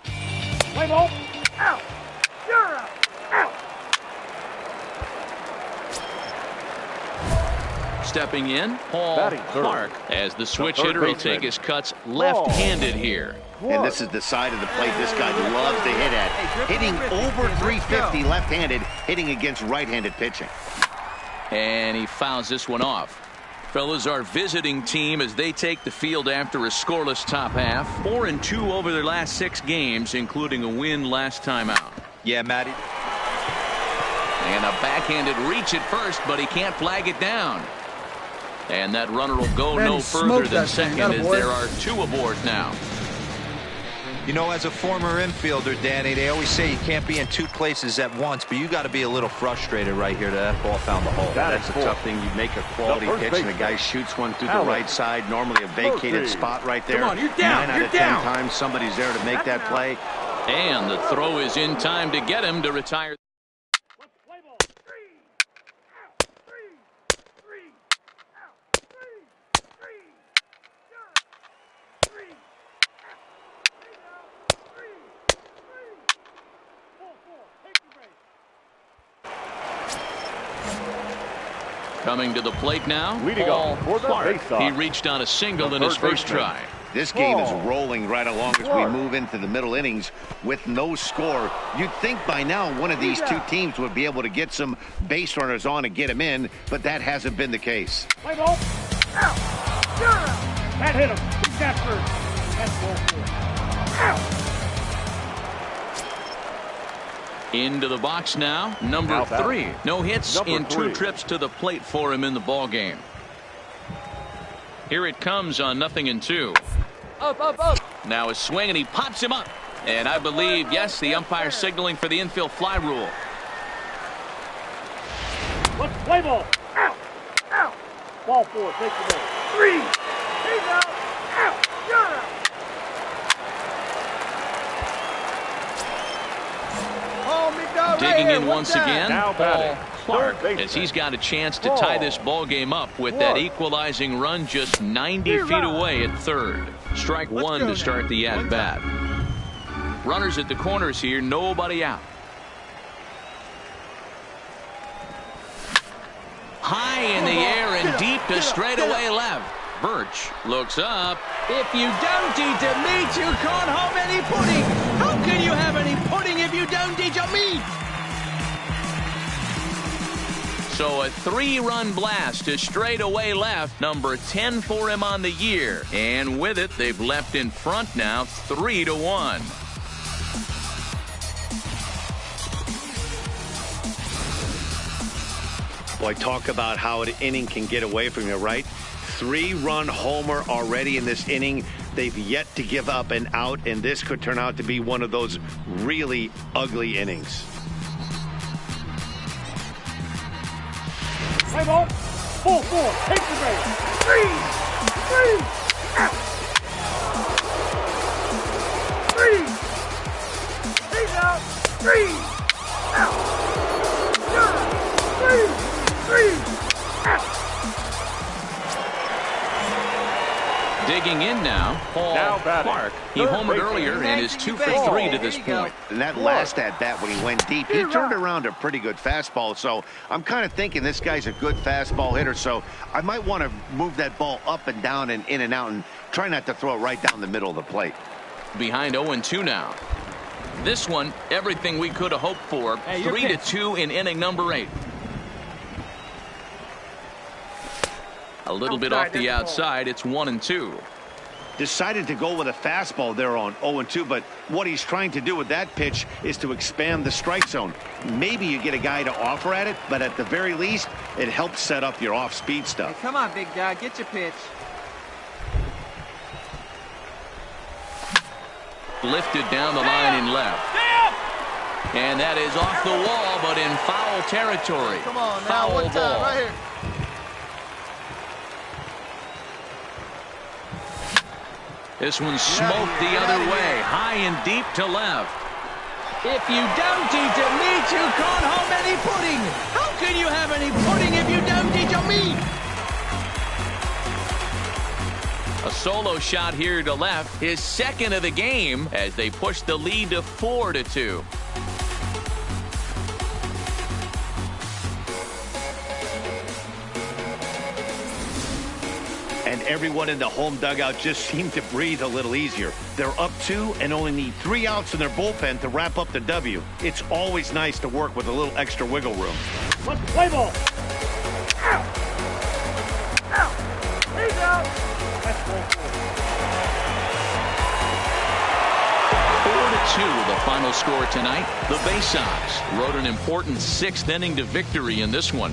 Speaker 3: Play ball. Out. You're out. Out.
Speaker 2: Stepping in, Paul Clark, as the switch hitter will take his cuts left-handed here.
Speaker 4: And this is the side of the plate this guy loves to hit at. Hitting over 350 left-handed, hitting against right-handed pitching.
Speaker 2: And he fouls this one off. Fellas, our visiting team as they take the field after a scoreless top half. 4-2 over their last 6 games, including a win last time out.
Speaker 6: Yeah, Matty.
Speaker 2: And a backhanded reach at first, but he can't flag it down. And that runner will go no further than second as there are 2 aboard now.
Speaker 6: You know, as a former infielder, Danny, they always say you can't be in 2 places at once, but you got to be a little frustrated right here that that ball found the hole.
Speaker 4: That's a tough thing. You make a quality pitch and the guy shoots one through the right side, normally a vacated spot right there.
Speaker 14: Come on, you're down.
Speaker 4: 9 out of 10 times somebody's there to make that play.
Speaker 2: And the throw is in time to get him to retire. Coming to the plate now, Paul Clark. He reached on a single in his first try.
Speaker 4: This game is rolling right along as we move into the middle innings with no score. You'd think by now one of these 2 teams would be able to get some base runners on and get them in, but that hasn't been the case.
Speaker 3: Play ball. Out. You're out. That hit him. He's got first. That's ball 4. Out.
Speaker 2: Into the box now, number 3. No hits in 2 trips to the plate for him in the ball game. Here it comes on 0-2.
Speaker 3: Up.
Speaker 2: Now a swing and he pops him up. And I believe, yes, the umpire signaling for the infield fly rule.
Speaker 3: Let's play ball. Out. Out. Ball 4. Take the ball. 3. He's out. Out. You're out.
Speaker 2: Digging in once again, Paul Clark, as he's got a chance to tie this ball game up with that equalizing run just 90 feet away at third. Strike 1 to start the at-bat. Runners at the corners here, nobody out. High in the air and deep to straightaway left. Birch looks up.
Speaker 7: If you don't eat a meat, you can't have any pudding. How can you have any pudding if you don't eat your meat?
Speaker 2: So a 3-run blast to straightaway left, number 10 for him on the year. And with it, they've left in front now 3-1.
Speaker 4: Boy, talk about how an inning can get away from you, right? 3-run homer already in this inning. They've yet to give up an out, and this could turn out to be one of those really ugly innings.
Speaker 3: Play ball. Ball 4. Take the base. 3. Out. 3. He's out. 3. Out. 3. Out.
Speaker 2: Digging in now, Paul Clark. He homered earlier and is 2 for 3 to this point.
Speaker 4: And that last at-bat when he went deep, he turned around a pretty good fastball. So I'm kind of thinking this guy's a good fastball hitter. So I might want to move that ball up and down and in and out and try not to throw it right down the middle of the plate.
Speaker 2: Behind 0-2 now. This one, everything we could have hoped for. 3-2 in inning number 8. A little bit off the outside. It's 1-2.
Speaker 4: Decided to go with a fastball there on 0-2, but what he's trying to do with that pitch is to expand the strike zone. Maybe you get a guy to offer at it, but at the very least, it helps set up your off-speed stuff.
Speaker 17: Hey, come on, big guy. Get your pitch.
Speaker 2: Lifted down the line in left. And that is off the wall, but in foul territory.
Speaker 12: Come on now,
Speaker 2: foul
Speaker 12: one time
Speaker 2: ball.
Speaker 12: right here.
Speaker 2: This one smoked the other way, high and deep to left.
Speaker 7: If you don't eat a meat, you can't have any pudding. How can you have any pudding if you don't eat your meat?
Speaker 2: A solo shot here to left, his second of the game as they push the lead to 4-2.
Speaker 4: And everyone in the home dugout just seemed to breathe a little easier. They're up 2 and only need 3 outs in their bullpen to wrap up the W. It's always nice to work with a little extra wiggle room.
Speaker 3: Let's play ball. Out. Out. He's out. That's
Speaker 2: 4-2 the final score tonight. The Bay Sox rode an important 6th inning to victory in this one.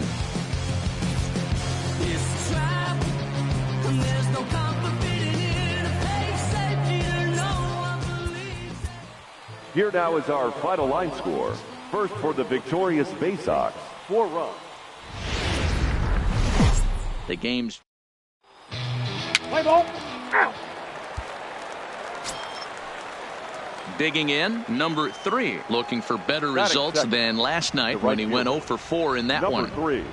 Speaker 5: Here now is our final line score. First for the victorious Bay Sox, 4 runs.
Speaker 2: The game's
Speaker 3: play ball. Out.
Speaker 2: digging in, number 3, looking for better results than last night when he went 0 for 4 in that one.
Speaker 5: 3.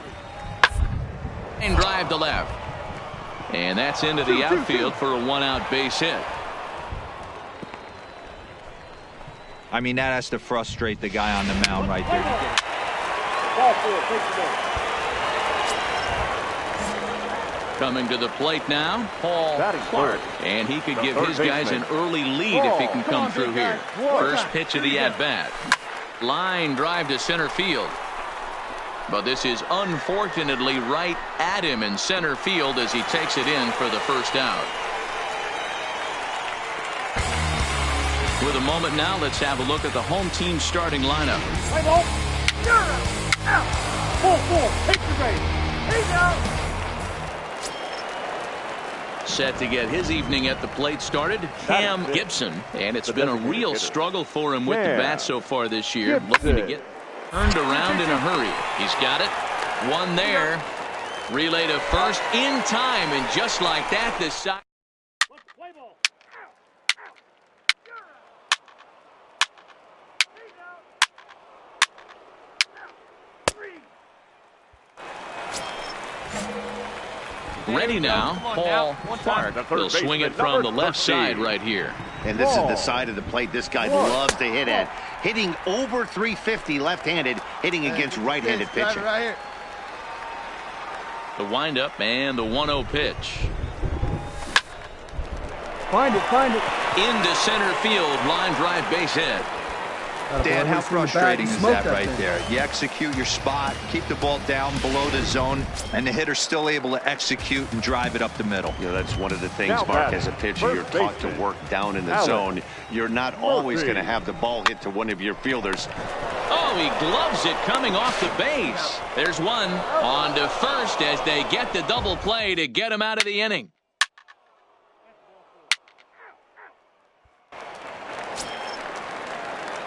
Speaker 2: And drive to left. And that's into the outfield for a 1-out base hit.
Speaker 6: I mean, that has to frustrate the guy on the mound right there.
Speaker 3: Ball 4, take the ball.
Speaker 2: Coming to the plate now, Paul Clark. And he could give his guys an early lead if he can come through here. First pitch of the at-bat. Line drive to center field. But this is unfortunately right at him in center field as he takes it in for the first out. With a moment now, let's have a look at the home team starting lineup.
Speaker 3: Play ball. Out. Ball 4, take the base. He's out.
Speaker 2: Set to get his evening at the plate started, Cam Gibson. And it's been a real struggle for him with the bat so far this year. Looking to get turned around in a hurry. He's got it. One there. Relay to first in time. And just like that, the side. Ready now, Paul Clark will swing it from the left side right here.
Speaker 4: And this is the side of the plate this guy loves to hit at. Hitting over 350 left-handed, hitting against right-handed pitching.
Speaker 2: The windup and the 1-0 pitch.
Speaker 8: Find it.
Speaker 2: Into center field, line drive base hit.
Speaker 6: Dan, how frustrating is that right there? You execute your spot, keep the ball down below the zone, and the hitter's still able to execute and drive it up the middle.
Speaker 4: You know, that's one of the things, Mark, as a pitcher, you're taught to work down in the zone. You're not always going to have the ball hit to one of your fielders.
Speaker 2: Oh, he gloves it coming off the base. There's one on to first as they get the double play to get him out of the inning.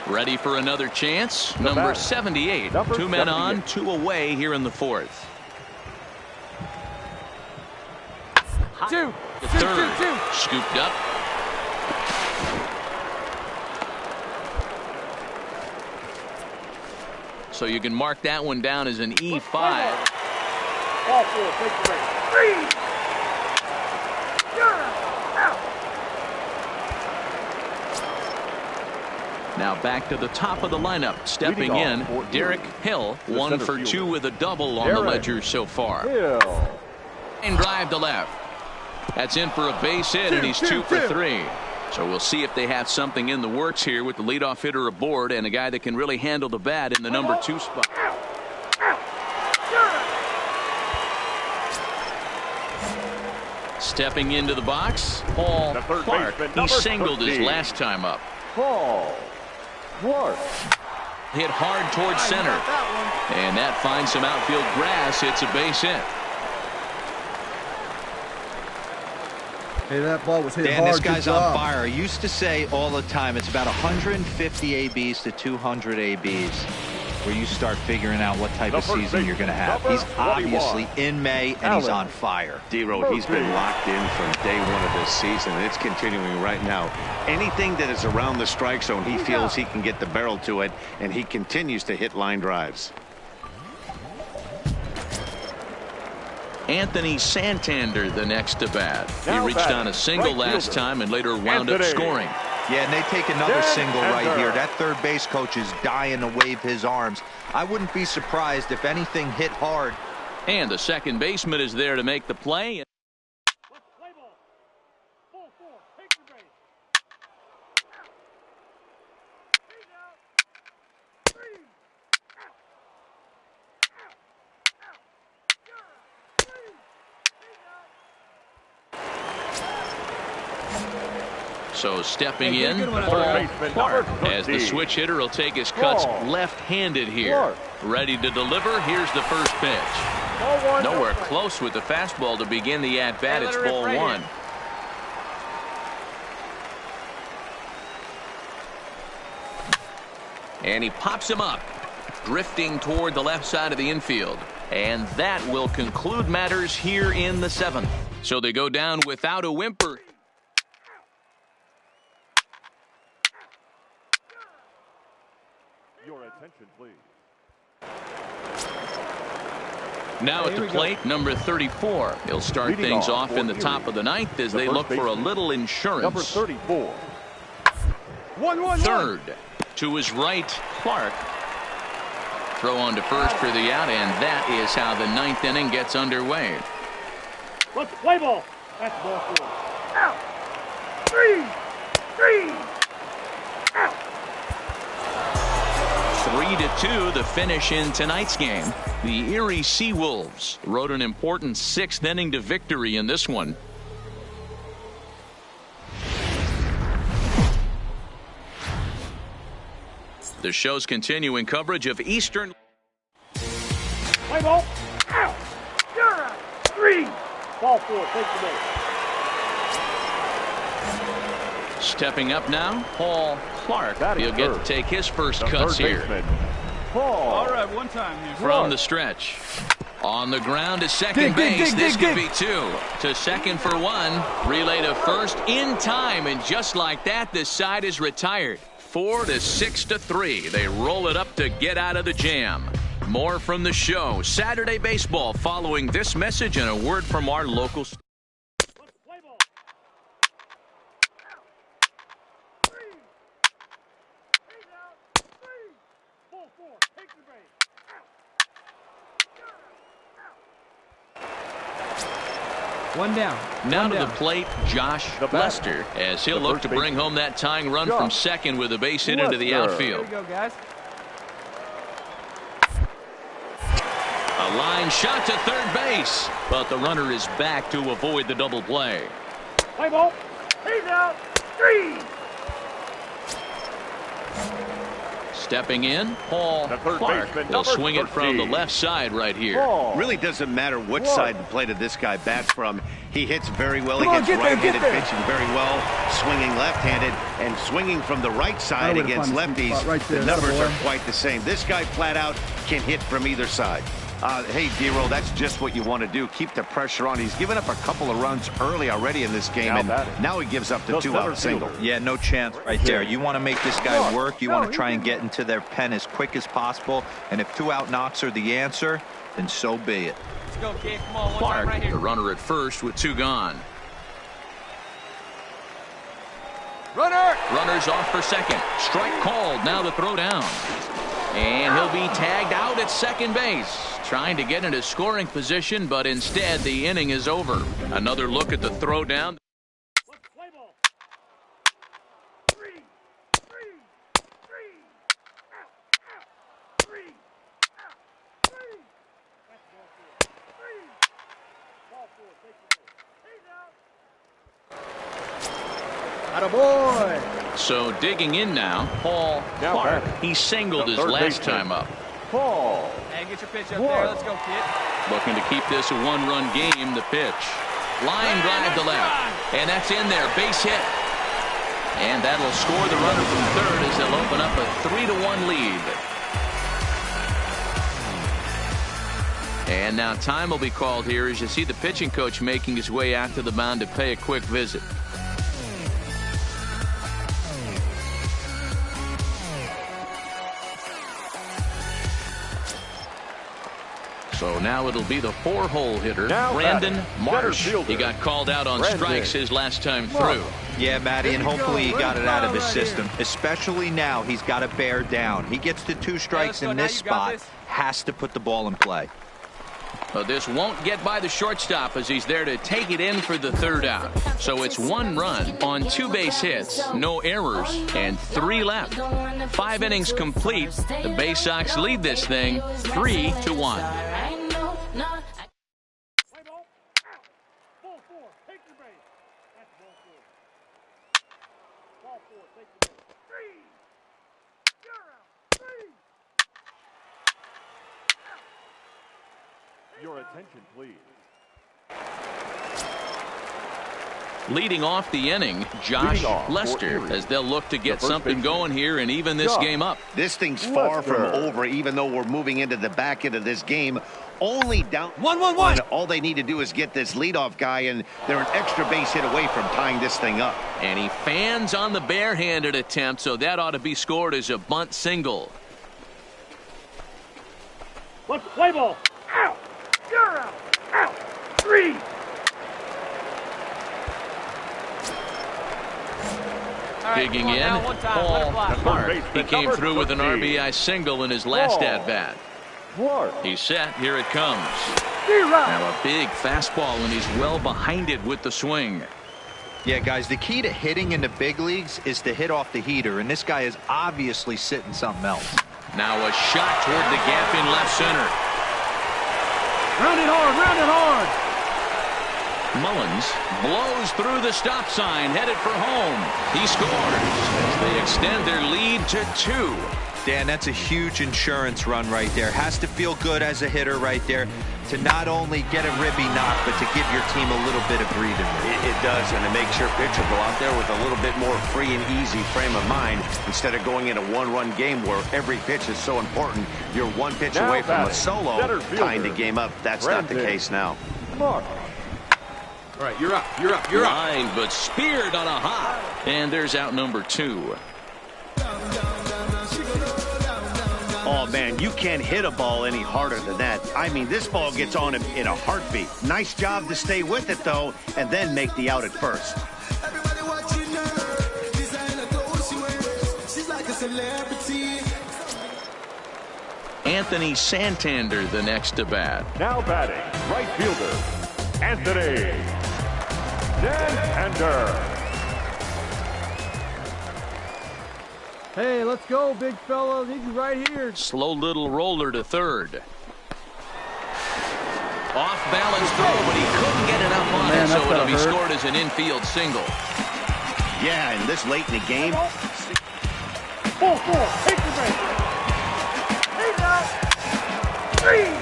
Speaker 2: Ready for another chance. Number 78. 2 men on, 2 away here in the 4th.
Speaker 8: Two.
Speaker 2: Third. Scooped up. So you can mark that one down as an E5.
Speaker 3: Ball 4, take the base. 3. Out.
Speaker 2: Now back to the top of the lineup. Stepping in, Derek Hill, 1 for 2 with a double on the ledger so far. And drive to left. That's in for a base hit, and he's 2 for 3. So we'll see if they have something in the works here with the leadoff hitter aboard and a guy that can really handle the bat in the number 2 spot. Stepping into the box, Paul Clark. He singled his last time up.
Speaker 5: Paul Clark.
Speaker 2: Hit hard towards center. And that finds some outfield grass. It's a base hit.
Speaker 12: Hey, that ball was hit
Speaker 6: Dan,
Speaker 12: hard.
Speaker 6: this guy's on fire. I used to say all the time, it's about 150 ABs to 200 ABs where you start figuring out what type of season you're going to have. He's obviously in May, and he's on fire.
Speaker 4: D-Road, he's been locked in from day 1 of this season, and it's continuing right now. Anything that is around the strike zone, he feels he can get the barrel to it, and he continues to hit line drives.
Speaker 2: Anthony Santander the next to bat. He
Speaker 5: Now
Speaker 2: reached on a single last time and later wound up scoring.
Speaker 6: Yeah, and they take another single right here. That third base coach is dying to wave his arms. I wouldn't be surprised if anything hit hard.
Speaker 2: And the second baseman is there to make the play. So stepping in, Clark, as the switch hitter will take his cuts left-handed here. Ready to deliver. Here's the first pitch. Nowhere close with the fastball to begin the at-bat. It's ball one. And he pops him up, drifting toward the left side of the infield. And that will conclude matters here in the seventh. So they go down without a whimper.
Speaker 5: Your attention, please.
Speaker 2: Now at the plate, number 34. He'll start things off in the top of the ninth as they look for a little insurance.
Speaker 5: Number 34.
Speaker 2: Third to his right, Clark. Throw on to first for the out, and that is how the ninth inning gets underway.
Speaker 3: Let's play ball. That's ball four. Out. Three. Out.
Speaker 2: 3-2 the finish in tonight's game. The Erie Seawolves rode an important sixth inning to victory in this one. The show's continuing coverage of Eastern.
Speaker 3: Play ball. Out. You're out. Three. Ball four. Take the ball.
Speaker 2: Stepping up now, Paul Clark. He'll get to take his first cuts here.
Speaker 8: All right, one time here.
Speaker 2: From the stretch. On the ground to second base. This could be two. To second for one. Relay to first in time. And just like that, this side is retired. 4-6-3. They roll it up to get out of the jam. More from the show. Saturday baseball following this message and a word from our local.
Speaker 8: One down.
Speaker 2: Now to the plate, Josh Lester, as he'll look to bring home that tying run from second with a base hit into the outfield.
Speaker 8: There we go, guys.
Speaker 2: A line shot to third base, but the runner is back to avoid the double play.
Speaker 3: Play ball. He's out. Three.
Speaker 2: Stepping in, Paul Clark will swing it from the left side right here.
Speaker 4: Really doesn't matter what side of the plate this guy bats from. He hits very well. He hits right-handed pitching very well, swinging left-handed, and swinging from the right side against lefties. The numbers are quite the same. This guy flat out can hit from either side. Hey, D-Roll, that's just what you want to do. Keep the pressure on. He's given up a couple of runs early already in this game, and now he gives up the two-out single.
Speaker 6: Yeah, no chance right there. You want to make this guy work. You want to try and get into their pen as quick as possible. And if two-out knocks are the answer, then so be it.
Speaker 8: Let's go, kid. Come on, one
Speaker 2: Clark,
Speaker 8: time right here.
Speaker 2: the runner at first with two gone. Runner's off for second. Strike called. Now the throw down. And he'll be tagged out at second base. Trying to get into scoring position, but instead the inning is over. Another look at the throw down.
Speaker 12: Attaboy.
Speaker 2: So digging in now, Paul Clark. He singled his last time up.
Speaker 5: Paul.
Speaker 8: Hey, get your pitch up there. Let's go, kid.
Speaker 2: Looking to keep this a one-run game. The pitch. Line drive to left. And that's in there. Base hit. And that'll score the runner from third as they'll open up a 3-1 lead. And now time will be called here as you see the pitching coach making his way out to the mound to pay a quick visit. So now it'll be the 4-hole hitter,
Speaker 5: now
Speaker 2: Brandon Marsh. He got called out on strikes his last time through.
Speaker 6: Yeah, Matty, and hopefully he got it out of his system. Especially now, he's got to bear down. He gets to 2 strikes in this spot, has to put the ball in play.
Speaker 2: This won't get by the shortstop as he's there to take it in for the 3rd out. So it's 1 run on 2 base hits, no errors, and 3 left. 5 innings complete. The Bay Sox lead this thing 3-1.
Speaker 5: Your attention, please.
Speaker 2: Leading off the inning, Josh Lester, as they'll look to get something going here and even this game up.
Speaker 4: This thing's far from over, even though we're moving into the back end of this game. Only down 1-1-1. All they need to do is get this leadoff guy, and they're an extra base hit away from tying this thing up.
Speaker 2: And he fans on the barehanded attempt, so that ought to be scored as a bunt single.
Speaker 3: Let's play ball. Out. You're out. Out. 3.
Speaker 2: Digging in, Paul Clark. He came through with an RBI single in his last at-bat. He's set. Here it comes. Now a big fastball, and he's well behind it with the swing.
Speaker 6: Yeah, guys, the key to hitting in the big leagues is to hit off the heater, and this guy is obviously sitting something else.
Speaker 2: Now a shot toward the gap in left center.
Speaker 3: Round it hard, round it hard.
Speaker 2: Mullins blows through the stop sign, headed for home. He scores as they extend their lead to 2.
Speaker 6: Dan, that's a huge insurance run right there. Has to feel good as a hitter right there to not only get a ribby knock, but to give your team a little bit of breathing room.
Speaker 4: It does, and it makes your pitcher go out there with a little bit more free and easy frame of mind instead of going in a 1-run game where every pitch is so important. You're 1 pitch away from a solo, tying the game up. That's not the case now.
Speaker 14: All right, you're up, you're up, you're up.
Speaker 2: Line, but speared on a hop. And there's out number 2.
Speaker 4: Oh, man, you can't hit a ball any harder than that. I mean, this ball gets on him in a heartbeat. Nice job to stay with it, though, and then make the out at first.
Speaker 2: Anthony Santander, the next to bat.
Speaker 5: Now batting, right fielder, Anthony Santander.
Speaker 12: Hey, let's go, big fella. Need you right here.
Speaker 2: Slow little roller to 3rd. Off balance throw, but he couldn't get it up on it, so it'll be scored as an infield single.
Speaker 4: Yeah, and this late in the game.
Speaker 3: 4-4. Take the break. He's out. 3.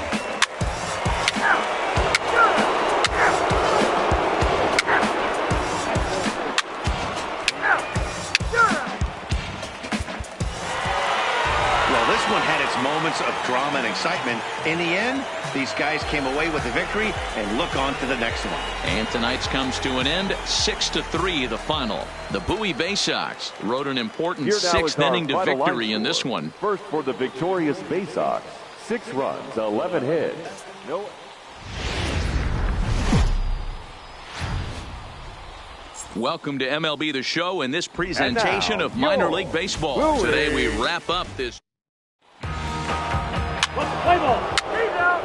Speaker 4: This one had its moments of drama and excitement. In the end, these guys came away with the victory and look on to the next one.
Speaker 2: And tonight's comes to an end. 6-3 the final. The Bowie Bay Sox rode an important 6th inning to victory in this one.
Speaker 5: First for the victorious Bay Sox. 6 runs, 11 hits. No.
Speaker 2: Welcome to MLB The Show and this presentation of minor league baseball. Today we wrap up this.
Speaker 3: Let's play ball. He's out.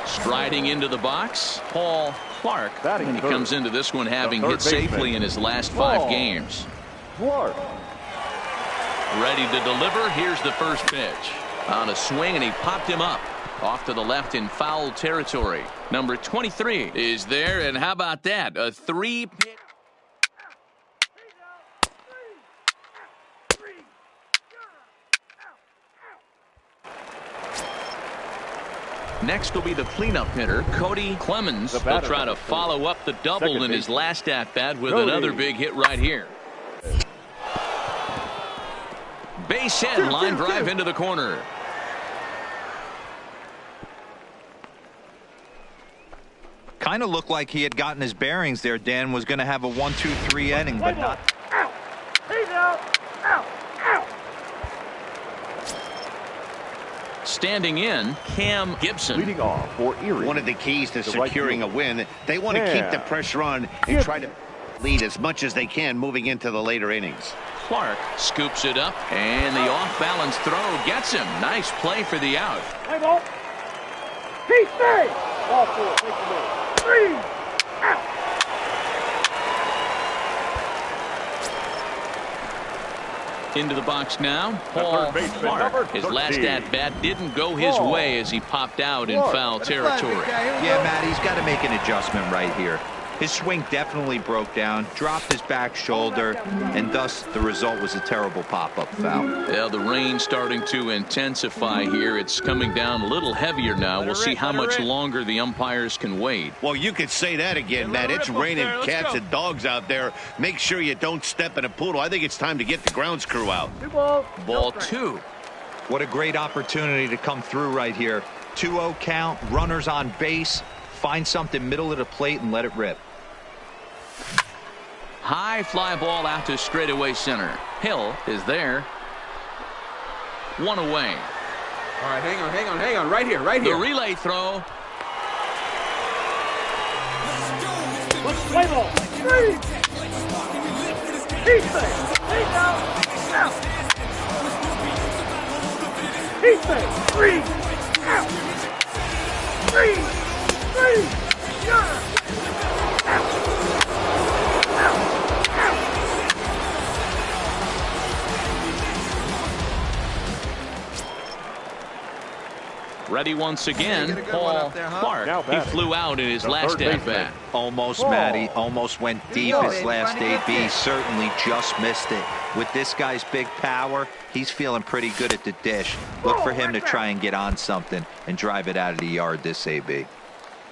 Speaker 2: Striding into the box, Paul Clark. And he comes into this one having hit safely in his last 5 games.
Speaker 5: Clark.
Speaker 2: Ready to deliver. Here's the first pitch. On a swing, and he popped him up. Off to the left in foul territory. Number 23 is there, and how about that? A 3-pitch. Next will be the cleanup hitter, Cody Clemens. He'll try to follow up the double in his last at-bat with another big hit right here. Base hit, line drive into the corner.
Speaker 6: Kind of looked like he had gotten his bearings there. Dan was going to have a 1-2-3 inning, but not.
Speaker 3: He's out.
Speaker 2: standing in, Cam Gibson.
Speaker 5: Leading off for Erie.
Speaker 4: One of the keys to securing a win, they want to keep the pressure on and
Speaker 5: Gibson.
Speaker 4: try to lead as much as they can moving into the later innings.
Speaker 2: Clark scoops it up, and the off-balance throw gets him. Nice play for the out.
Speaker 3: Hey, ball. He stays. Ball 4. Take the ball. 3. Out.
Speaker 2: Into the box now, Paul Clark. His last at-bat didn't go his way as he popped out in foul territory.
Speaker 6: Yeah, Matt, he's got to make an adjustment right here. His swing definitely broke down, dropped his back shoulder, and thus the result was a terrible pop-up foul.
Speaker 2: Yeah, the rain starting to intensify here. It's coming down a little heavier now. We'll see how much longer the umpires can wait.
Speaker 4: Well, you could say that again, Matt. It's raining cats and dogs out there. Make sure you don't step in a poodle. I think it's time to get the grounds crew out.
Speaker 2: Ball 2.
Speaker 6: What a great opportunity to come through right here. 2-0 count, runners on base. Find something middle of the plate and let it rip.
Speaker 2: High fly ball out to straightaway center. Hill is there. One away.
Speaker 14: All right, hang on. Right here.
Speaker 2: The relay throw.
Speaker 3: Play ball. 3. He stays. He's out. Out. He stays. 3. Out. 3. 3. Out. Out.
Speaker 2: Ready once again, Paul Clark. He flew out in his last at-bat.
Speaker 6: Almost, Matty. Almost went deep his last AB. Certainly just missed it. With this guy's big power, he's feeling pretty good at the dish. Look for him to try and get on something and drive it out of the yard this AB.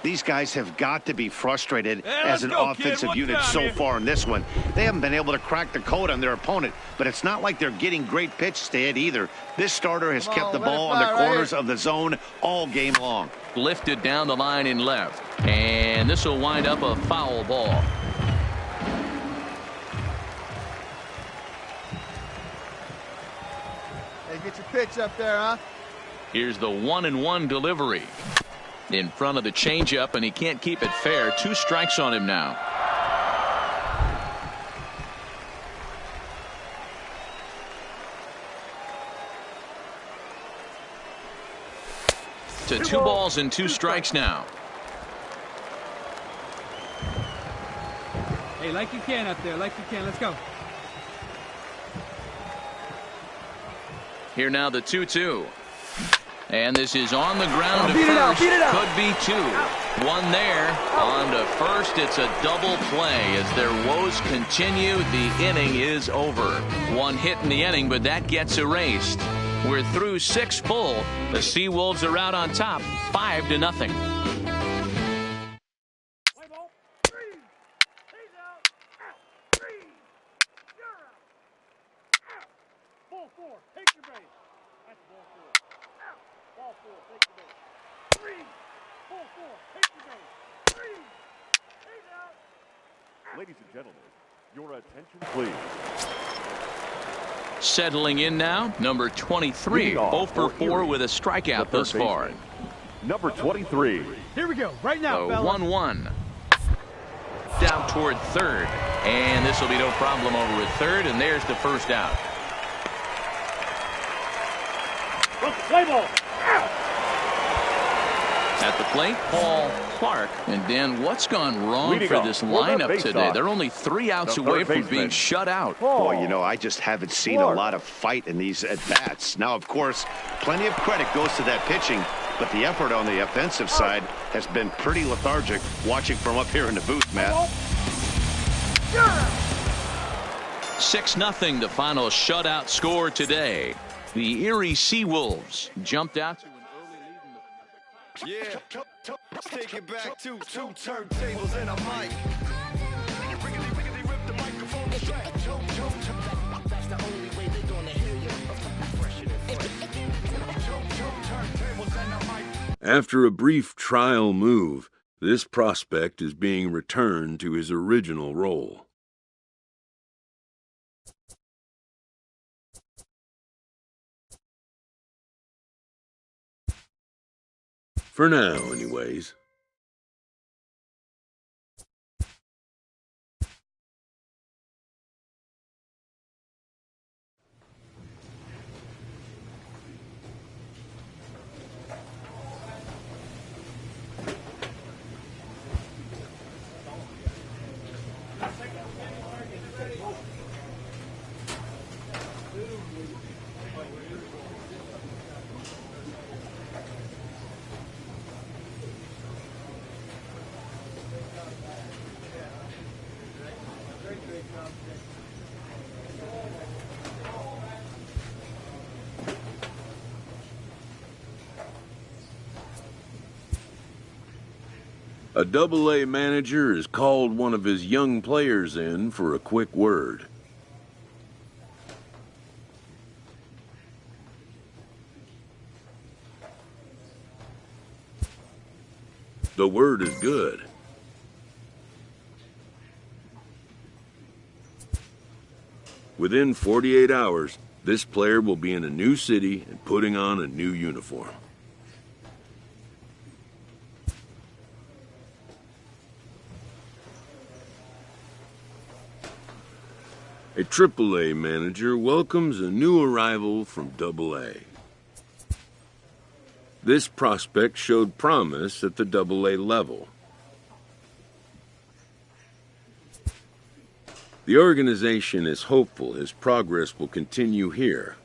Speaker 4: These guys have got to be frustrated as an offensive unit so far in this one. They haven't been able to crack the code on their opponent, but it's not like they're getting great pitches to hit either. This starter has kept the ball on the corners of the zone all game long.
Speaker 2: Lifted down the line in left, and this will wind up a foul ball.
Speaker 12: Hey, get your pitch up there, huh?
Speaker 2: Here's the 1-1 delivery. In front of the changeup, and he can't keep it fair. 2 strikes on him now. To 2 balls and 2 strikes now.
Speaker 8: Hey, like you can up there, like you can. Let's go.
Speaker 2: Here now the 2-2. And this is on the ground to
Speaker 12: Beat it out,
Speaker 2: first.
Speaker 12: beat it out.
Speaker 2: Could be 2. One there. On to first. It's a double play. As their woes continue, the inning is over. 1 hit in the inning, but that gets erased. We're through 6 full. The Seawolves are out on top, 5-0.
Speaker 3: Play ball. 3. He's out. Out. 3. You're out. Out. Ball 4. Take your base. That's ball 4. Out. Ball 4. Take your base. 3. Ball 4. Take your base. 3. He's out.
Speaker 5: Ladies and gentlemen, your attention please.
Speaker 2: Settling in now, number 23, 0 for 4 with a strikeout thus far.
Speaker 5: Number 23.
Speaker 12: Here we go, right now,
Speaker 2: The
Speaker 12: fellas.
Speaker 2: 1-1. Down toward third. And this will be no problem over at third, and there's the first out.
Speaker 3: Play ball. Out.
Speaker 2: At the plate, Paul Clark. And Dan, what's gone wrong
Speaker 5: Leading
Speaker 2: for
Speaker 5: off
Speaker 2: this
Speaker 5: for the
Speaker 2: lineup
Speaker 5: base
Speaker 2: today?
Speaker 5: off.
Speaker 2: They're only 3 outs
Speaker 5: The
Speaker 2: away
Speaker 5: third
Speaker 2: from
Speaker 5: baseman.
Speaker 2: being shut out.
Speaker 4: Boy, you know, I just haven't seen a lot of fight in these at-bats. Now, of course, plenty of credit goes to that pitching, but the effort on the offensive side has been pretty lethargic watching from up here in the booth, Matt.
Speaker 2: 6-0, the final shutout score today. The Erie Seawolves jumped out to an early lead in the...
Speaker 10: Yeah, let's take it back to 2 turntables and a mic. That's the only way they're gonna hear you.
Speaker 9: After a brief trial move, this prospect is being returned to his original role. For now, anyways. A Double-A manager has called one of his young players in for a quick word. The word is good. Within 48 hours, this player will be in a new city and putting on a new uniform. A Triple-A manager welcomes a new arrival from Double-A. This prospect showed promise at the Double-A level. The organization is hopeful his progress will continue here.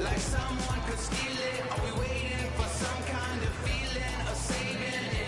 Speaker 16: Like someone could steal it. Are we waiting for some kind of feeling of saving it?